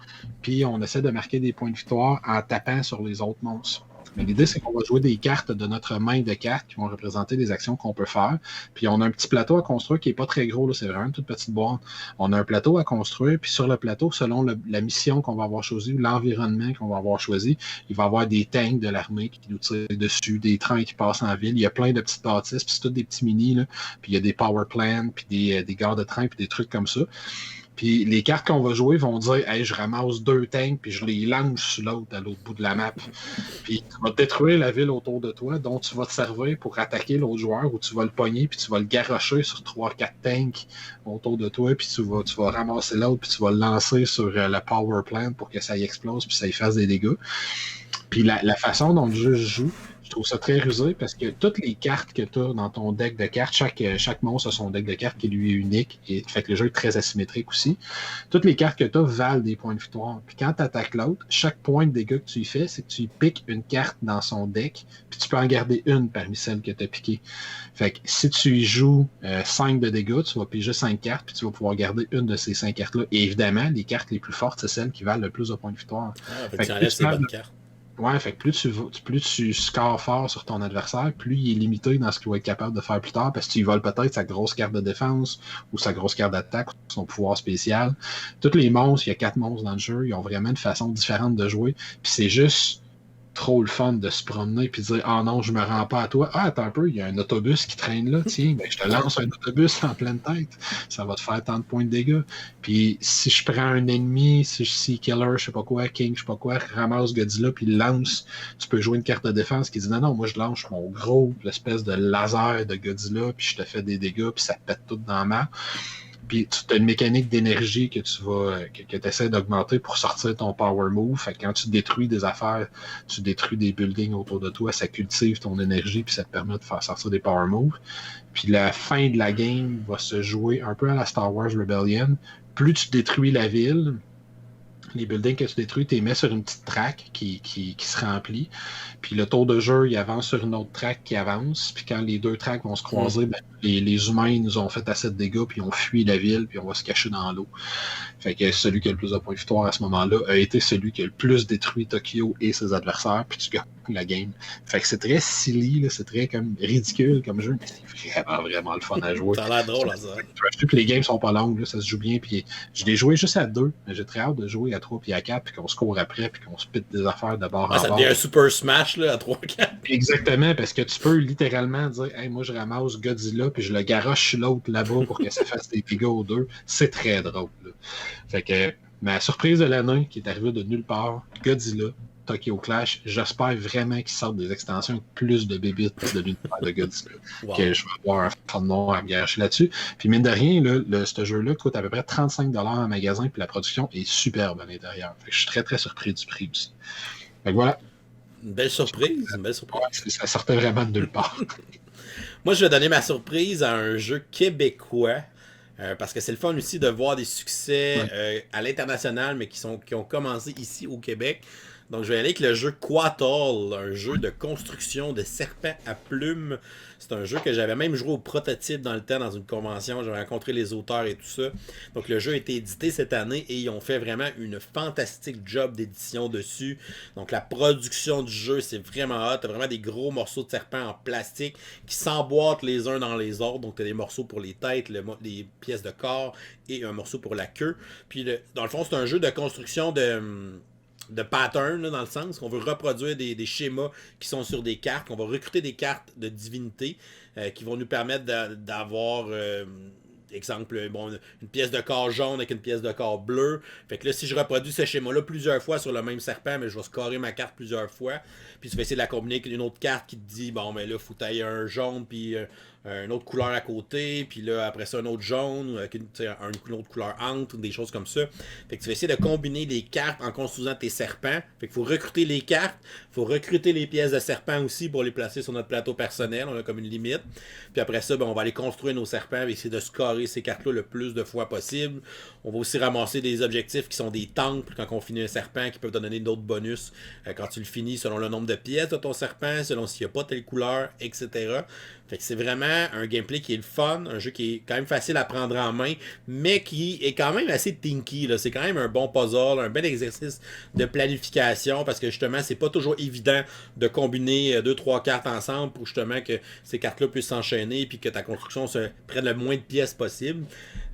puis on essaie de marquer des points de victoire en tapant sur les autres monstres. Mais l'idée, c'est qu'on va jouer des cartes de notre main de cartes qui vont représenter des actions qu'on peut faire. Puis on a un petit plateau à construire qui n'est pas très gros, là, c'est vraiment une toute petite boîte. On a un plateau à construire, puis sur le plateau, selon la mission qu'on va avoir choisie ou l'environnement qu'on va avoir choisi, il va y avoir des tanks de l'armée qui nous tirent dessus, des trains qui passent en ville. Il y a plein de petites bâtisses, puis c'est tous des petits mini, là. Puis il y a des power plants, puis des gares de train, puis des trucs comme ça. Puis les cartes qu'on va jouer vont dire « Hey, je ramasse 2 tanks, puis je les lance sur l'autre, à l'autre bout de la map. » Puis tu vas détruire la ville autour de toi, dont tu vas te servir pour attaquer l'autre joueur, ou tu vas le pogner, puis tu vas le garrocher sur 3-4 tanks autour de toi, puis tu vas ramasser l'autre, puis tu vas le lancer sur le power plant pour que ça y explose, puis ça y fasse des dégâts. Puis la façon dont le jeu se joue, je trouve ça très rusé parce que toutes les cartes que tu as dans ton deck de cartes, chaque monstre a son deck de cartes qui lui est unique et fait que le jeu est très asymétrique aussi. Toutes les cartes que tu as valent des points de victoire. Puis quand tu attaques l'autre, chaque point de dégâts que tu y fais, c'est que tu y piques une carte dans son deck, puis tu peux en garder une parmi celles que tu as piquées. Fait que si tu y joues 5 de dégâts, tu vas piger 5 cartes, puis tu vas pouvoir garder une de ces 5 cartes-là. Et évidemment, les cartes les plus fortes, c'est celles qui valent le plus de points de victoire. Fait que tu enlèves ces bonnes cartes. Ouais, fait que plus tu scores fort sur ton adversaire, plus il est limité dans ce qu'il va être capable de faire plus tard, parce que tu voles peut-être sa grosse carte de défense, ou sa grosse carte d'attaque, ou son pouvoir spécial. Tous les monstres, il y a 4 monstres dans le jeu, ils ont vraiment une façon différente de jouer, puis c'est juste trop le fun de se promener puis de dire « Ah non, je me rends pas à toi. Ah, attends un peu, il y a un autobus qui traîne là. Tiens, ben, je te lance un autobus en pleine tête. Ça va te faire tant de points de dégâts. Puis si je prends un ennemi, si je suis Killer, je sais pas quoi, King, je sais pas quoi, ramasse Godzilla puis lance, tu peux jouer une carte de défense qui dit « Non, non, moi je lance mon gros, l'espèce de laser de Godzilla puis je te fais des dégâts puis ça te pète tout dans la main. » Puis tu as une mécanique d'énergie que tu essaies d'augmenter pour sortir ton power move. Fait que quand tu détruis des affaires, tu détruis des buildings autour de toi, ça cultive ton énergie puis ça te permet de faire sortir des power moves. Puis la fin de la game va se jouer un peu à la Star Wars Rebellion. Plus tu détruis la ville, les buildings que tu détruis, tu les mets sur une petite track qui se remplit. Puis le tour de jeu, il avance sur une autre track qui avance. Puis quand les deux tracks vont se croiser, ben, les humains ils nous ont fait assez de dégâts, puis on fuit la ville, puis on va se cacher dans l'eau. Fait que celui qui a le plus de points de victoire à ce moment-là a été celui qui a le plus détruit Tokyo et ses adversaires, puis tu gagnes la game. Fait que c'est très silly, là, c'est très comme ridicule comme jeu, mais c'est vraiment, vraiment le fun à jouer. Ça a l'air drôle, ça. Puis les games sont pas longues, là, ça se joue bien, puis je l'ai joué juste à 2, mais j'ai très hâte de jouer à 3 puis à 4, puis qu'on se court après, puis qu'on se pite des affaires de bord en bord. Ça devient un Super Smash là, à 3-4. Exactement, parce que tu peux littéralement dire « Hey, moi je ramasse Godzilla, puis je le garoche sur l'autre là-bas pour que ça fasse des dégâts aux deux. » C'est très drôle. Là. Fait que ma surprise de l'année, qui est arrivée de nulle part, Godzilla, Tokyo Clash, j'espère vraiment qu'ils sortent des extensions avec plus de bébites de l'univers de Godzilla. Wow. Que je vais avoir un fan noir à me garocher là-dessus. Puis mine de rien, là, ce jeu-là coûte à peu près 35$ en magasin, puis la production est superbe à l'intérieur. Fait que je suis très très surpris du prix aussi. Fait que voilà. Une belle surprise. Ça sortait vraiment de nulle part. Moi, je vais donner ma surprise à un jeu québécois. Parce que c'est le fun aussi de voir des succès à l'international, mais qui ont commencé ici au Québec. Donc, je vais aller avec le jeu Quatol, un jeu de construction de serpents à plumes. C'est un jeu que j'avais même joué au prototype dans le temps, dans une convention. J'avais rencontré les auteurs et tout ça. Donc, le jeu a été édité cette année et ils ont fait vraiment une fantastique job d'édition dessus. Donc, la production du jeu, c'est vraiment hot. T'as vraiment des gros morceaux de serpents en plastique qui s'emboîtent les uns dans les autres. Donc, t'as des morceaux pour les têtes, les pièces de corps et un morceau pour la queue. Puis, dans le fond, c'est un jeu de construction de pattern, là, dans le sens qu'on veut reproduire des schémas qui sont sur des cartes. On va recruter des cartes de divinité qui vont nous permettre d'avoir, exemple, une pièce de corps jaune avec une pièce de corps bleu. Fait que là, si je reproduis ce schéma-là plusieurs fois sur le même serpent, mais je vais scorer ma carte plusieurs fois. Puis tu vas essayer de la combiner avec une autre carte qui te dit, bon, mais là, il faut tailler un jaune, puis une autre couleur à côté, puis là, après ça, un autre jaune, avec une autre couleur entre, des choses comme ça. Fait que tu vas essayer de combiner les cartes en construisant tes serpents. Fait qu'il faut recruter les cartes, il faut recruter les pièces de serpent aussi pour les placer sur notre plateau personnel. On a comme une limite. Puis après ça, on va aller construire nos serpents et essayer de scorer ces cartes-là le plus de fois possible. On va aussi ramasser des objectifs qui sont des temples quand on finit un serpent, qui peuvent te donner d'autres bonus quand tu le finis selon le nombre de pièces de ton serpent, selon s'il n'y a pas telle couleur, etc. Fait que c'est vraiment un gameplay qui est le fun, un jeu qui est quand même facile à prendre en main, mais qui est quand même assez tinky, là. C'est quand même un bon puzzle, un bel exercice de planification, parce que justement, c'est pas toujours évident de combiner 2-3 cartes ensemble pour justement que ces cartes-là puissent s'enchaîner puis que ta construction se prenne le moins de pièces possible.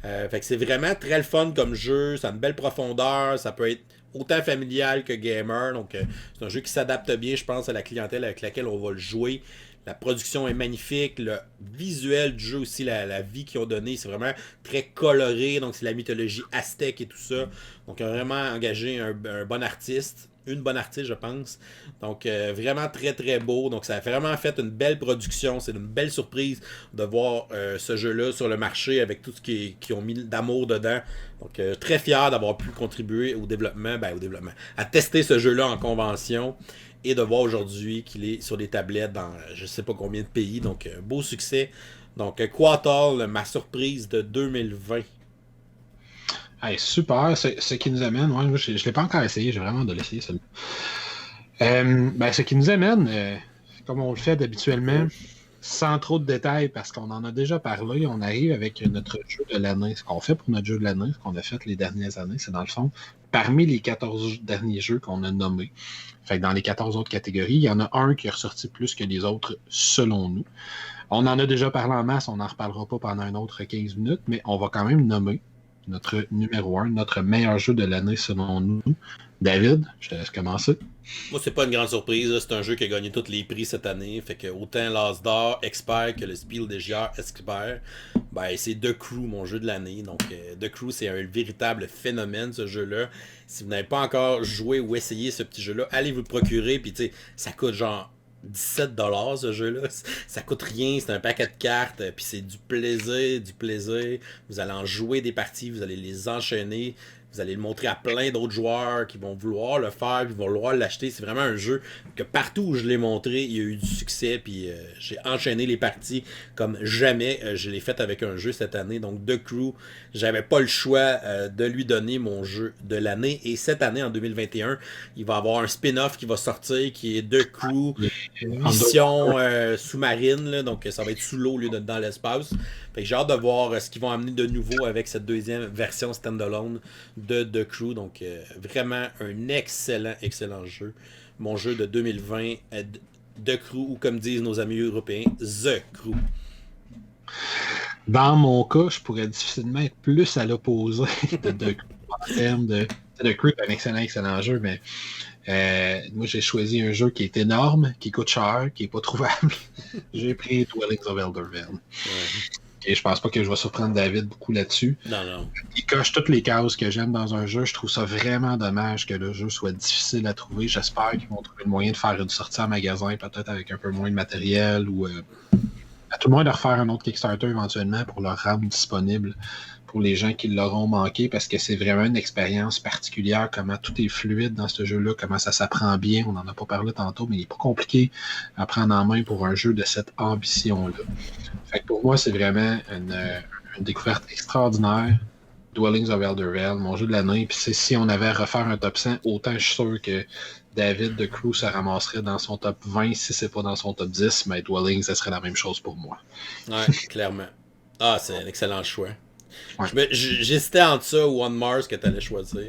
Fait que c'est vraiment très le fun comme jeu, ça a une belle profondeur, ça peut être autant familial que gamer, donc c'est un jeu qui s'adapte bien, je pense, à la clientèle avec laquelle on va le jouer. La production est magnifique, le visuel du jeu aussi, la vie qu'ils ont donné, c'est vraiment très coloré, donc c'est la mythologie aztèque et tout ça. Donc ils ont vraiment engagé un bon artiste, une bonne artiste je pense. Donc vraiment très très beau, donc ça a vraiment fait une belle production, c'est une belle surprise de voir ce jeu-là sur le marché avec tout ce qu'ils ont mis d'amour dedans. Donc très fier d'avoir pu contribuer au développement, à tester ce jeu-là en convention. Et de voir aujourd'hui qu'il est sur des tablettes dans je sais pas combien de pays. Donc, beau succès. Donc, Quatol, ma surprise de 2020. Hey, super. Ce qui nous amène, je ne l'ai pas encore essayé, j'ai vraiment de l'essayer celui-là. Ce qui nous amène, comme on le fait habituellement, sans trop de détails, parce qu'on en a déjà parlé, on arrive avec notre jeu de l'année. Ce qu'on fait pour notre jeu de l'année, ce qu'on a fait les dernières années, c'est dans le fond, parmi les 14 derniers jeux qu'on a nommés, fait que dans les 14 autres catégories, il y en a un qui est ressorti plus que les autres, selon nous. On en a déjà parlé en masse, on n'en reparlera pas pendant un autre 15 minutes, mais on va quand même nommer notre numéro 1, notre meilleur jeu de l'année selon nous. David, je te laisse commencer. Moi, c'est pas une grande surprise. C'est un jeu qui a gagné tous les prix cette année. Fait que autant l'As d'Or Expert que le Spiel des Jahres Expert, c'est The Crew, mon jeu de l'année. Donc, The Crew, c'est un véritable phénomène, ce jeu-là. Si vous n'avez pas encore joué ou essayé ce petit jeu-là, allez vous le procurer. Puis, tu sais, ça coûte genre 17$ ce jeu-là. Ça coûte rien, c'est un paquet de cartes, puis c'est du plaisir. Vous allez en jouer des parties, vous allez les enchaîner. Vous allez le montrer à plein d'autres joueurs qui vont vouloir le faire, puis vont vouloir l'acheter. C'est vraiment un jeu que partout où je l'ai montré, il y a eu du succès, puis j'ai enchaîné les parties comme jamais je l'ai fait avec un jeu cette année. Donc The Crew, j'avais pas le choix de lui donner mon jeu de l'année. Et cette année, en 2021, il va y avoir un spin-off qui va sortir, qui est The Crew, mission sous-marine, là, donc ça va être sous l'eau au lieu d'être dans l'espace. Fait que j'ai hâte de voir ce qu'ils vont amener de nouveau avec cette deuxième version standalone de The Crew. Donc vraiment un excellent jeu. Mon jeu de 2020, The Crew, ou comme disent nos amis européens, The Crew. Dans mon cas, je pourrais difficilement être plus à l'opposé de The Crew en termes de The Crew est un excellent jeu, mais moi j'ai choisi un jeu qui est énorme, qui coûte cher, qui est pas trouvable. J'ai pris Dwellings of Eldervale. Ouais. Et je pense pas que je vais surprendre David beaucoup là-dessus. Non. Il coche toutes les cases que j'aime dans un jeu. Je trouve ça vraiment dommage que le jeu soit difficile à trouver. J'espère qu'ils vont trouver le moyen de faire une sortie en magasin, peut-être avec un peu moins de matériel, ou à tout le moins de refaire un autre Kickstarter éventuellement pour le rendre disponible pour pour les gens qui l'auront manqué parce que c'est vraiment une expérience particulière, comment tout est fluide dans ce jeu-là, comment ça s'apprend bien. On n'en a pas parlé tantôt, mais il n'est pas compliqué à prendre en main pour un jeu de cette ambition-là. Fait que pour moi, c'est vraiment une découverte extraordinaire. Dwellings of Eldervale, mon jeu de l'année. Puis si on avait à refaire un top 100, autant je suis sûr que David de Crew se ramasserait dans son top 20 si c'est pas dans son top 10, mais Dwellings, ça serait la même chose pour moi. Ouais, clairement. Ah, c'est un excellent choix. Ouais. J'hésitais entre ça ou On Mars que t'allais choisir.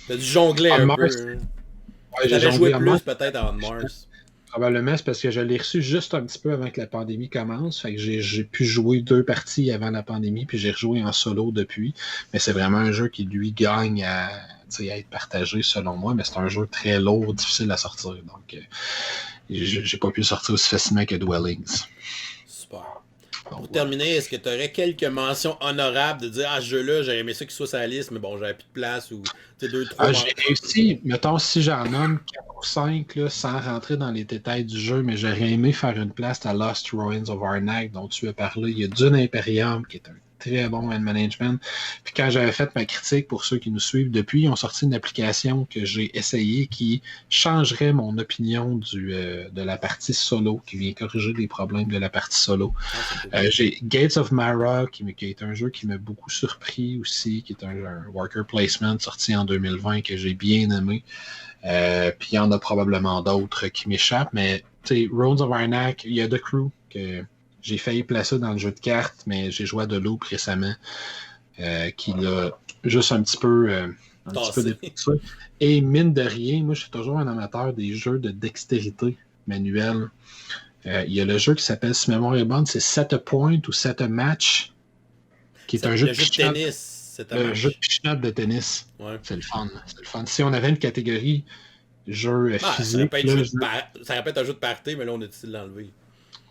T'as dû jongler un peu. Ouais, t'avais joué plus peut-être à On Mars. Probablement, c'est parce que je l'ai reçu juste un petit peu avant que la pandémie commence. Fait que j'ai pu jouer 2 parties avant la pandémie, puis j'ai rejoué en solo depuis. Mais c'est vraiment un jeu qui, lui, gagne à être partagé, selon moi. Mais c'est un jeu très lourd, difficile à sortir. Donc, j'ai pas pu le sortir aussi facilement que Dwellings. Super. Pour terminer, est-ce que tu aurais quelques mentions honorables de dire, ce jeu-là, j'aurais aimé ça qu'il soit sur la liste, mais bon, j'avais plus de place ou 2, 3. J'ai réussi, mettons, si j'en nomme 4 ou 5, là, sans rentrer dans les détails du jeu, mais j'aurais aimé faire une place à Lost Ruins of Arnak, dont tu as parlé. Il y a Dune Imperium, qui est un très bon hand management. Puis quand j'avais fait ma critique, pour ceux qui nous suivent depuis, ils ont sorti une application que j'ai essayée qui changerait mon opinion de la partie solo, qui vient corriger les problèmes de la partie solo. J'ai Gates of Mara, qui est un jeu qui m'a beaucoup surpris aussi, qui est un worker placement sorti en 2020 que j'ai bien aimé. Puis il y en a probablement d'autres qui m'échappent, mais Ruins of Arnak, il y a The Crew que j'ai failli placer dans le jeu de cartes, mais j'ai joué à The Loop récemment, qui l'a juste un petit peu dépassé. Et mine de rien, moi je suis toujours un amateur des jeux de dextérité manuelle. Il y a le jeu qui s'appelle, si mémoire est bonne, c'est Set a Point ou Set a Match, qui est un jeu de tennis. C'est un jeu de pichenote de tennis. Ouais. C'est le fun. Si on avait une catégorie jeu physique... Ça répète un jeu de party, mais là on a décidé de l'enlever.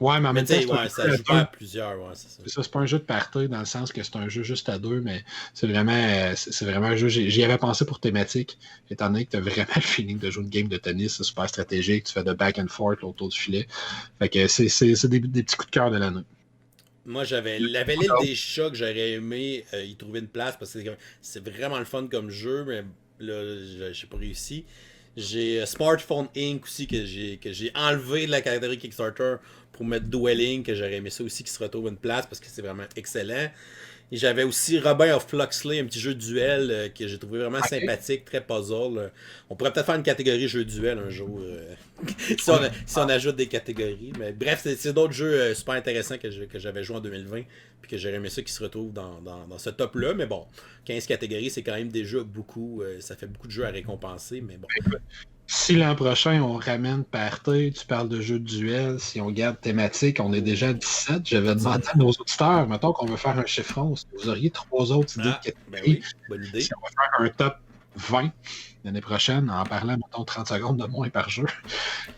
Ouais, mais en même temps, ça joue pas à plusieurs, ouais, c'est ça. C'est ça, c'est pas un jeu de party dans le sens que c'est un jeu juste à 2, mais c'est vraiment un jeu. J'y avais pensé pour thématique, étant donné que tu as vraiment le feeling de jouer une game de tennis, c'est super stratégique, tu fais de back and forth autour du filet. Fait que c'est des petits coups de cœur de l'année. Moi, j'avais la L'île des chats que j'aurais aimé y trouver une place parce que c'est vraiment le fun comme jeu, mais là, j'ai pas réussi. J'ai Smartphone Inc. aussi que j'ai enlevé de la catégorie Kickstarter pour mettre Dwelling, que j'aurais aimé ça aussi qui se retrouve une place parce que c'est vraiment excellent. Et j'avais aussi Robin of Fluxley, un petit jeu de duel que j'ai trouvé vraiment sympathique, très puzzle. On pourrait peut-être faire une catégorie jeu de duel un jour, si on ajoute des catégories. Mais bref, c'est d'autres jeux super intéressants que j'avais joué en 2020 puis que j'aurais aimé ça qui se retrouvent dans ce top-là. Mais bon, 15 catégories, c'est quand même déjà beaucoup. Ça fait beaucoup de jeux à récompenser, mais bon. Si l'an prochain, on ramène party, tu parles de jeux de duel, si on garde thématique, on est déjà à 17. J'avais demandé à nos auditeurs, mettons qu'on veut faire un chiffron, si vous auriez 3 autres idées de catégories, ben oui, bonne idée. Si on va faire un top 20 l'année prochaine, en parlant, mettons, 30 secondes de moins par jeu.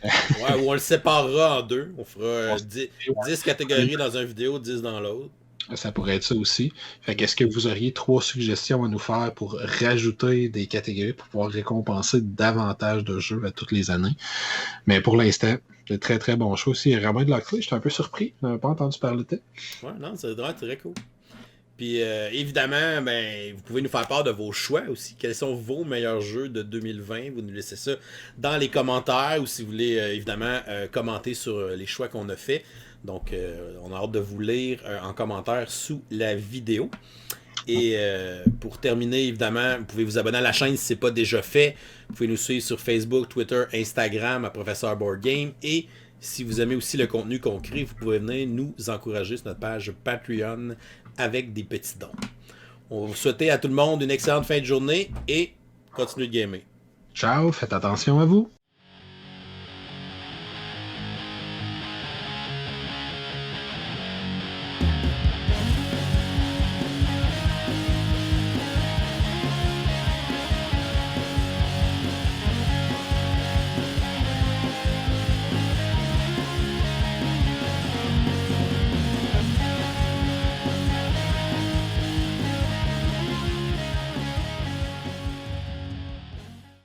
Ouais, ou on le séparera en 2. On fera 10 catégories dans une vidéo, 10 dans l'autre. Ça pourrait être ça aussi. Fait qu'est-ce que vous auriez 3 suggestions à nous faire pour rajouter des catégories pour pouvoir récompenser davantage de jeux à toutes les années? Mais pour l'instant, c'est très très bon choix aussi. Robin de Locksley, j'étais un peu surpris. Je n'avais pas entendu parler de ça. Ouais, non, c'est vraiment très cool. Puis évidemment, vous pouvez nous faire part de vos choix aussi. Quels sont vos meilleurs jeux de 2020? Vous nous laissez ça dans les commentaires ou si vous voulez évidemment commenter sur les choix qu'on a fait. Donc, on a hâte de vous lire en commentaire sous la vidéo. Et pour terminer, évidemment, vous pouvez vous abonner à la chaîne si ce n'est pas déjà fait. Vous pouvez nous suivre sur Facebook, Twitter, Instagram à Professeur Board Game. Et si vous aimez aussi le contenu qu'on crée, vous pouvez venir nous encourager sur notre page Patreon avec des petits dons. On va vous souhaiter à tout le monde une excellente fin de journée et continuez de gamer. Ciao, faites attention à vous.